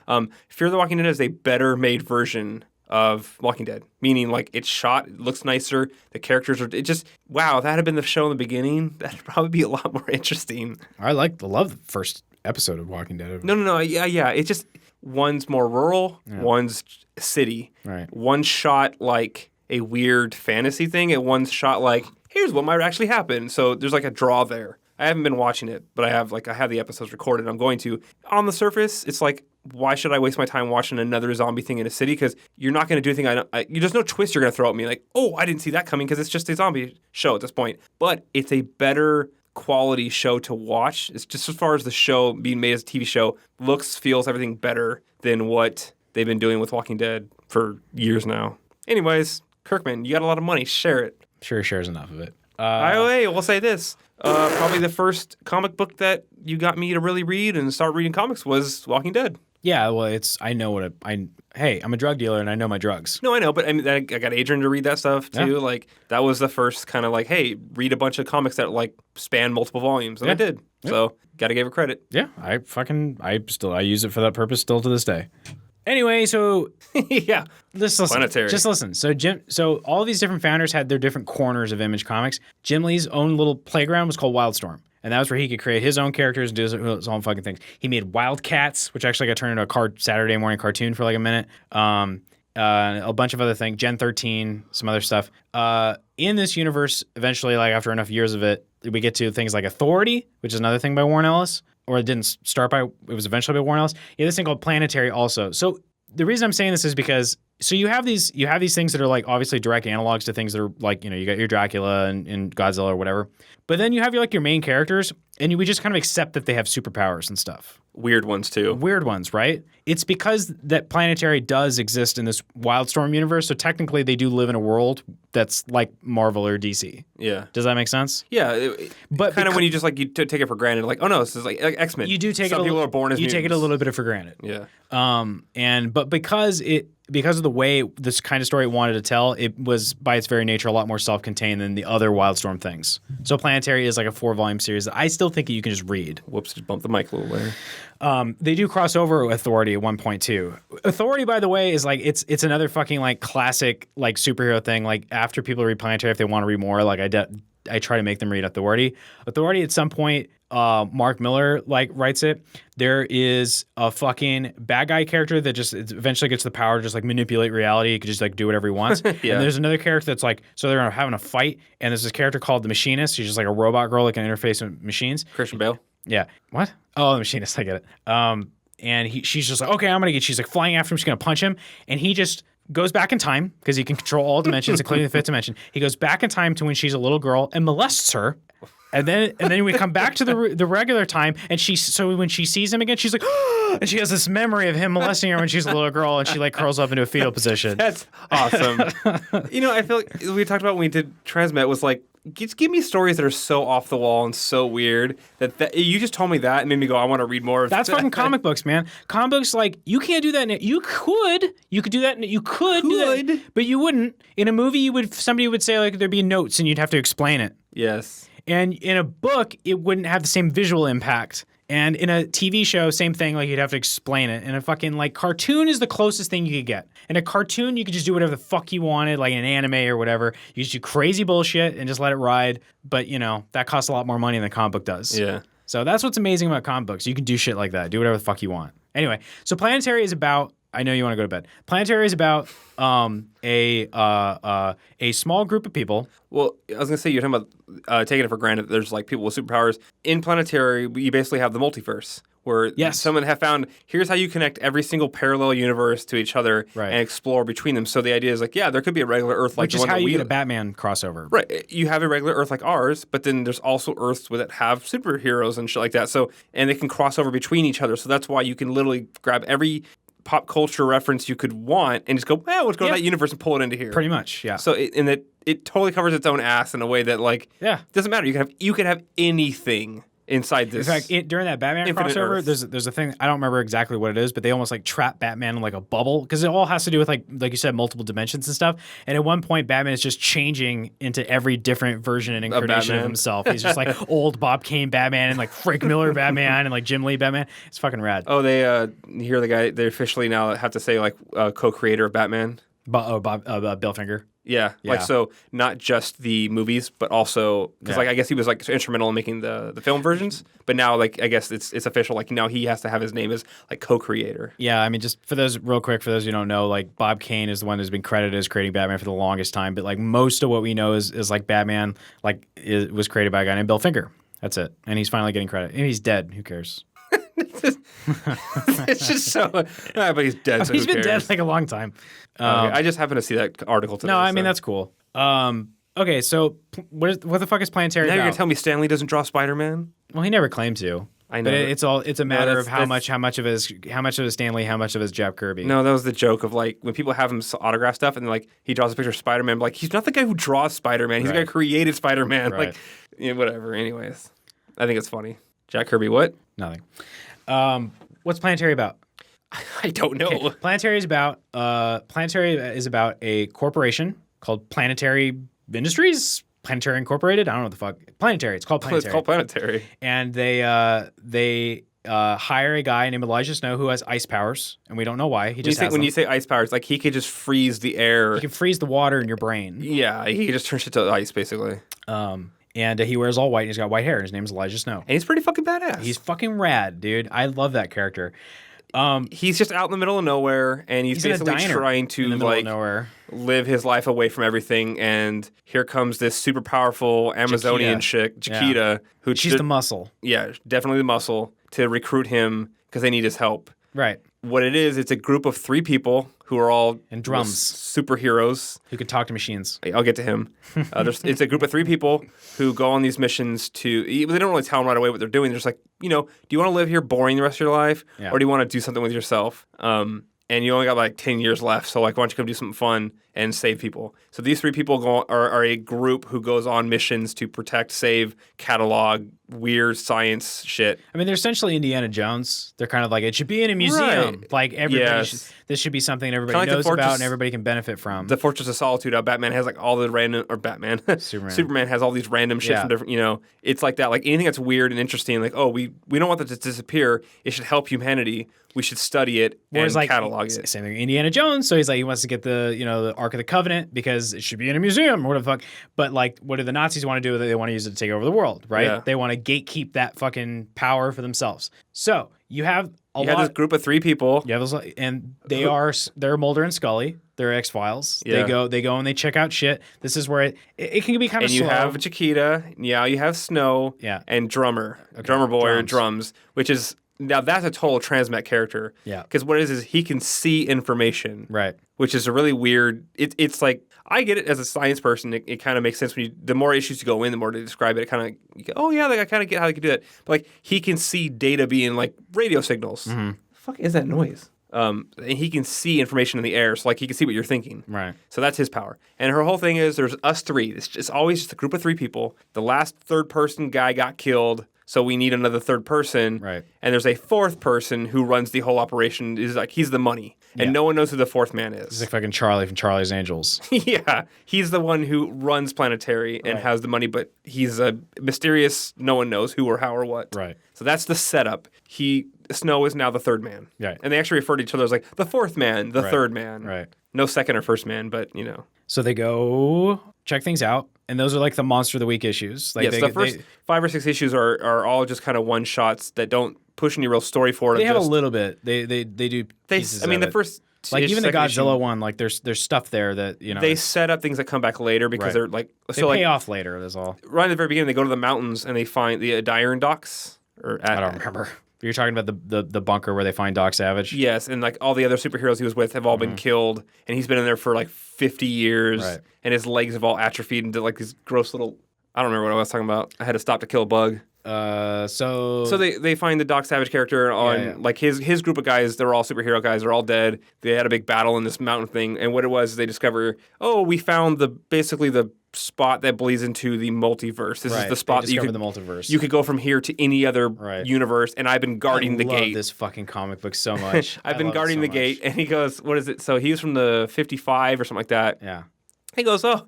S2: Fear the Walking Dead is a better made version of Walking Dead, meaning like it's shot, it looks nicer, the characters are. It just wow, that had been the show in the beginning, that'd probably be a lot more interesting.
S1: I love the first episode of Walking Dead.
S2: No, yeah. It's just one's more rural, one's city.
S1: Right.
S2: One's shot like a weird fantasy thing, and one's shot like here's what might actually happen. So there's like a draw there. I haven't been watching it, but I have the episodes recorded. I'm going to. On the surface, it's like, why should I waste my time watching another zombie thing in a city? Because you're not going to do anything. There's no twist you're going to throw at me. Like, oh, I didn't see that coming because it's just a zombie show at this point. But it's a better quality show to watch. It's just as far as the show being made as a TV show, looks, feels, everything better than what they've been doing with Walking Dead for years now. Anyways, Kirkman, you got a lot of money. Share it.
S1: Sure he shares enough of it.
S2: We'll say this. Probably the first comic book that you got me to really read and start reading comics was Walking Dead.
S1: Yeah, well, hey, I'm a drug dealer and I know my drugs.
S2: No, I know, but I mean, I got Adrian to read that stuff too. Yeah. Like that was the first kind of like, hey, read a bunch of comics that like span multiple volumes, and I did. Yeah. So gotta give her credit.
S1: Yeah, I use it for that purpose still to this day. Anyway, so
S2: yeah,
S1: just listen.
S2: Planetary.
S1: Just listen. So all these different founders had their different corners of Image Comics. Jim Lee's own little playground was called Wildstorm, and that was where he could create his own characters and do his own fucking things. He made Wildcats, which actually got turned into a Saturday morning cartoon for like a minute. A bunch of other things, Gen 13, some other stuff. In this universe, eventually, like after enough years of it, we get to things like Authority, which is another thing by Warren Ellis. Or it didn't start by, it was eventually by Warren Ellis. You have this thing called Planetary also. So the reason I'm saying this is because, so you have these things that are like obviously direct analogs to things that are like, you got your Dracula and Godzilla or whatever. But then you have your main characters and we just kind of accept that they have superpowers and stuff.
S2: Weird ones too.
S1: Weird ones, right? It's because that Planetary does exist in this Wildstorm universe, so technically they do live in a world that's like Marvel or DC.
S2: Yeah.
S1: Does that make sense?
S2: Yeah. But kind of when you just you take it for granted, like, oh no, this is like X-Men.
S1: You do take
S2: Some people are born as
S1: you
S2: mutants.
S1: take it a little bit for granted.
S2: Yeah.
S1: But because because of the way this kind of story it wanted to tell, it was by its very nature a lot more self-contained than the other Wildstorm things. So Planetary is like a 4-volume series that I still think you can just read.
S2: Whoops, just bumped the mic a little later.
S1: They do cross over with Authority at one point too. Authority, by the way, is like it's another fucking like classic like superhero thing. Like after people read Planetary, if they want to read more, like I try to make them read Authority. Authority at some point, Mark Miller like writes it. There is a fucking bad guy character that just eventually gets the power to just like manipulate reality. He could just like do whatever he wants. Yeah. And there's another character that's like, so they're having a fight, and there's this character called the Machinist. She's just like a robot girl that can interface with machines.
S2: Christian Bale.
S1: Yeah. What? Oh, the Machinist. I get it. And she's just like, okay, she's like flying after him. She's going to punch him. And he just goes back in time because he can control all dimensions, including the fifth dimension. He goes back in time to when she's a little girl and molests her. And then we come back to the regular time, and so when she sees him again, she's like, and she has this memory of him molesting her when she's a little girl, and she like curls up into a fetal position.
S2: That's awesome. I feel like we talked about when we did Transmet was like, just give me stories that are so off the wall and so weird that you just told me that and made me go, I want to read more of that.
S1: That's fucking comic books, man. Comic books, like, you can't do that. You could do that. You could do that, but you wouldn't. In a movie, somebody would say like there'd be notes and you'd have to explain it.
S2: Yes.
S1: And in a book, it wouldn't have the same visual impact. And in a TV show, same thing, like you'd have to explain it. And a fucking like cartoon is the closest thing you could get. In a cartoon, you could just do whatever the fuck you wanted, like an anime or whatever. You just do crazy bullshit and just let it ride. But, that costs a lot more money than a comic book does.
S2: Yeah.
S1: So that's what's amazing about comic books. You can do shit like that. Do whatever the fuck you want. Anyway, so Planetary is about... I know you want to go to bed. Planetary is about a small group of people.
S2: Well, I was going to say, you're talking about taking it for granted that there's like people with superpowers. In Planetary, you basically have the multiverse, where someone have found, here's how you connect every single parallel universe to each other and explore between them. So the idea is like, there could be a regular Earth like
S1: the one that we... Which is how you get a Batman crossover.
S2: Right. You have a regular Earth like ours, but then there's also Earths that have superheroes and shit like that. So, and they can cross over between each other. So that's why you can literally grab every pop culture reference you could want and just go, let's go to that universe and pull it into here.
S1: Pretty much, yeah.
S2: So it totally covers its own ass in a way that like, doesn't matter. You can have anything inside this.
S1: In fact, during that Batman crossover, there's a thing, I don't remember exactly what it is, but they almost like trap Batman in like a bubble because it all has to do with like you said, multiple dimensions and stuff. And at one point, Batman is just changing into every different version and incarnation of himself. He's just like old Bob Kane Batman and like Frank Miller Batman and like Jim Lee Batman. It's fucking rad.
S2: Oh, they hear the guy. They officially now have to say like co-creator of Batman.
S1: Bill Finger.
S2: Yeah, like so not just the movies, but also because like I guess he was like instrumental in making the film versions, but now like I guess it's official. Like now he has to have his name as like co-creator.
S1: Yeah, I mean just for those real quick, for those who don't know, like Bob Kane is the one who's been credited as creating Batman for the longest time, but like most of what we know is like Batman was created by a guy named Bill Finger. That's it, and he's finally getting credit. And he's dead. Who cares?
S2: It's just so. But he's dead. So
S1: he's been dead like a long time.
S2: I just happened to see that article today.
S1: No, I mean that's cool. Okay, so what the fuck is Planetary
S2: now
S1: about?
S2: You're gonna tell me Stan Lee doesn't draw Spider-Man?
S1: Well, he never claimed to.
S2: I know.
S1: But it's a matter of how much of it is Stan Lee, how much of it is Jack Kirby.
S2: No, that was the joke of like when people have him autograph stuff and like he draws a picture of Spider-Man, like he's not the guy who draws Spider-Man. He's the guy who created Spider-Man. Right. Like whatever. Anyways, I think it's funny. Jack Kirby, what?
S1: Nothing. What's Planetary about?
S2: I don't know.
S1: Okay. Planetary is about a corporation called Planetary Industries. Planetary Incorporated. I don't know what the fuck. Planetary. It's called Planetary.
S2: It's called Planetary.
S1: And they hire a guy named Elijah Snow who has ice powers, and we don't know why. When
S2: you say ice powers, like he could just freeze the air.
S1: He can freeze the water in your brain.
S2: Yeah, he can just turn shit to ice, basically.
S1: And he wears all white, and he's got white hair. His name's Elijah Snow.
S2: And he's pretty fucking badass.
S1: He's fucking rad, dude. I love that character.
S2: He's just out in the middle of nowhere, and he's basically trying to like live his life away from everything. And here comes this super powerful Amazonian chick, Chiquita, who
S1: she's the muscle.
S2: Yeah, definitely the muscle to recruit him because they need his help.
S1: Right.
S2: What it is, it's a group of 3 people who are all
S1: and drums
S2: superheroes
S1: who can talk to machines.
S2: I'll get to him. It's a group of 3 people who go on these missions to. They don't really tell them right away what they're doing. They're just like, do you want to live here boring the rest of your life, or do you want to do something with yourself? And you only got like 10 years left, so like, why don't you come do something fun? and save people. So these 3 people are a group who goes on missions to protect, save, catalog weird science shit.
S1: I mean, they're essentially Indiana Jones. They're kind of like, it should be in a museum.
S2: Right.
S1: Like everybody, this should be something everybody knows about and everybody can benefit from.
S2: The Fortress of Solitude, how Batman has like all the random, or Superman has all these random shit from different, it's like that. Like anything that's weird and interesting, like, oh, we don't want that to disappear. It should help humanity. We should study it and catalog it.
S1: Same thing, Indiana Jones. So he's like, he wants to get the Ark of the Covenant because it should be in a museum or whatever the fuck. But like, what do the Nazis want to do? They want to use it to take over the world, right? Yeah. They want to gatekeep that fucking power for themselves. So you have
S2: this group of 3 people.
S1: Yeah, and they're Mulder and Scully. They're X-Files. Yeah. They go and they check out shit. This is where it can be kind of slow.
S2: And you have Chiquita. Yeah, you have Snow.
S1: Yeah.
S2: And Drummer. Okay. Drummer Boy or Drums, which is. Now, that's a total transmet character.
S1: Yeah.
S2: Because what it is he can see information.
S1: Right.
S2: Which is a really weird... It's like... I get it as a science person. It kind of makes sense when the more issues you go in, the more they describe it. It kind of... Oh, yeah, like I kind of get how they can do that. But like, he can see data being like radio signals.
S1: Mm-hmm.
S2: The fuck is that noise? And he can see information in the air. So like, he can see what you're thinking.
S1: Right.
S2: So that's his power. And her whole thing is there's us 3. It's always just a group of 3 people. The last third person guy got killed. So we need another third person.
S1: Right.
S2: And there's a 4th person who runs the whole operation. Is like he's the money. And no one knows who the 4th man is.
S1: He's like fucking Charlie from Charlie's Angels.
S2: Yeah. He's the one who runs Planetary and has the money, but he's a mysterious, no one knows who or how or what.
S1: Right.
S2: So that's the setup. Snow is now the 3rd man.
S1: Right.
S2: And they actually refer to each other as like the 4th man, the 3rd man.
S1: Right.
S2: No 2nd or 1st man, but
S1: So they go check things out. And those are like the Monster of the Week issues. Like
S2: the first 5 or 6 issues are all just kind of one shots that don't push any real story forward.
S1: They have a little bit. They do pieces
S2: the first
S1: like even the Godzilla one, like there's stuff there that
S2: they set up things that come back later because they're like
S1: they pay off later. That's all.
S2: Right at the very beginning, they go to the mountains and they find the Iron Docks.
S1: I don't remember. You're talking about the bunker where they find Doc Savage?
S2: Yes, and like all the other superheroes he was with have all been killed, and he's been in there for like 50 years, and his legs have all atrophied into like these gross little... I don't remember what I was talking about. I had to stop to kill a bug.
S1: So
S2: they find the Doc Savage character on like his group of guys. They're all superhero guys. They're all dead. They had a big battle in this mountain thing, and what it was is they discover, we found basically the spot that bleeds into the multiverse. This is the spot that
S1: the multiverse.
S2: You could go from here to any other universe, and I've been guarding the gate.
S1: I love this fucking comic book so much.
S2: I've been guarding the gate, and he goes, "What is it?" So he's from the 55 or something like that.
S1: Yeah.
S2: He goes, so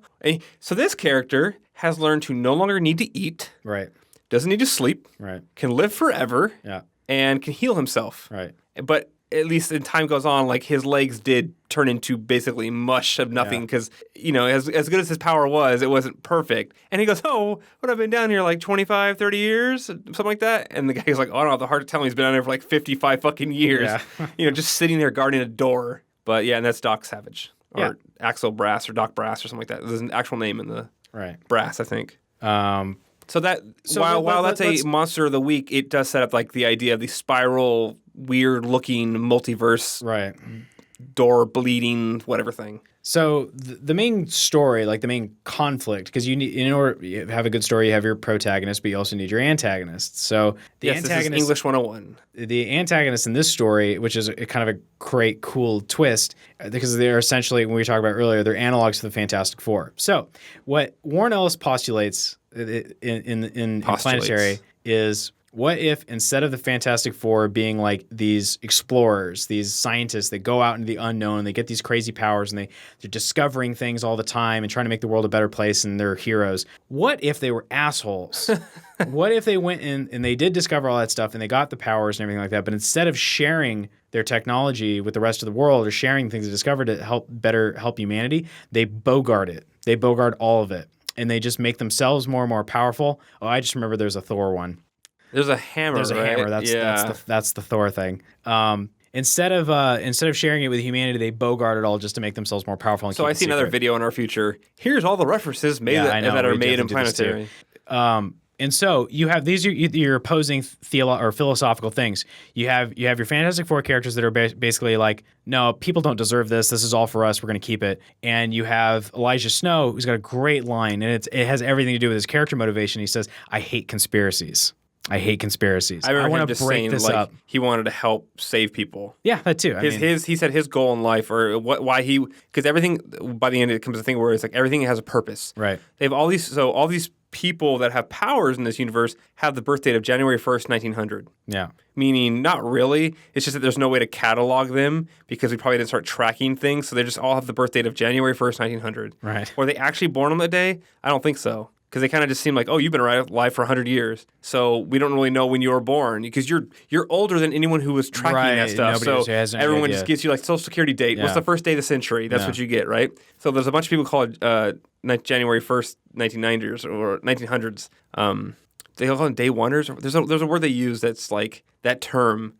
S2: this character has learned to no longer need to eat.
S1: Right.
S2: Doesn't need to sleep.
S1: Right.
S2: Can live forever.
S1: Yeah.
S2: And can heal himself.
S1: Right.
S2: But at least as time goes on, like his legs did turn into basically mush of nothing because, as good as his power was, it wasn't perfect. And he goes, what, I've been down here like 25, 30 years, something like that. And the guy's like, I don't have the heart to tell him he's been down there for like 55 fucking years. Yeah. Just sitting there guarding a door. But yeah, and that's Doc Savage. Or Axel Brass or Doc Brass or something like that. There's an actual name in the Brass, I think. While that's a Monster of the Week, it does set up like the idea of the spiral, weird-looking multiverse, door bleeding, whatever thing.
S1: So the main story, like the main conflict, because you need, in order to have a good story, you have your protagonist, but you also need your antagonist. So the antagonist,
S2: this is English 101.
S1: The antagonist in this story, which is a kind of a great, cool twist, because they're essentially, when we talked about earlier, they're analogs to the Fantastic Four. So what Warren Ellis postulates in Planetary is, what if instead of the Fantastic Four being like these explorers, these scientists that go out into the unknown, they get these crazy powers and they're discovering things all the time and trying to make the world a better place and they're heroes, what if they were assholes? What if they went in and they did discover all that stuff and they got the powers and everything like that, but instead of sharing their technology with the rest of the world or sharing things they discovered to help humanity, they bogart it. They bogart all of it. And they just make themselves more and more powerful. Oh, I just remember there's a Thor one.
S2: There's a hammer.
S1: There's a hammer. That's the Thor thing. Instead of sharing it with humanity, they bogart it all just to make themselves more powerful. And
S2: so I see another video in our future. Here's all the references that are made in Planetary.
S1: And so you have these you're opposing philosophical things. You have your Fantastic Four characters that are basically like, no, people don't deserve this. This is all for us. We're going to keep it. And you have Elijah Snow, who's got a great line, and it has everything to do with his character motivation. He says, "I hate conspiracies." I hate conspiracies.
S2: I remember
S1: want
S2: him
S1: to
S2: just
S1: break
S2: saying
S1: this
S2: like
S1: up.
S2: he wanted to help save people.
S1: Yeah, that too.
S2: He said his goal in life, or why he, because everything by the end it comes to a thing where it's like everything has a purpose.
S1: Right.
S2: They have all these people that have powers in this universe have the birth date of January 1st, 1900.
S1: Yeah.
S2: Meaning, not really. It's just that there's no way to catalog them because we probably didn't start tracking things. So they just all have the birth date of January 1st, 1900.
S1: Right.
S2: Were they actually born on that day? I don't think so. Because they kind of just seem like, oh, you've been alive for 100 years. So we don't really know when you were born because you're older than anyone who was tracking that stuff. So everyone just gives you like social security date. What's the first day of the century? That's what you get, right? So there's a bunch of people called January 1st, 1990s or 1900s. They call them day oneers. There's a word they use that's like that term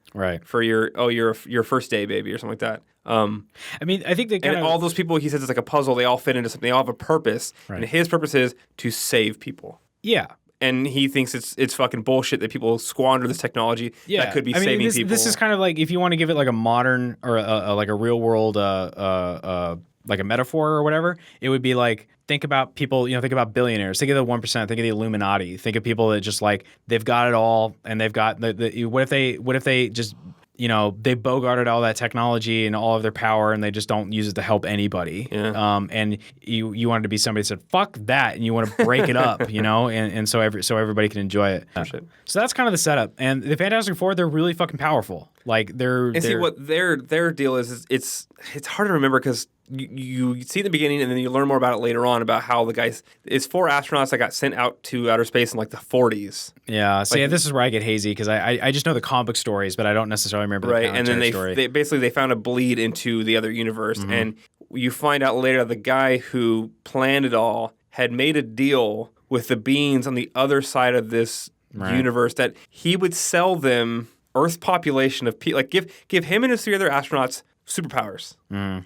S2: for your first day baby or something like that.
S1: I mean, I think they kind
S2: of all those people, he says it's like a puzzle. They all fit into something. They all have a purpose, and his purpose is to save people.
S1: Yeah. And
S2: he thinks it's fucking bullshit that people squander this technology that could be saving people.
S1: This is kind of like if you want to give it like a modern or like a real world like a metaphor or whatever, it would be like think about people, think about billionaires, think of the 1%, think of the Illuminati, think of people that just like they've got it all and they've got what if they just they bogarted all that technology and all of their power, and they just don't use it to help anybody.
S2: Yeah.
S1: And you wanted to be somebody that said fuck that, and you want to break it up, and so everybody can enjoy it. So that's kind of the setup. And the Fantastic Four, they're really fucking powerful. Like
S2: see what their deal is it's hard to remember because you see in the beginning and then you learn more about it later on about how it's 4 astronauts that got sent out to outer space in like the 40s.
S1: Yeah. So this is where I get hazy because I just know the comic book stories, but I don't necessarily remember the
S2: and then they found a bleed into the other universe, and you find out later the guy who planned it all had made a deal with the beings on the other side of this universe that he would sell them Earth's population of people, like give him and his 3 other astronauts superpowers.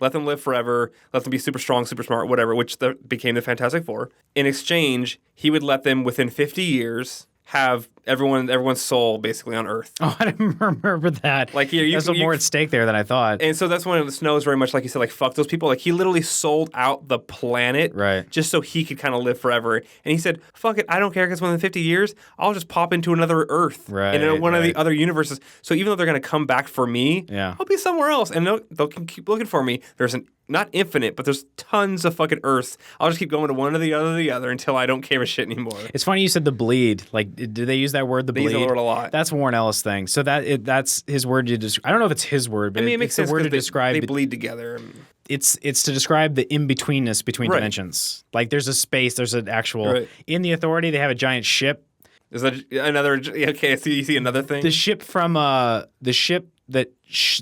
S2: Let them live forever. Let them be super strong, super smart, whatever, which became the Fantastic Four. In exchange, he would let them, within 50 years, have everyone's soul basically on Earth.
S1: Oh, I didn't remember that.
S2: Like
S1: there's more at stake there than I thought.
S2: And so that's when the Snow is very much like you said, like fuck those people. Like he literally sold out the planet just so he could kind of live forever. And he said, "Fuck it, I don't care because within 50 years, I'll just pop into another Earth in one of the other universes. So even though they're going to come back for me, I'll be somewhere else, and they'll keep looking for me. There's not infinite, but there's tons of fucking Earths. I'll just keep going to one or the other until I don't care a shit anymore."
S1: It's funny you said the bleed. Like, did they use that word, the bleed?
S2: They use the word a lot.
S1: That's Warren Ellis thing. So that's his word to describe. I don't know if it's his word, but
S2: it makes sense
S1: the word to describe.
S2: They bleed together.
S1: It's to describe the in-betweenness between dimensions. Like there's a space, there's an actual... In the Authority, they have a giant ship.
S2: Is that another... Okay, so you see another thing?
S1: The ship from... the ship that...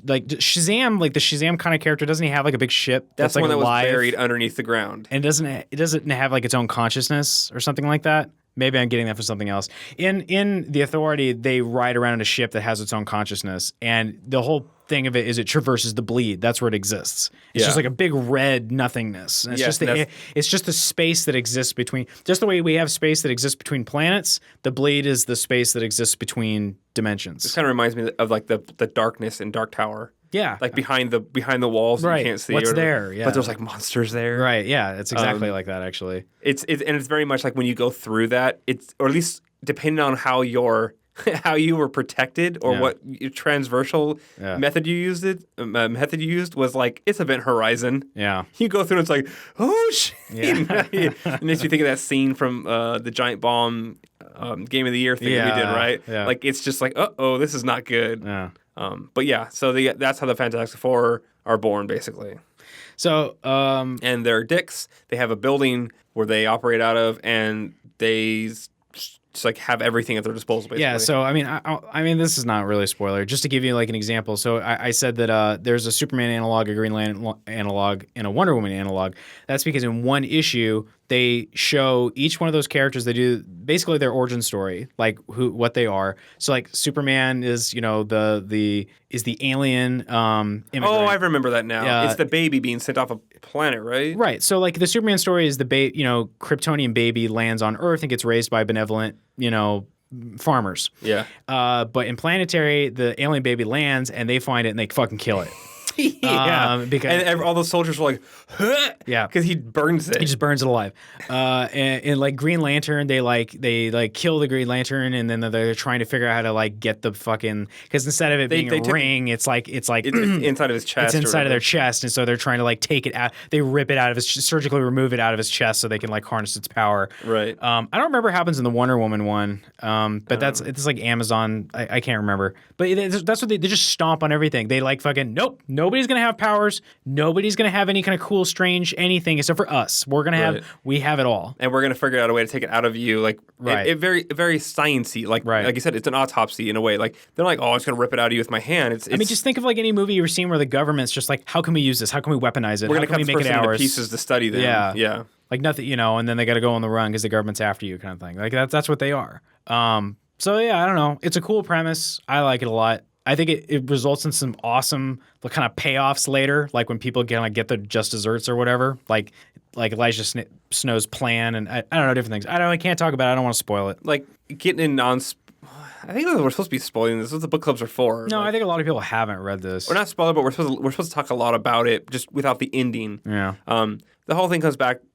S1: like Shazam, like the Shazam kind of character, doesn't he have like a big ship
S2: that's
S1: like
S2: one that
S1: alive?
S2: Was buried underneath the ground?
S1: And it doesn't have like its own consciousness or something like that? Maybe I'm getting that from something else. In the Authority, they ride around in a ship that has its own consciousness, and the whole thing of it is it traverses the bleed. That's where it exists. It's just like a big red nothingness. And it's just the space that exists between. Just the way we have space that exists between planets, the bleed is the space that exists between dimensions.
S2: This kind of reminds me of like the darkness in Dark Tower.
S1: Yeah,
S2: like behind the walls that you can't see.
S1: What's there? Yeah,
S2: but there's like monsters there.
S1: Right. Yeah, it's exactly like that actually.
S2: It's very much like when you go through that. Or at least depending on how you were protected or what transversal method you used was like it's Event Horizon.
S1: Yeah,
S2: you go through and it's like oh shit. Yeah. And makes you think of that scene from the Giant Bomb Game of the Year thing that we did, right? Yeah. Like it's just like oh this is not good.
S1: Yeah.
S2: But yeah, so that's how the Fantastic Four are born, basically.
S1: So,
S2: and they're dicks. They have a building where they operate out of, and they just like have everything at their disposal, basically.
S1: Yeah, so I mean, this is not really a spoiler. Just to give you like an example, so I said that there's a Superman analog, a Green Lantern analog, and a Wonder Woman analog. That's because in one issue they show each one of those characters. They do basically their origin story, like what they are. So like Superman is the alien immigrant.
S2: Oh, I remember that now. It's the baby being sent off a planet, right?
S1: Right. So like the Superman story is the Kryptonian baby lands on Earth and gets raised by benevolent farmers.
S2: Yeah.
S1: But in Planetary, the alien baby lands and they find it and they fucking kill it. Because
S2: and all those soldiers were like, huh?
S1: Yeah,
S2: because he burns it.
S1: He just burns it alive. And like Green Lantern, they kill the Green Lantern, and then they're trying to figure out how to like get the fucking, because instead of it being a ring, it's
S2: inside of his chest.
S1: It's inside of their chest, and so they're trying to like take it out. They rip it out of his, surgically remove it out of his chest so they can like harness its power.
S2: Right.
S1: I don't remember what happens in the Wonder Woman one, but it's like Amazon. I can't remember, but that's what they just stomp on everything. They like fucking nope. Nobody's gonna have powers. Nobody's gonna have any kind of cool, strange anything except for us. We're gonna have we have it all,
S2: and we're gonna figure out a way to take it out of you. Like it very sciencey. Like you said, it's an autopsy in a way. Like they're like, oh, I'm just gonna rip it out of you with my hand. It's
S1: I mean, just think of like any movie you've seen where the government's just like, how can we use this? How can we weaponize it?
S2: We're
S1: how
S2: gonna
S1: can we
S2: cut
S1: make it ours?
S2: Into pieces to study them. Yeah.
S1: Like nothing, and then they got to go on the run because the government's after you, kind of thing. Like that's what they are. So yeah, I don't know. It's a cool premise. I like it a lot. I think it results in some awesome kind of payoffs later, like when people get their just desserts or whatever, like Elijah Snow's plan, and I don't know, different things. I can't talk about it. I don't want to spoil it.
S2: Like getting in I think we're supposed to be spoiling this. This is what the book clubs are for.
S1: No, I think a lot of people haven't read this.
S2: We're not spoiling, but we're supposed to talk a lot about it just without the ending.
S1: Yeah.
S2: The whole thing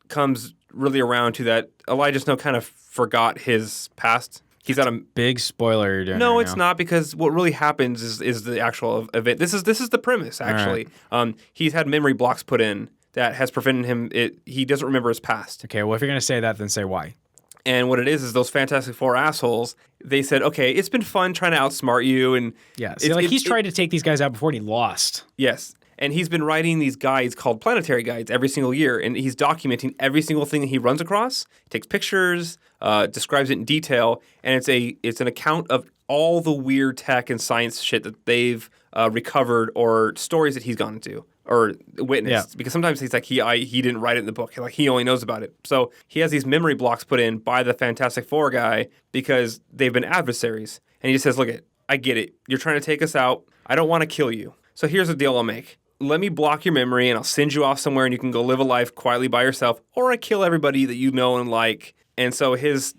S2: comes really around to that Elijah Snow kind of forgot his past. He's got a
S1: big spoiler you're doing.
S2: No,
S1: right
S2: it's
S1: now.
S2: not, because what really happens is the actual event. This is the premise, actually. Right. He's had memory blocks put in that has prevented him. He doesn't remember his past.
S1: Okay, well, if you're going to say that, then say why.
S2: And what it is those Fantastic Four assholes, they said, okay, it's been fun trying to outsmart you. And
S1: yeah, he's tried to take these guys out before and he lost.
S2: Yes. And he's been writing these guides called planetary guides every single year, and he's documenting every single thing that he runs across. He takes pictures, describes it in detail, and it's an account of all the weird tech and science shit that they've recovered, or stories that he's gone into or witnessed. Yeah. Because sometimes he's like he didn't write it in the book, like he only knows about it. So he has these memory blocks put in by the Fantastic Four guy because they've been adversaries, and he just says, "Look, I get it. You're trying to take us out. I don't want to kill you. So here's the deal I'll make. Let me block your memory and I'll send you off somewhere and you can go live a life quietly by yourself, or I kill everybody that you know and like." And so his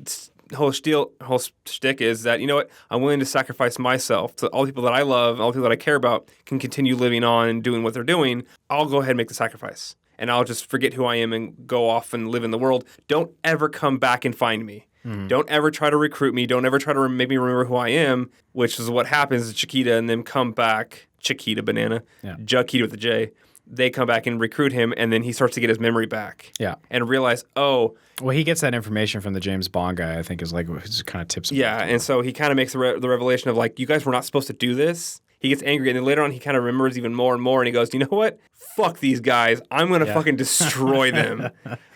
S2: whole shtick is that, you know what, I'm willing to sacrifice myself so all the people that I love, all the people that I care about can continue living on and doing what they're doing. I'll go ahead and make the sacrifice. And I'll just forget who I am and go off and live in the world. Don't ever come back and find me. Mm-hmm. Don't ever try to recruit me. Don't ever try to make me remember who I am, which is what happens to Chiquita and them come back. Chiquita Banana. Yeah. Jaquita with a J. They come back and recruit him, and then he starts to get his memory back. Yeah. And realize, oh.
S1: Well, he gets that information from the James Bond guy, I think, is like his kind of tips.
S2: Yeah, and so he kind of makes the revelation of like, you guys were not supposed to do this. He gets angry, and then later on he kind of remembers even more and more, and he goes, you know what? Fuck these guys. I'm going to fucking destroy them.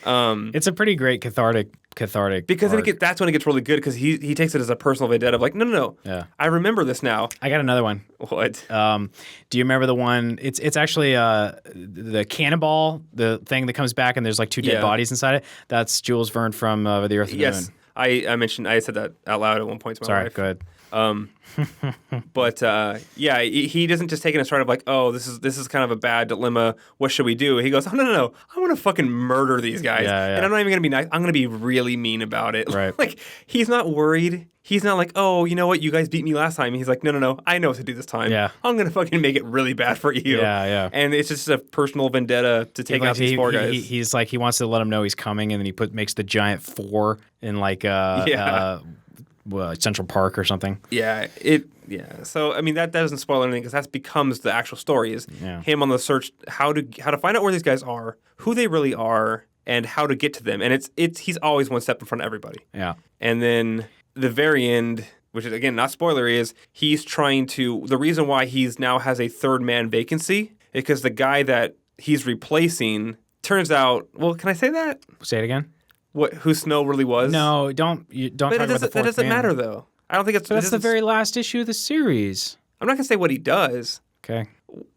S1: It's a pretty great cathartic
S2: because then that's when it gets really good, because he takes it as a personal vendetta of like, no. Yeah. I remember this now.
S1: I got another one.
S2: What?
S1: Do you remember the one? It's actually the cannonball, the thing that comes back and there's like two dead bodies inside it. That's Jules Verne from The Earth and the Moon.
S2: Yes. I said that out loud at one point to my wife.
S1: Sorry, go ahead.
S2: But he doesn't just take it in stride of like, oh, this is kind of a bad dilemma. What should we do? He goes, oh, no. I want to fucking murder these guys. And I'm not even going to be nice. I'm going to be really mean about it.
S1: Right.
S2: Like, he's not worried. He's not like, oh, you know what? You guys beat me last time. He's like, no. I know what to do this time.
S1: Yeah.
S2: I'm going to fucking make it really bad for you.
S1: Yeah.
S2: And it's just a personal vendetta to take out these four guys.
S1: He's like, he wants to let him know he's coming, and then he makes the giant 4 in like Central Park or something.
S2: Yeah. So I mean that doesn't spoil anything, because that becomes the actual story, is him on the search how to find out where these guys are, who they really are, and how to get to them. And he's always one step in front of everybody.
S1: Yeah.
S2: And then the very end, which is again not spoilery, is he's trying to. The reason why he's now has a third man vacancy is because the guy that he's replacing turns out. Well, can I say that?
S1: Say it again.
S2: Who Snow really was?
S1: No, don't talk about the fourth man.
S2: That doesn't matter, though. I don't think it's...
S1: But that's the very last issue of the series.
S2: I'm not going to say what he does.
S1: Okay.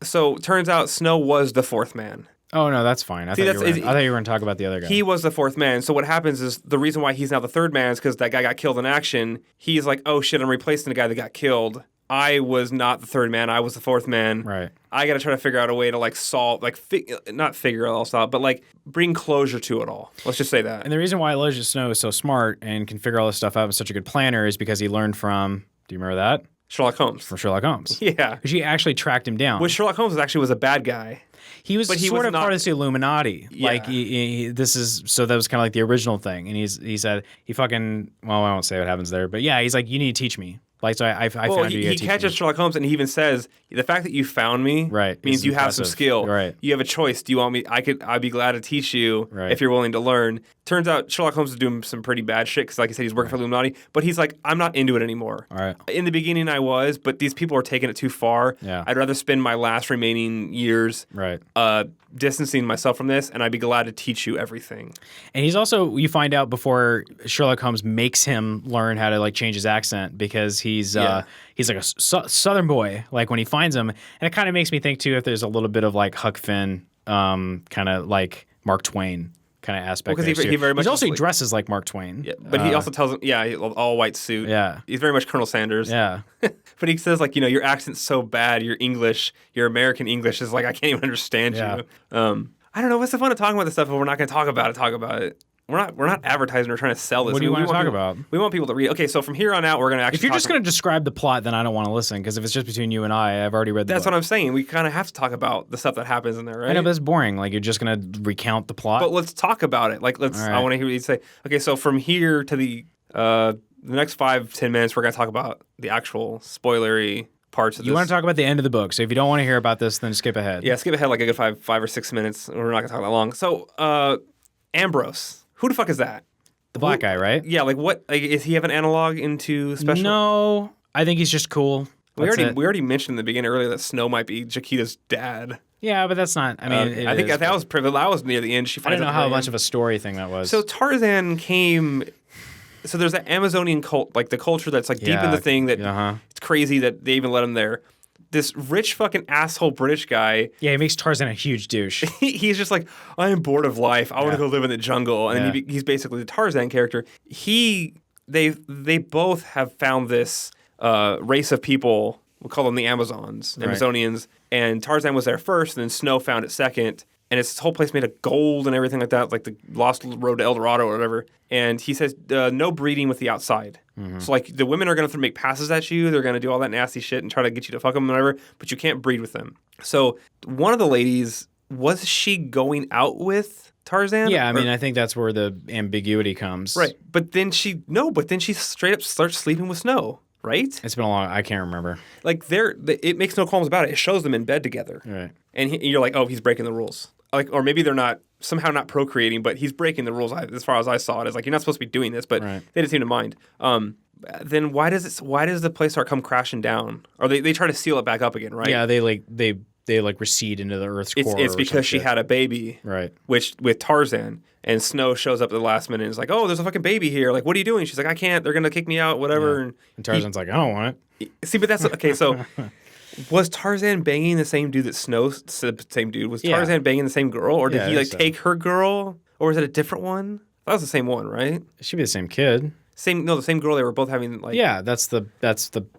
S2: So, turns out Snow was the fourth man.
S1: Oh, no, that's fine. I thought you were going to talk about the other guy.
S2: He was the fourth man. So what happens is the reason why he's now the third man is because that guy got killed in action. He's like, oh, shit, I'm replacing the guy that got killed. I was not the third man. I was the fourth man.
S1: Right.
S2: I got to try to figure out a way to like solve, like not figure it all out, but like bring closure to it all. Let's just say that.
S1: And the reason why Elijah Snow is so smart and can figure all this stuff out and such a good planner is because he learned from. Do you remember that?
S2: Sherlock Holmes.
S1: From Sherlock Holmes.
S2: Yeah.
S1: She actually tracked him down.
S2: Which Sherlock Holmes actually was a bad guy.
S1: He was sort of part of the Illuminati.
S2: Yeah.
S1: Like, so that was kind of like the original thing. And he said, well, I won't say what happens there, but yeah, he's like, you need to teach me. Like, so I found you.
S2: He catches Sherlock Holmes, and he even says, "The fact that you found me means you have some skill.
S1: Right.
S2: You have a choice. Do you want me? I'd be glad to teach you if you're willing to learn." Turns out Sherlock Holmes is doing some pretty bad shit because, like I said, he's working for Illuminati. But he's like, "I'm not into it anymore."
S1: All right.
S2: In the beginning, I was, but these people are taking it too far.
S1: Yeah.
S2: I'd rather spend my last remaining years distancing myself from this, and I'd be glad to teach you everything.
S1: And he's also, you find out before Sherlock Holmes makes him learn how to like change his accent because he's like a Southern boy. Like when he finds him, and it kind of makes me think too if there's a little bit of like Huck Finn, kind of like Mark Twain kind of aspect.
S2: Because he very much
S1: he dresses like Mark Twain.
S2: Yeah, but he also tells him, all white suit.
S1: Yeah,
S2: he's very much Colonel Sanders.
S1: Yeah,
S2: but he says like, your accent's so bad, your American English is like I can't even understand you. I don't know. What's the fun of talking about this stuff if we're not going to talk about it? We're not advertising or trying to sell this.
S1: What do you want to talk about?
S2: We want people to read. Okay, so from here on out, we're going to actually.
S1: If you're just going to describe the plot, then I don't want to listen because if it's just between you and I've already read the book.
S2: That's what I'm saying. We kind of have to talk about the stuff that happens in there, right?
S1: I know, but it's boring. Like you're just going to recount the plot.
S2: But let's talk about it. Like I want to hear what you say. Okay, so from here to the next 5-10 minutes, we're going to talk about the actual spoilery parts of this.
S1: You want to talk about the end of the book. So if you don't want to hear about this, then skip ahead.
S2: Yeah, skip ahead like a good 5 or 6 minutes. We're not going to talk that long. So Ambrose, who the fuck is that?
S1: The black guy, right?
S2: Yeah, like what? Like, is he have an analog into special?
S1: No, I think he's just cool.
S2: We already mentioned in the beginning earlier that Snow might be Chiquita's dad.
S1: Yeah, but that's not. I mean,
S2: I think that was near the end.
S1: I don't know how much of a story thing that was.
S2: So Tarzan came. So there's that Amazonian cult, like the culture that's like deep in the thing that it's crazy that they even let him there. This rich fucking asshole British guy.
S1: Yeah, he makes Tarzan a huge douche.
S2: He's just like, I am bored of life. I want to go live in the jungle. And then he's basically the Tarzan character. They both have found this race of people. We'll call them the Amazonians. And Tarzan was there first, and then Snow found it second. And it's this whole place made of gold and everything like that, like the Lost Road to El Dorado or whatever. And he says, no breeding with the outside. Mm-hmm. So, like, the women are going to make passes at you. They're going to do all that nasty shit and try to get you to fuck them and whatever, but you can't breed with them. So, one of the ladies, was she going out with Tarzan?
S1: Yeah, I mean, I think that's where the ambiguity comes.
S2: Right. But then she straight up starts sleeping with Snow. Right?
S1: It's been a long. I can't remember.
S2: Like it makes no qualms about it. It shows them in bed together.
S1: Right.
S2: And you're like, oh, he's breaking the rules. Like, or maybe they're not somehow not procreating, but he's breaking the rules. As far as I saw it, it's like you're not supposed to be doing this, but they didn't seem to mind. Then why does the place start come crashing down? Or they try to seal it back up again, right?
S1: Yeah, they recede into the Earth's core.
S2: It's because she had a baby,
S1: right?
S2: Which with Tarzan. And Snow shows up at the last minute and is like, oh, there's a fucking baby here. Like, what are you doing? She's like, I can't. They're going to kick me out, whatever.
S1: Yeah. And Tarzan's like, I don't want
S2: it. See, but that's... Okay, so was Tarzan banging the same dude that Snow... The same dude. Was Tarzan banging the same girl? Or did he, take her girl? Or was it a different one? That was the same one, right?
S1: It should be the same kid.
S2: The same girl they were both having, like...
S1: Yeah, that's the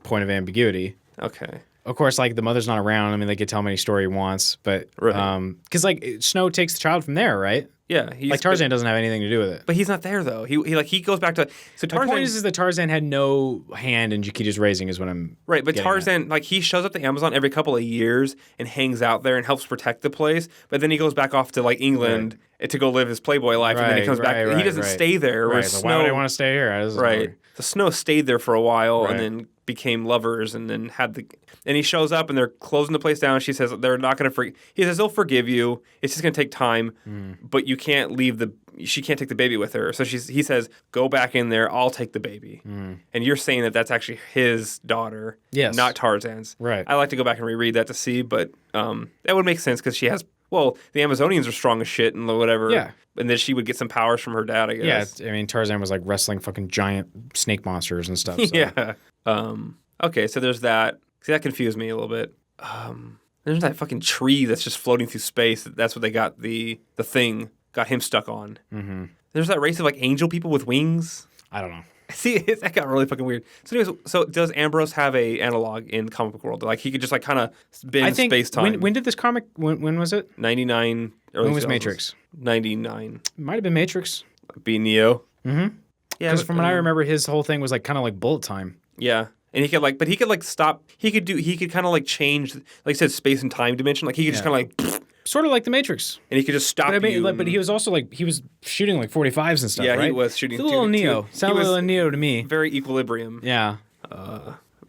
S1: point of ambiguity.
S2: Okay.
S1: Of course, like, the mother's not around. I mean, they could tell him any story he wants, but...
S2: Right.
S1: Because, like, Snow takes the child from there, right?
S2: Yeah,
S1: Tarzan doesn't have anything to do with it.
S2: But he's not there though. He goes back to Tarzan.
S1: The point is that Tarzan had no hand in Chiquita's raising, is what I'm
S2: right. But Tarzan, he shows up to Amazon every couple of years and hangs out there and helps protect the place. But then he goes back off to England to go live his playboy life, and then he comes back. He doesn't stay there.
S1: Right. So why would I want to stay here?
S2: Right. The Snow stayed there for a while and then became lovers, and then and he shows up and they're closing the place down. She says they're not going to he says they'll forgive you. It's just going to take time, but you can't leave she can't take the baby with her. So he says, go back in there. I'll take the baby. And you're saying that that's actually his daughter, not Tarzan's.
S1: Right.
S2: I like to go back and reread that to see, but that would make sense because she has. Well, the Amazonians are strong as shit and whatever.
S1: Yeah.
S2: And then she would get some powers from her dad, I guess.
S1: Yeah, I mean, Tarzan was like wrestling fucking giant snake monsters and stuff. So.
S2: Yeah. Okay, so there's that. See, that confused me a little bit. There's that fucking tree that's just floating through space. That's what they got the thing, got him stuck on. Mm-hmm. There's that race of angel people with wings.
S1: I don't know.
S2: See, that got really fucking weird. So anyways, does Ambrose have a analog in comic book world? Like he could just kind of bend space-time.
S1: When did this comic, when was it?
S2: 99.
S1: When was Matrix?
S2: 99.
S1: Might have been Matrix.
S2: Be Neo.
S1: Mm-hmm. Yeah. Because from what I remember, his whole thing was kind of like bullet time.
S2: Yeah. And he could stop. He could kind of like change, like I said, space and time dimension. Like he could just kind of like.
S1: Sort of like the Matrix.
S2: And he could just stop you.
S1: But he was also like, he was shooting like 45s and stuff, right?
S2: Yeah, he was shooting.
S1: It's a little Neo. Sound a little Neo to me.
S2: Very Equilibrium.
S1: Yeah.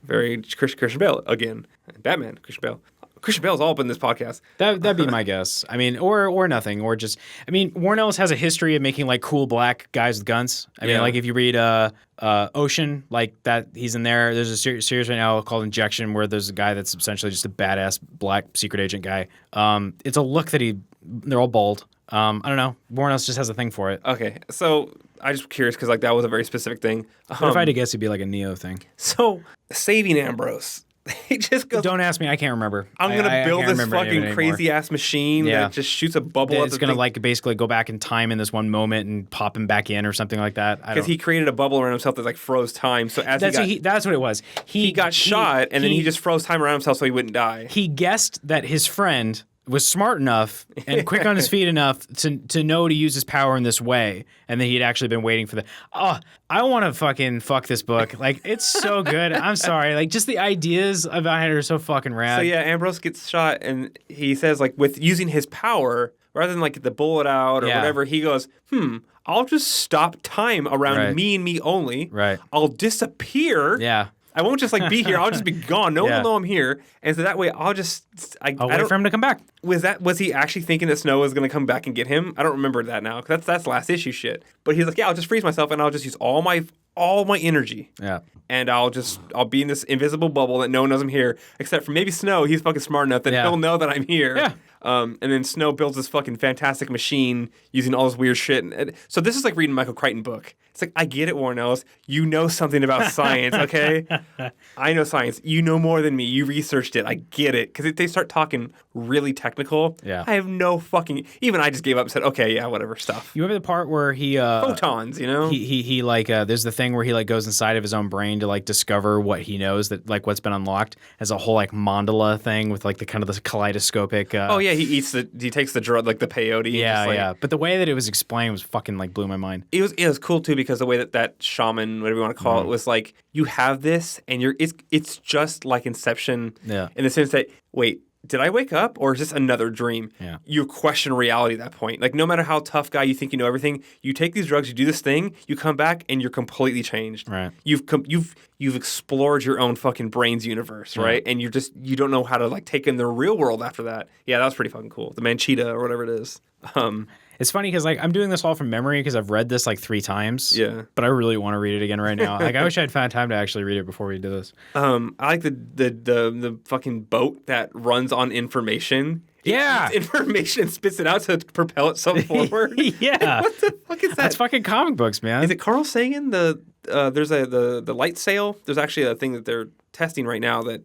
S2: Very Christian Bale again. Batman, Christian Bale. Christian Bale's all up in this podcast.
S1: That'd be my guess. I mean, or nothing, or just. I mean, Warren Ellis has a history of making like cool black guys with guns. I mean, like if you read Ocean, like that, he's in there. There's a series right now called Injection, where there's a guy that's essentially just a badass black secret agent guy. It's a look that they're all bald. I don't know. Warren Ellis just has a thing for it.
S2: Okay, so I just curious because like that was a very specific thing.
S1: But if I had to guess, it'd be like a Neo thing.
S2: So saving Ambrose. He just goes.
S1: Don't ask me. I can't remember.
S2: I'm gonna build this fucking crazy ass machine that just shoots a bubble.
S1: It's gonna like basically go back in time in this one moment and pop him back in or something like that.
S2: Because he created a bubble around himself that like froze time. So as
S1: that's what it was.
S2: He got shot and then he just froze time around himself so he wouldn't die.
S1: He guessed that his friend was smart enough and quick on his feet enough to know to use his power in this way, and then he'd actually been waiting for the. Oh, I want to fucking fuck this book. Like, it's so good. I'm sorry. Like, just the ideas about it are so fucking rad.
S2: So yeah, Ambrose gets shot, and he says like with using his power rather than like get the bullet out or whatever, he goes, I'll just stop time around me and me only.
S1: Right.
S2: I'll disappear.
S1: Yeah.
S2: I won't just like be here. I'll just be gone. No one will know I'm here. And so that way I'll just...
S1: I'll wait for him to come back.
S2: Was he actually thinking that Snow was going to come back and get him? I don't remember that now. Cause that's last issue shit. But he's like, yeah, I'll just freeze myself and I'll just use all my energy.
S1: Yeah.
S2: And I'll be in this invisible bubble that no one knows I'm here. Except for maybe Snow. He's fucking smart enough that he'll know that I'm here.
S1: Yeah.
S2: And then Snow builds this fucking fantastic machine using all this weird shit. And so this is like reading a Michael Crichton book. It's like, I get it, Warren Ellis. You know something about science, okay? I know science. You know more than me. You researched it. I get it. Because they start talking really technical.
S1: Yeah.
S2: I have no fucking... Even I just gave up and said, okay, yeah, whatever, stuff.
S1: You remember the part where he...
S2: photons, you know?
S1: He like, there's the thing where he like goes inside of his own brain to like discover what he knows, that like what's been unlocked, as a whole like mandala thing with like the kind of the kaleidoscopic...
S2: oh yeah, he takes the drug, like the peyote.
S1: Yeah, yeah. But the way that it was explained was fucking like blew my mind.
S2: It was cool too, because the way that shaman, whatever you want to call it, was like, you have this and it's just like Inception in the sense that, wait, did I wake up or is this another dream?
S1: Yeah.
S2: You question reality at that point. Like, no matter how tough guy you think you know everything, you take these drugs, you do this thing, you come back and you're completely changed.
S1: Right.
S2: You've explored your own fucking brain's universe, right? And you don't know how to like take in the real world after that. Yeah, that was pretty fucking cool. The Manchita or whatever it is.
S1: It's funny because like I'm doing this all from memory because I've read this like 3 times.
S2: Yeah.
S1: But I really want to read it again right now. Like I wish I'd found time to actually read it before we do this.
S2: I like the fucking boat that runs on information.
S1: Yeah.
S2: It's information and spits it out to propel itself forward.
S1: Yeah.
S2: What the fuck is that?
S1: That's fucking comic books, man.
S2: Is it Carl Sagan? There's the light sail. There's actually a thing that they're testing right now that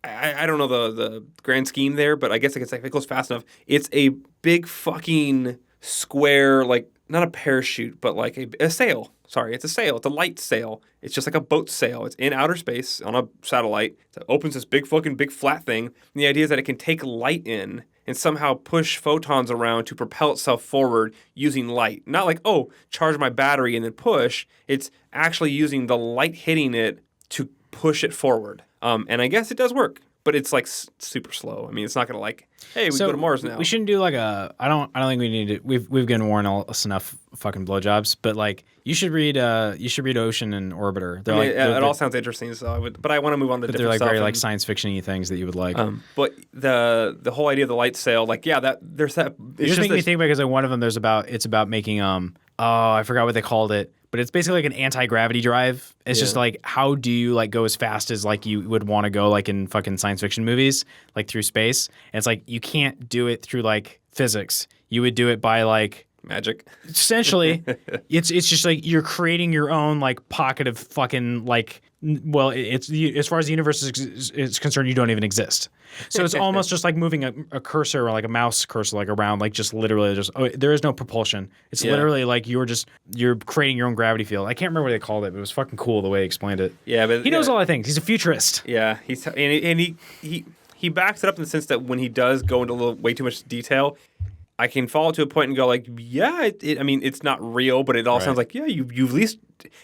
S2: I don't know the grand scheme there, but I guess if it goes fast enough, it's a big fucking square, like not a parachute, but like a sail. Sorry, it's a sail. It's a light sail. It's just like a boat sail. It's in outer space on a satellite. It opens this big flat thing. And the idea is that it can take light in and somehow push photons around to propel itself forward using light. Not like, oh, charge my battery and then push. It's actually using the light hitting it to push it forward. And I guess it does work. But it's like super slow. I mean, it's not gonna like, hey, we go to Mars now.
S1: We shouldn't do like a. I don't think we need to. We've given Warren Ellis enough fucking blowjobs. But like, you should read Ocean and Orbiter. They're
S2: it all sounds interesting. So I would, but I want to move on to different
S1: they're like
S2: stuff.
S1: very like science fiction-y things that you would like.
S2: But the whole idea of the light sail, like there's that.
S1: It just makes me think because like one of them it's about making I forgot what they called it. But it's basically like an anti-gravity drive. It's just like, how do you like go as fast as like you would want to go like in fucking science fiction movies, like through space? And it's like, you can't do it through like physics. You would do it by like
S2: magic.
S1: Essentially, it's just like you're creating your own like pocket of fucking like, well, it's as far as the universe is concerned, you don't even exist. So it's almost just like moving a cursor or like a mouse cursor like around, like just literally there is no propulsion. It's literally like you're creating your own gravity field. I can't remember what they called it, but it was fucking cool the way he explained it.
S2: Yeah, but
S1: he knows a lot of things. He's a futurist.
S2: Yeah, he backs it up in the sense that when he does go into way too much detail, I can follow to a point and go like, yeah, I mean, it's not real, but it all sounds like, yeah, you at least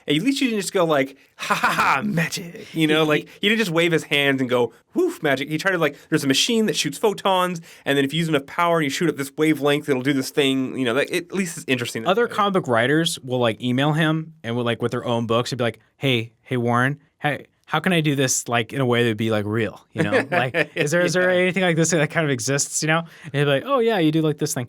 S2: you didn't just go like, ha ha ha, magic, you know, like he didn't just wave his hands and go, woof, magic. He tried to like, there's a machine that shoots photons, and then if you use enough power and you shoot up this wavelength, it'll do this thing, you know, that at least it's interesting.
S1: Other comic book writers will like email him and will like with their own books and be like, hey Warren, hey, how can I do this like in a way that'd be like real? You know, like is there anything like this that kind of exists? You know, and he'd be like, oh yeah, you do like this thing.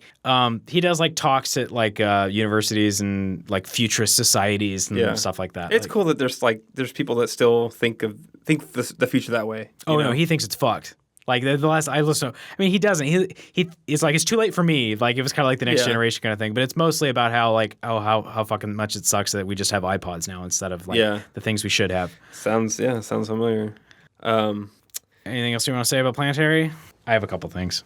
S1: He does like talks at like universities and like futurist societies and stuff like that.
S2: It's
S1: like,
S2: cool that there's people that still think the future that way.
S1: Oh no, he thinks it's fucked. Like the last I listened to, I mean, he doesn't. It's like it's too late for me. Like it was kind of like the next generation kind of thing. But it's mostly about how like how fucking much it sucks that we just have iPods now instead of like the things we should have.
S2: Sounds familiar.
S1: Anything else you want to say about Planetary? I have a couple things.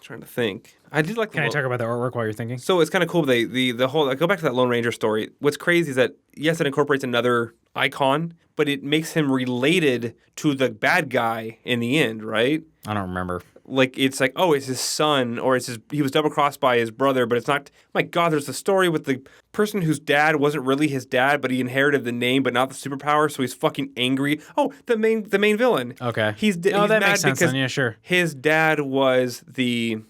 S2: Trying to think. I did like.
S1: Can I talk about the artwork while you're thinking?
S2: So it's kind of cool. The whole. I go back to that Lone Ranger story. What's crazy is that yes, it incorporates another icon, but it makes him related to the bad guy in the end, right?
S1: I don't remember.
S2: Like it's like, oh, it's his son, or he was double crossed by his brother, but it's not. My God, there's the story with the person whose dad wasn't really his dad, but he inherited the name, but not the superpower, so he's fucking angry. Oh, the main villain.
S1: Okay.
S2: He's
S1: that
S2: mad
S1: makes sense.
S2: because
S1: then. Yeah, sure.
S2: His dad was the.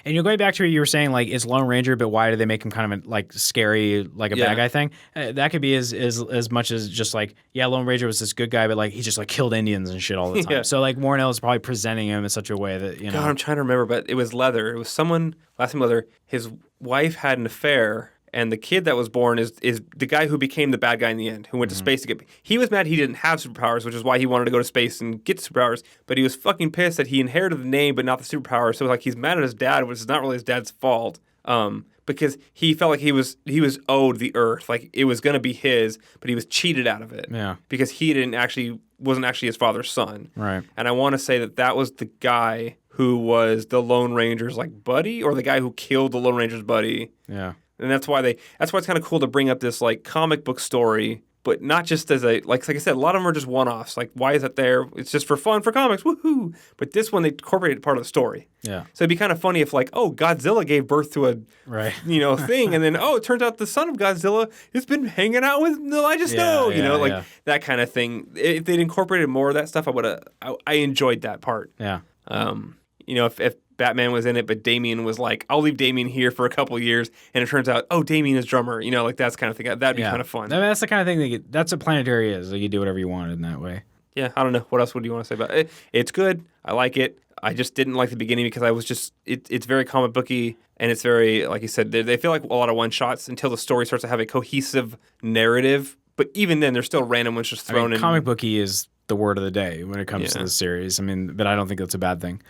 S1: And you're going back to what you were saying, like, it's Lone Ranger, but why do they make him kind of like scary, like a bad guy thing? That could be as much as just like, yeah, Lone Ranger was this good guy, but like he just like killed Indians and shit all the time. Yeah. So like Warren Ellis is probably presenting him in such a way that, you know.
S2: God, I'm trying to remember, but it was Leather. It was someone, last name Leather. His wife had an affair. And the kid that was born is the guy who became the bad guy in the end, who went to space to get. He was mad he didn't have superpowers, which is why he wanted to go to space and get superpowers. But he was fucking pissed that he inherited the name but not the superpower. So like he's mad at his dad, which is not really his dad's fault, because he felt like he was owed the Earth, like it was gonna be his, but he was cheated out of it.
S1: Yeah.
S2: Because he wasn't actually his father's son.
S1: Right.
S2: And I want to say that was the guy who was the Lone Ranger's like buddy, or the guy who killed the Lone Ranger's buddy.
S1: Yeah.
S2: And that's why it's kind of cool to bring up this like comic book story, but not just as like I said, a lot of them are just one-offs. Like, why is that there? It's just for fun for comics, woohoo! But this one they incorporated part of the story.
S1: Yeah.
S2: So it'd be kind of funny if like, oh, Godzilla gave birth to a thing, and then it turns out the son of Godzilla has been hanging out with Elijah Snow. That kind of thing. If they'd incorporated more of that stuff, I enjoyed that part.
S1: Yeah.
S2: If Batman was in it, but Damian was like, I'll leave Damian here for a couple of years, and it turns out, oh, Damian is drummer, like that's kind of thing. That'd be kind of fun.
S1: I mean, that's the kind of thing that's what Planetary is. Like you do whatever you want in that way.
S2: Yeah, I don't know. What else would you want to say about it? It's good. I like it. I just didn't like the beginning because I was just, it's very comic booky, and it's very, like you said, they feel like a lot of one-shots until the story starts to have a cohesive narrative. But even then, there's still random ones just thrown in.
S1: Comic booky is the word of the day when it comes to this series. I mean, but I don't think that's a bad thing.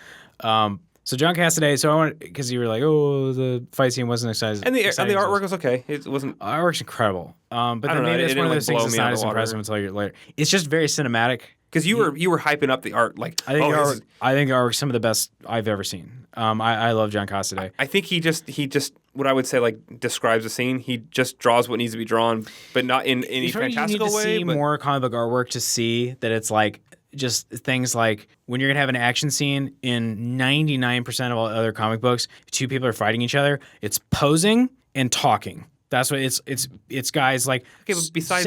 S1: So John Cassaday, so I wanted, because you were like, oh, the fight scene wasn't exciting.
S2: And the artwork was okay. It wasn't.
S1: Artwork's incredible. But then maybe it's one of those things that's not as impressive until you later. It's just very cinematic.
S2: Because you were hyping up the art, like
S1: I think the artwork's some of the best I've ever seen. I love John Cassaday.
S2: I think he just what I would say like describes the scene. He just draws what needs to be drawn, but not in any fantastical way.
S1: You need to see more comic book artwork to see that it's like just things like when you're gonna have an action scene in 99% of all other comic books, two people are fighting each other. It's posing and talking. That's what it's guys like.
S2: Okay, but besides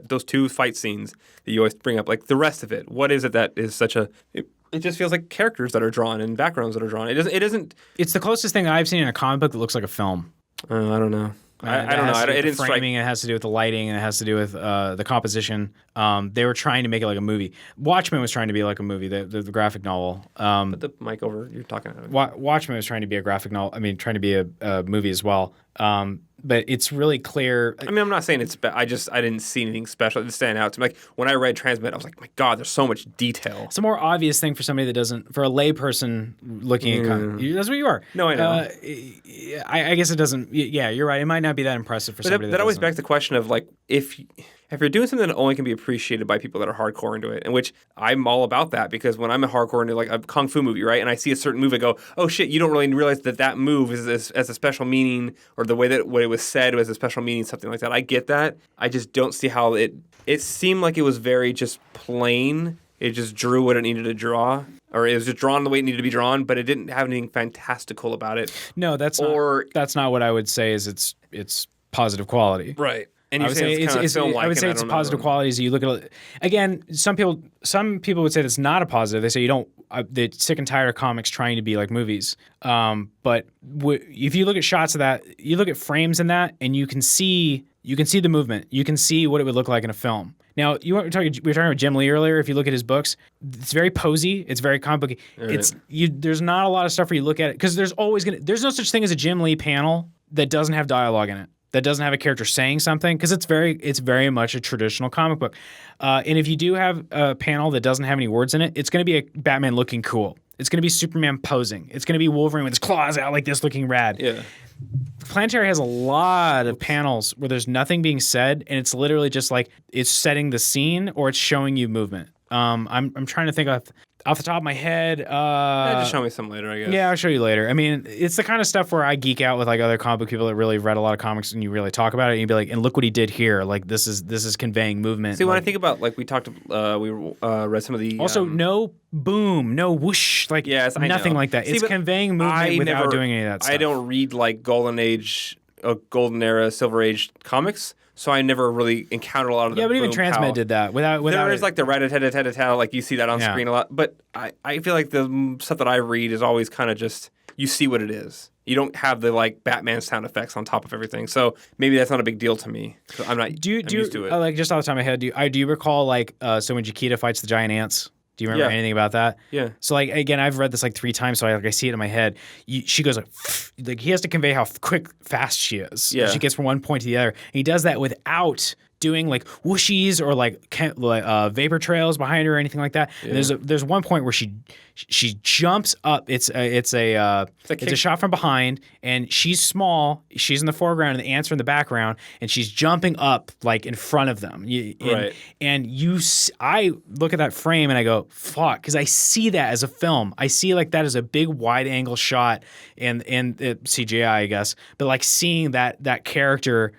S2: those two fight scenes that you always bring up, like the rest of it, what is it that is such a? It just feels like characters that are drawn and backgrounds that are drawn. It doesn't.
S1: It's the closest thing I've seen in a comic book that looks like a film.
S2: I don't know. I don't know. It didn't strike me.
S1: It has to do with the lighting, and it has to do with the composition. They were trying to make it like a movie. Watchmen was trying to be like a movie, the graphic novel.
S2: Put the mic over. You're talking about it.
S1: Watchmen was trying to be a graphic novel. I mean, trying to be a movie as well. But it's really clear.
S2: I mean, I'm not saying it's I didn't see anything special that stand out to me. Like when I read Transmit, I was like, my God, there's so much detail.
S1: It's a more obvious thing for somebody that doesn't, for a lay person looking at that's what you are.
S2: No, I know.
S1: I guess it doesn't. Yeah, you're right. It might not be that impressive for somebody that
S2: always begs the question of like, if you're doing something that only can be appreciated by people that are hardcore into it, and which I'm all about that, because when I'm a hardcore into like a kung fu movie, right, and I see a certain move, I go, oh shit, you don't really realize that move is as a special meaning, or the way that what it was said was a special meaning, something like that. I get that. I just don't see how it seemed like it was very just plain. It just drew what it needed to draw. or it was just drawn the way it needed to be drawn, but it didn't have anything fantastical about it.
S1: No, that's not what I would say is it's positive quality.
S2: Right. And you're saying it's kind of film-like.
S1: I would say it's positive qualities. You look at it, again, some people would say that's not a positive. They say you don't. They're sick and tired of comics trying to be like movies. But if you look at shots of that, you look at frames in that, and you can see the movement. You can see what it would look like in a film. Now, we were talking about Jim Lee earlier. If you look at his books, it's very posy. It's very comic book. Right. There's not a lot of stuff where you look at it because there's no such thing as a Jim Lee panel that doesn't have dialogue in it, that doesn't have a character saying something, because it's very much a traditional comic book. And if you do have a panel that doesn't have any words in it, it's going to be a Batman looking cool. It's going to be Superman posing. It's going to be Wolverine with his claws out like this looking rad.
S2: Yeah.
S1: Planetary has a lot of panels where there's nothing being said, and it's literally just like it's setting the scene or it's showing you movement. I'm trying to think off the top of my head.
S2: Just show me some later, I guess.
S1: Yeah, I'll show you later. I mean, it's the kind of stuff where I geek out with like other comic book people that really read a lot of comics, and you really talk about it, and you'd be like, and look what he did here. Like this is conveying movement.
S2: See, when I think about like we talked, we read some of the
S1: also no boom, no whoosh, like nothing like that. It's conveying movement without doing any of that stuff.
S2: I don't read like Golden Age, Golden Era, Silver Age comics. So I never really encountered a lot of the
S1: but even Transmet did that without
S2: there is like the rat-a-tat-a-tat-a-tat, like you see that on screen a lot. But I feel like the stuff that I read is always kind of just, you see what it is. You don't have the like Batman sound effects on top of everything. So maybe that's not a big deal to me. I'm not used to it.
S1: Like just off the top of my head, do you recall like so when Chiquita fights the giant ants? Do you remember anything about that?
S2: Yeah.
S1: So like again, I've read this like 3 times, so I see it in my head. She goes like he has to convey how fast she is.
S2: Yeah.
S1: She gets from one point to the other. And he does that without doing like whooshies or like vapor trails behind her or anything like that. Yeah. And there's one point where she jumps up. It's a shot from behind, and she's small. She's in the foreground, and the ants are in the background, and she's jumping up like in front of them. And I look at that frame and I go, fuck, because I see that as a film. I see like that as a big wide angle shot and CGI, I guess, but like seeing that character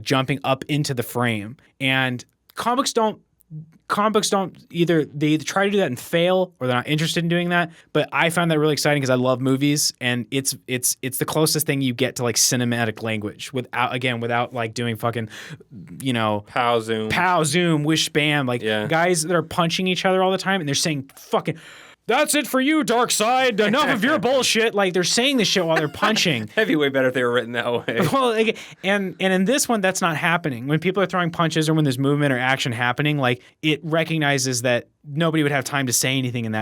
S1: jumping up into the frame. And comic books don't either try to do that and fail, or they're not interested in doing that. But I found that really exciting because I love movies, and it's the closest thing you get to like cinematic language without like doing fucking,
S2: pow
S1: zoom, whish bam, like guys that are punching each other all the time and they're saying fucking, "That's it for you, Darkseid. Enough of your bullshit." Like they're saying this shit while they're punching.
S2: That'd be way better if they were written that way.
S1: Well, like, and in this one, that's not happening. When people are throwing punches or when there's movement or action happening, like it recognizes that nobody would have time to say anything in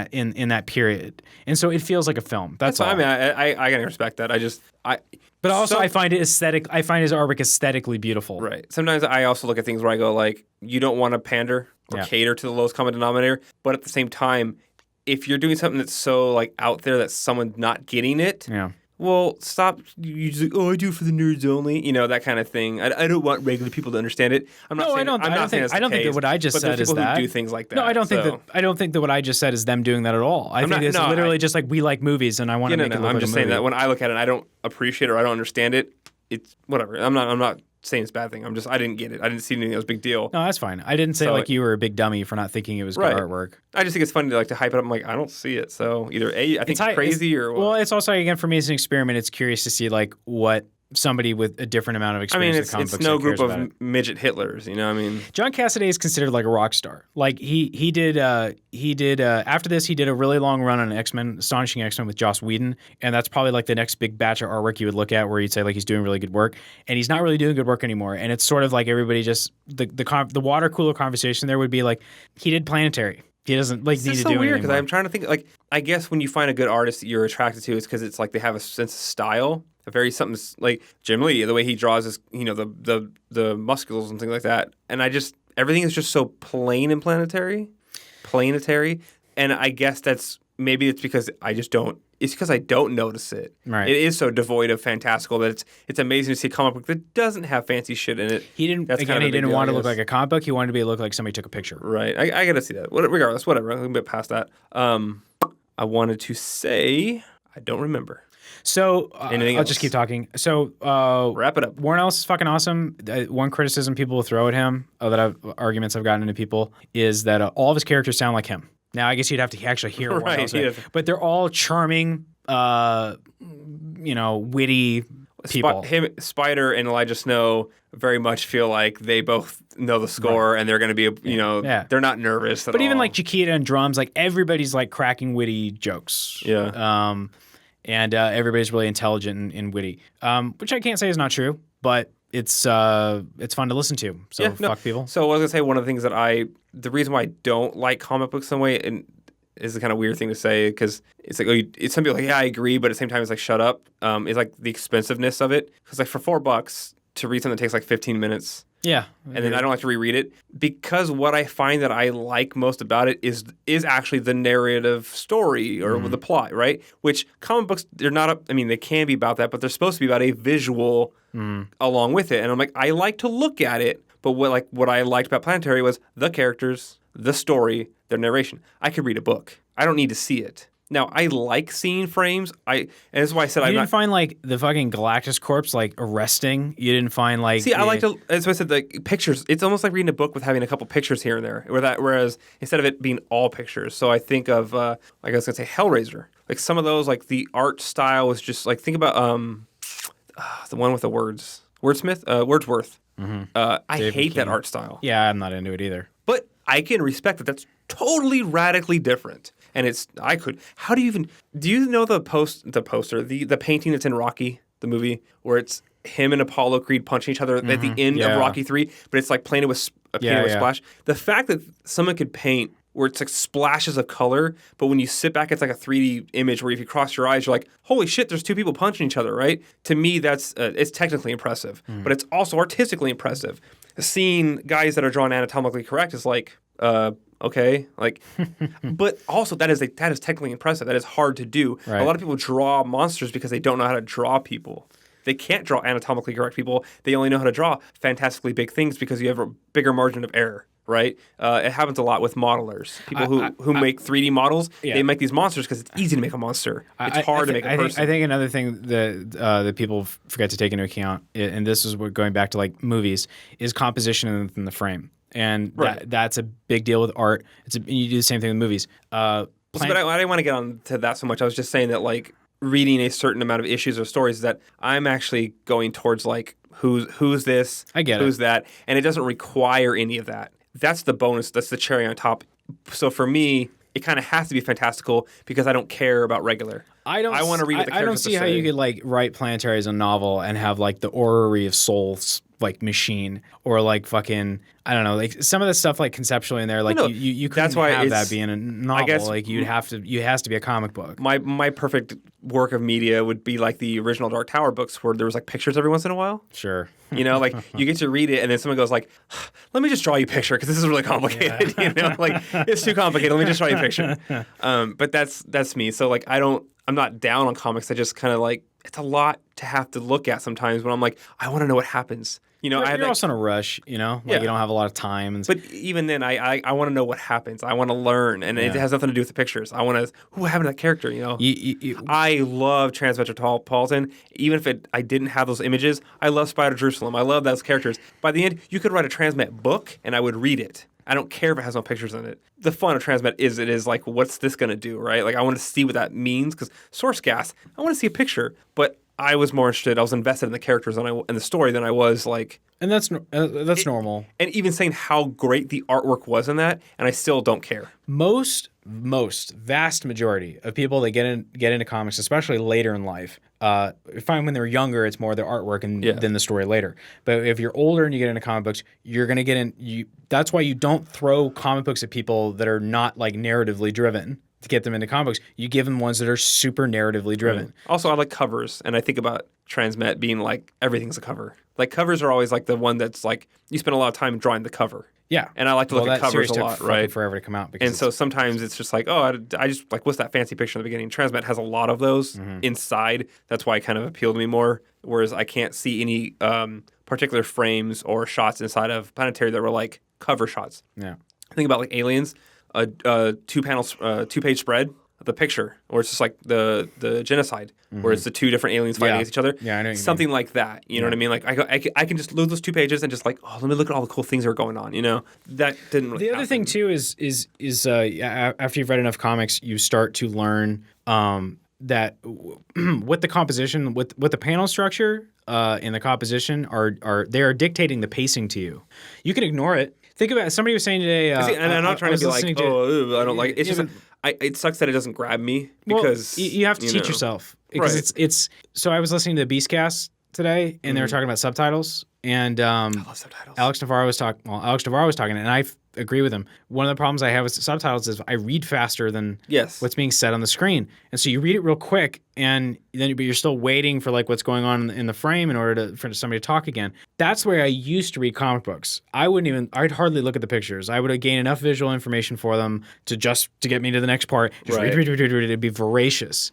S1: that period, and so it feels like a film. That's all.
S2: I mean, I can respect that.
S1: But also, I find it aesthetic. I find his artwork aesthetically beautiful.
S2: Right. Sometimes I also look at things where I go like, you don't want to pander or cater to the lowest common denominator, but at the same time, if you're doing something that's so like out there that someone's not getting it, well, stop. You just like, I do it for the nerds only, that kind of thing. I don't want regular people to understand it. I don't think
S1: that what I just said is that.
S2: But there's people who do things like that.
S1: No, I don't think that what I just said is them doing that at all. I think it's literally just like we like movies, and I want to make it look like a movie.
S2: I'm just saying that when I look at it and I don't appreciate it or I don't understand it, it's whatever. I'm not saying it's a bad thing. I didn't get it. I didn't see anything that was a big deal.
S1: No, that's fine. I didn't say like you were a big dummy for not thinking it was good artwork.
S2: I just think it's funny to hype it up. I'm like, I don't see it. So either I think it's crazy or what?
S1: Well, it's also, again, for me as an experiment, it's curious to see like what somebody with a different amount of experience with comic books
S2: it's no group of midget Hitlers,
S1: John Cassaday is considered like a rock star. Like he did after this, he did a really long run on X-Men, Astonishing X-Men with Joss Whedon, and that's probably like the next big batch of artwork you would look at where you'd say like he's doing really good work, and he's not really doing good work anymore. And it's sort of like everybody just the water cooler conversation there would be like, he did Planetary. He doesn't like need to do anything. It's so weird
S2: because I'm trying to think, like, I guess when you find a good artist that you're attracted to, it's because it's like they have a sense of style, a very something like Jim Lee, the way he draws his, the muscles and things like that. And everything is just so plain and planetary, and I guess maybe it's because it's because I don't notice it.
S1: Right.
S2: It is so devoid of fantastical that it's amazing to see a comic book that doesn't have fancy shit in it.
S1: He didn't want to look like a comic book. He wanted to look like somebody took a picture.
S2: Right. I got to see that. Regardless, whatever. I'm a bit past that. I wanted to say, I don't remember.
S1: So I'll just keep talking. So
S2: wrap it up.
S1: Warren Ellis is fucking awesome. One criticism people will throw at him, arguments I've gotten into people, is that all of his characters sound like him. Now, I guess you'd have to actually hear Warren Ellis.
S2: Yeah.
S1: But they're all charming, witty people.
S2: Spider and Elijah Snow very much feel like they both know the score and they're going to be, they're not nervous at all.
S1: But even like Chiquita and drums, like everybody's like cracking witty jokes.
S2: Yeah.
S1: And everybody's really intelligent and witty, which I can't say is not true, but it's fun to listen to. So fuck people.
S2: So I was gonna say one of the things the reason why I don't like comic books in a way, and is a kind of weird thing to say because it's like some people are like, yeah, I agree, but at the same time it's like shut up. Is like the expensive-ness of it, because like for $4 to read something that takes like 15 minutes.
S1: Yeah.
S2: And then I don't like to reread it, because what I find that I like most about it is actually the narrative story or the plot, right? Which comic books, they're not, they can be about that, but they're supposed to be about a visual along with it. And I'm like, I like to look at it, but what I liked about Planetary was the characters, the story, their narration. I could read a book. I don't need to see it. Now, I like seeing frames. And that's why I said
S1: you didn't find like the fucking Galactus corpse like arresting. You didn't find like.
S2: See, I like to. As I said, like pictures. It's almost like reading a book with having a couple pictures here and there. Whereas instead of it being all pictures, so I think of like I was gonna say Hellraiser. Like some of those, like the art style was just like think about the one with the words, Wordsworth. I hate that art style.
S1: Yeah, I'm not into it either.
S2: But I can respect that. That's totally radically different. And how do you know the poster, the painting that's in Rocky, the movie, where it's him and Apollo Creed punching each other at the end of Rocky 3, but it's like painted with splash. The fact that someone could paint where it's like splashes of color, but when you sit back, it's like a 3D image where if you cross your eyes, you're like, holy shit, there's two people punching each other, right? To me, that's it's technically impressive, but it's also artistically impressive. Seeing guys that are drawn anatomically correct is like, okay, like, but also that is technically impressive. That is hard to do.
S1: Right.
S2: A lot of people draw monsters because they don't know how to draw people. They can't draw anatomically correct people. They only know how to draw fantastically big things because you have a bigger margin of error, right? It happens a lot with modelers. People who make 3D models, they make these monsters because it's easy to make a monster. It's hard to make a person.
S1: I think another thing that people forget to take into account, and this is what going back to like movies, is composition in the frame. And that's a big deal with art. You do the same thing with movies.
S2: But I didn't want to get on to that so much. I was just saying that like reading a certain amount of issues or stories that I'm actually going towards like who's this, who's that, and it doesn't require any of that. That's the bonus. That's the cherry on top. So for me, it kind of has to be fantastical because I don't care about regular. I want to read what the characters
S1: I don't see how you could like write Planetary as a novel and have like the orrery of souls like machine or like fucking I don't know, like some of the stuff like conceptually in there, like you couldn't have that being a novel. I guess, like it has to be a comic book.
S2: My perfect work of media would be like the original Dark Tower books where there was like pictures every once in a while.
S1: Sure.
S2: Like you get to read it and then someone goes like, let me just draw you a picture because this is really complicated. Like it's too complicated. Let me just draw you a picture. But that's me. So like I'm not down on comics. I just kind of like, it's a lot to have to look at sometimes when I'm like, I want to know what happens.
S1: You're also in a rush, like you don't have a lot of time.
S2: But even then, I want to know what happens. I want to learn, and it has nothing to do with the pictures. I want to, who happened to that character, I love Transmetropolitan. Even if I didn't have those images, I love Spider Jerusalem. I love those characters. By the end, you could write a Transmet book, and I would read it. I don't care if it has no pictures in it. The fun of Transmet is like, what's this going to do, right? Like, I want to see what that means, because Source Gas, I want to see a picture, but I was more interested. I was invested in the characters and the story than I was like.
S1: And that's normal.
S2: And even saying how great the artwork was in that, and I still don't care.
S1: Most vast majority of people that get into comics, especially later in life, find when they're younger, it's more their artwork than the story later. But if you're older and you get into comic books, you're gonna get in. That's why you don't throw comic books at people that are not like narratively driven. To get them into comic books, you give them ones that are super narratively driven.
S2: Right. Also, I like covers, and I think about Transmet being like everything's a cover. Like covers are always like the one that's like you spend a lot of time drawing the cover.
S1: Yeah,
S2: and I like to look at covers a lot, right?
S1: Forever to come out,
S2: and so sometimes it's just like, oh, I just like what's that fancy picture in the beginning? Transmet has a lot of those inside. That's why it kind of appealed to me more. Whereas I can't see any particular frames or shots inside of Planetary that were like cover shots.
S1: Yeah,
S2: think about like Aliens. A two-page spread the picture, or it's just like the genocide, where it's the two different aliens fighting against each other.
S1: Yeah, I know what you
S2: something like that. You know what I mean? Like I can just load those 2 pages and just like, oh, let me look at all the cool things that are going on. You know, that didn't really.
S1: The other thing too is after you've read enough comics, you start to learn that with the composition, with the panel structure and the composition they are dictating the pacing to you. You can ignore it. Think about it. Somebody was saying today,
S2: and I'm not trying to be like, I don't like it. It's just. It sucks that it doesn't grab me because
S1: you have to teach yourself because it's. So I was listening to the Beastcast today, and they were talking about subtitles, and
S2: I love subtitles.
S1: Alex Navarro was talking, and I agree with him. One of the problems I have with subtitles is I read faster than what's being said on the screen, and so you read it real quick, and then but you're still waiting for like what's going on in the frame in order for somebody to talk again. That's where I used to read comic books. I'd hardly look at the pictures. I would gain enough visual information for them to get me to the next part. Just read. It'd be voracious.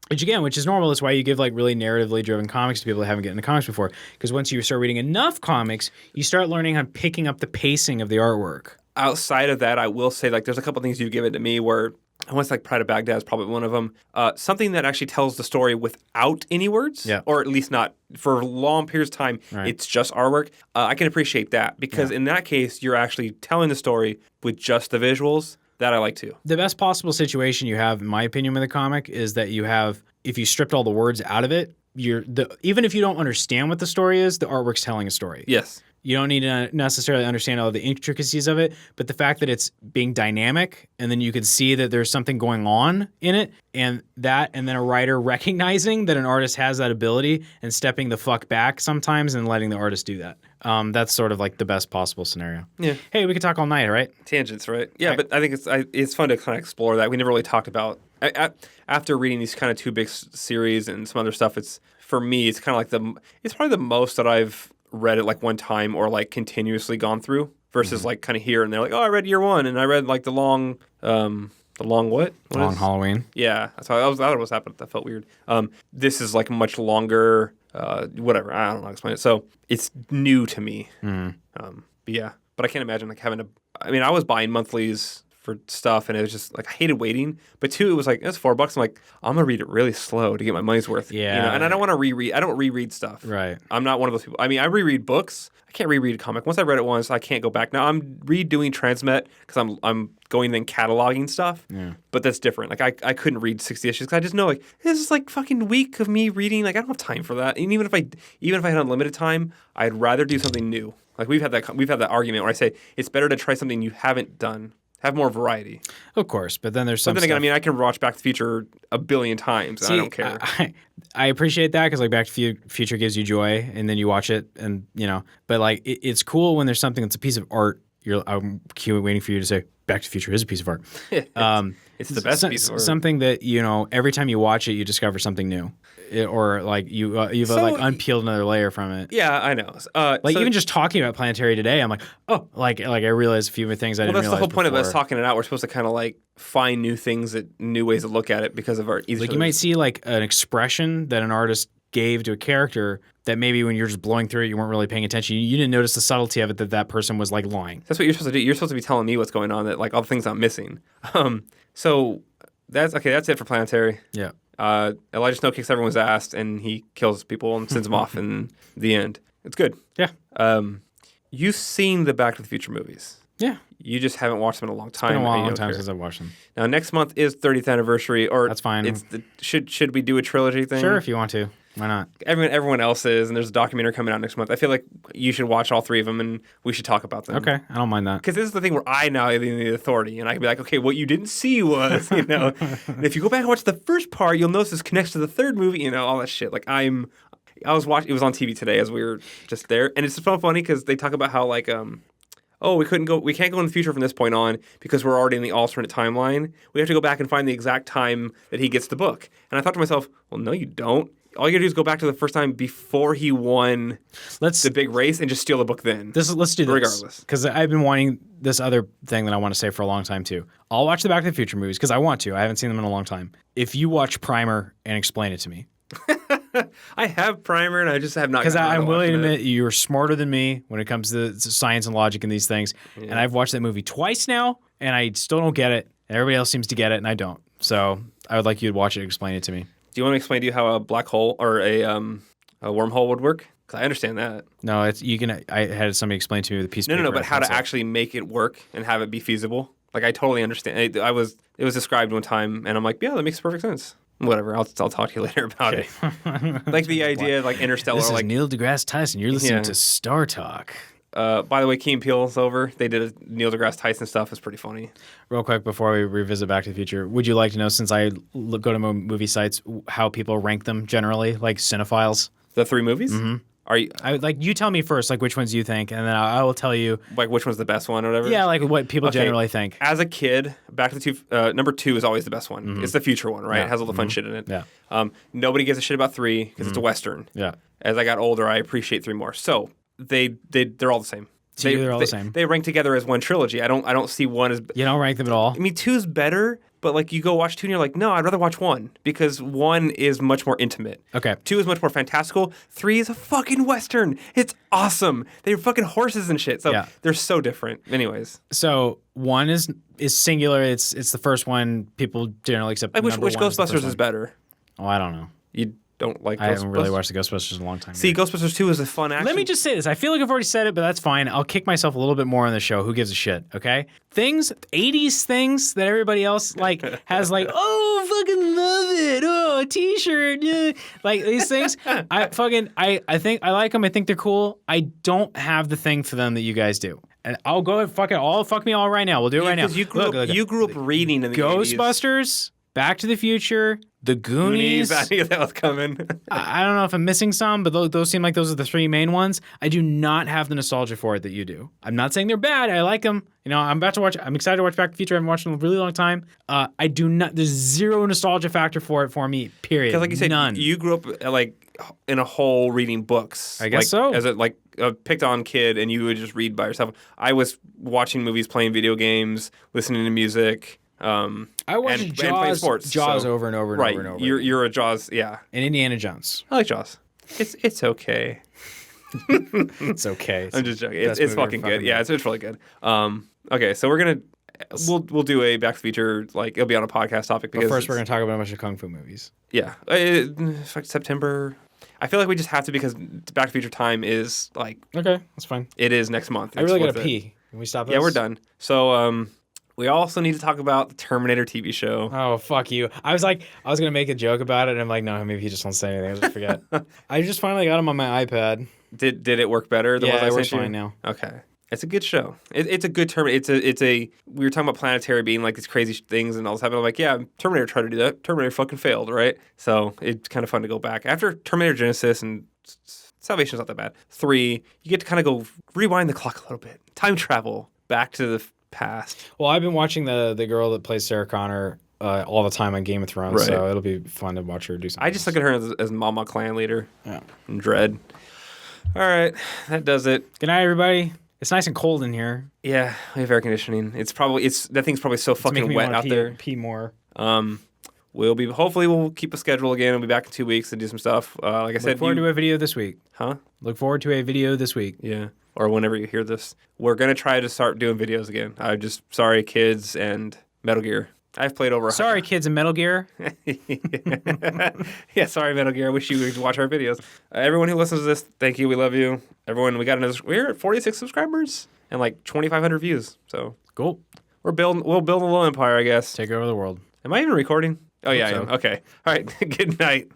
S1: Which is normal. That's why you give like really narratively driven comics to people that haven't gotten into comics before. Because once you start reading enough comics, you start learning how picking up the pacing of the artwork.
S2: Outside of that, I will say like there's a couple things you've given to me where I want to like Pride of Baghdad is probably one of them. Something that actually tells the story without any words, or at least not for long periods of time. Right. It's just artwork. I can appreciate that because in that case, you're actually telling the story with just the visuals. That I like too.
S1: The best possible situation you have, in my opinion, with a comic is that you have, if you stripped all the words out of it, even if you don't understand what the story is, the artwork's telling a story.
S2: Yes.
S1: You don't need to necessarily understand all the intricacies of it, but the fact that it's being dynamic and then you can see that there's something going on in it and then a writer recognizing that an artist has that ability and stepping the fuck back sometimes and letting the artist do that. That's sort of like the best possible scenario.
S2: Yeah.
S1: Hey, we could talk all night, right?
S2: Tangents, right? Yeah, but I think it's fun to kind of explore that. We never really talked about after reading these kind of 2 big series and some other stuff. For me, it's kind of like it's probably the most that I've read it like one time or like continuously gone through versus like kind of here and there. Like, oh, I read year 1 and I read like the long what?
S1: Long Halloween.
S2: Yeah, that's how that was happening. That felt weird. This is like much longer. Whatever. I don't know how to explain it. So it's new to me. But I can't imagine like having to. I mean, I was buying monthlies for stuff, and it was just like I hated waiting. But 2, it was like it's $4. I'm like, I'm gonna read it really slow to get my money's worth.
S1: Yeah,
S2: you know? And I don't want to reread. I don't reread stuff.
S1: Right.
S2: I'm not one of those people. I mean, I reread books. I can't reread a comic. Once I read it once, I can't go back. Now I'm redoing Transmet because I'm going and cataloging stuff.
S1: Yeah.
S2: But that's different. Like I couldn't read 60 issues because I just know like this is like fucking week of me reading. Like I don't have time for that. And even if I had unlimited time, I'd rather do something new. Like we've had that argument where I say it's better to try something you haven't done. Have more variety.
S1: Of course, but then there's some.
S2: But then again, I mean, I can watch Back to the Future a billion times, and I don't care.
S1: I appreciate that because like Back to the Future gives you joy, and then you watch it, and you know. But like, it's cool when there's something that's a piece of art. I'm waiting for you to say Back to the Future is a piece of art.
S2: It's the best piece of art.
S1: Something that every time you watch it, you discover something new. Or like you've like unpeeled another layer from it.
S2: Yeah, I know.
S1: Even just talking about Planetary today, I'm like, oh, like I realized a few things I didn't realize.
S2: Well, that's the whole point
S1: before.
S2: of us talking it out. We're supposed to kind of like find new things, new ways to look at it because of our.
S1: Like you might see like an expression that an artist gave to a character that maybe when you're just blowing through it, you weren't really paying attention. You didn't notice the subtlety of it that person was like lying.
S2: That's what you're supposed to do. You're supposed to be telling me what's going on, that like all the things I'm missing. So that's it for Planetary.
S1: Yeah.
S2: Elijah Snow kicks everyone's ass and he kills people and sends them off in the end. It's good.
S1: Yeah.
S2: You've seen the Back to the Future movies.
S1: Yeah.
S2: You just haven't watched them in a long time.
S1: It's been a long time since I've watched them.
S2: Now next month is 30th anniversary. Or
S1: that's fine.
S2: Should we do a trilogy thing?
S1: Sure, if you want to. Why not?
S2: Everyone else is, and there's a documentary coming out next month. I feel like you should watch all 3 of them, and we should talk about them.
S1: Okay, I don't mind that.
S2: Because this is the thing where I now have the authority, and I can be like, okay, what you didn't see was, and if you go back and watch the first part, you'll notice this connects to the third movie, all that shit. Like I was watching, it was on TV today as we were just there, and it's so funny because they talk about how like, we can't go in the future from this point on because we're already in the alternate timeline. We have to go back and find the exact time that he gets the book. And I thought to myself, well, no, you don't. All you gotta do is go back to the first time before he won the big race and just steal the book then.
S1: Let's do this.
S2: Regardless.
S1: Because I've been wanting this other thing that I want to say for a long time too. I'll watch the Back to the Future movies because I want to. I haven't seen them in a long time. If you watch Primer and explain it to me.
S2: I have Primer and I just have not.
S1: Because I'm willing to admit you're smarter than me when it comes to science and logic and these things. Yeah. And I've watched that movie twice now and I still don't get it. And everybody else seems to get it and I don't. So I would like you to watch it and explain it to me.
S2: Do you want me to explain to you how a black hole or a wormhole would work? Because I understand that.
S1: No, I had somebody explain to me the piece of
S2: No,
S1: paper.
S2: but how to actually make it work and have it be feasible. Like, I totally understand. It was described one time, and I'm like, yeah, that makes perfect sense. Whatever, I'll talk to you later about it. Like the idea, like Interstellar.
S1: This is
S2: like
S1: Neil deGrasse Tyson. You're listening to Star Talk.
S2: By the way, Key and Peele's over. They did a Neil deGrasse Tyson stuff. It's pretty funny.
S1: Real quick before we revisit Back to the Future, would you like to know, since I go to movie sites, how people rank them generally, like cinephiles?
S2: The 3 movies?
S1: Mm-hmm.
S2: You
S1: tell me first, like which ones you think, and then I will tell you
S2: like which one's the best one or whatever.
S1: Yeah, like what people generally think.
S2: As a kid, Back to the number 2 is always the best one. Mm-hmm. It's the future one, right?
S1: Yeah.
S2: It has all the fun shit in it.
S1: Yeah.
S2: Nobody gives a shit about 3 because it's a Western.
S1: Yeah.
S2: As I got older, I appreciate 3 more. So they're all the same.
S1: They're all the same.
S2: They rank together as one trilogy. I don't see one as.
S1: You don't rank them at all.
S2: I mean, 2's better. But like you go watch 2 and you're like, no, I'd rather watch 1 because 1 is much more intimate.
S1: Okay.
S2: 2 is much more fantastical. 3 is a fucking Western. It's awesome. They're fucking horses and shit. So they're so different. Anyways.
S1: So 1 is singular. It's the first one people generally accept.
S2: Like which Ghostbusters is better?
S1: Oh, I don't know.
S2: You don't like Ghostbusters?
S1: I haven't really watched the Ghostbusters in a long time.
S2: See, Ghostbusters 2 is a fun action.
S1: Let me just say this. I feel like I've already said it, but that's fine. I'll kick myself a little bit more on the show. Who gives a shit, okay? 80s things that everybody else like has like, oh, fucking love it. Oh, a t-shirt. Yeah. Like these things. I think I like them. I think they're cool. I don't have the thing for them that you guys do. And I'll go and fuck me all right now. We'll do it right now.
S2: Because you grew up reading in the
S1: Ghostbusters,
S2: 80s.
S1: Back to the Future, The Goonies.
S2: I knew that was coming.
S1: I don't know if I'm missing some, but those seem like those are the 3 main ones. I do not have the nostalgia for it that you do. I'm not saying they're bad. I like them. You know, I'm excited to watch Back to the Future. I haven't watched them in a really long time. I do not. There's zero nostalgia factor for it for me. Period.
S2: Because like you said,
S1: none.
S2: You grew up like in a hole reading books.
S1: I guess so.
S2: As a picked on kid, and you would just read by yourself. I was watching movies, playing video games, listening to music.
S1: I watched Jaws over and over and over and over.
S2: You're a Jaws, yeah.
S1: And Indiana Jones.
S2: I like Jaws. It's okay.
S1: It's okay.
S2: I'm just joking. It's fucking good. Yeah, it's really good. Okay, so we'll do a Back to the Future, like it'll be on a podcast topic because
S1: first we're gonna talk about a bunch of kung fu movies.
S2: Yeah, it's like September. I feel like we just have to because Back to the Future time is like
S1: okay, that's fine.
S2: It is next month.
S1: I really gotta pee. Can we stop this?
S2: Yeah, we're done. So we also need to talk about the Terminator TV show.
S1: Oh, fuck you. I was going to make a joke about it, and I'm like, no, maybe he just won't say anything. I just forget. I just finally got him on my iPad.
S2: Did it work better?
S1: It works fine now.
S2: Okay. It's a good show. It's a good Terminator. We were talking about Planetary being like these crazy things and all this happened. I'm like, yeah, Terminator tried to do that. Terminator fucking failed, right? So it's kind of fun to go back. After Terminator Genesis and Salvation's not that bad. 3, you get to kind of go rewind the clock a little bit. Time travel back to the past.
S1: Well, I've been watching the girl that plays Sarah Connor all the time on Game of Thrones, so it'll be fun to watch her do something.
S2: I just look at her as Mama Clan leader.
S1: Yeah.
S2: And Dread. All right, that does it.
S1: Good night, everybody. It's nice and cold in here.
S2: Yeah, we have air conditioning. That thing's probably so fucking wet out there.
S1: Pee more.
S2: Hopefully we'll keep a schedule again. We'll be back in 2 weeks to do some stuff. Like I said,
S1: look forward to a video this week.
S2: Huh?
S1: Look forward to a video this week.
S2: Yeah. Or whenever you hear this. We're going to try to start doing videos again. Sorry, kids and Metal Gear. I've played over.
S1: Sorry, kids and Metal Gear.
S2: Yeah, sorry, Metal Gear. I wish you would watch our videos. Everyone who listens to this, thank you. We love you. Everyone, we're at 46 subscribers and like 2,500 views. So
S1: cool.
S2: We'll build a little empire, I guess.
S1: Take over the world.
S2: Am I even recording? Oh, yeah, I am.
S1: So.
S2: Okay. All right. Good night.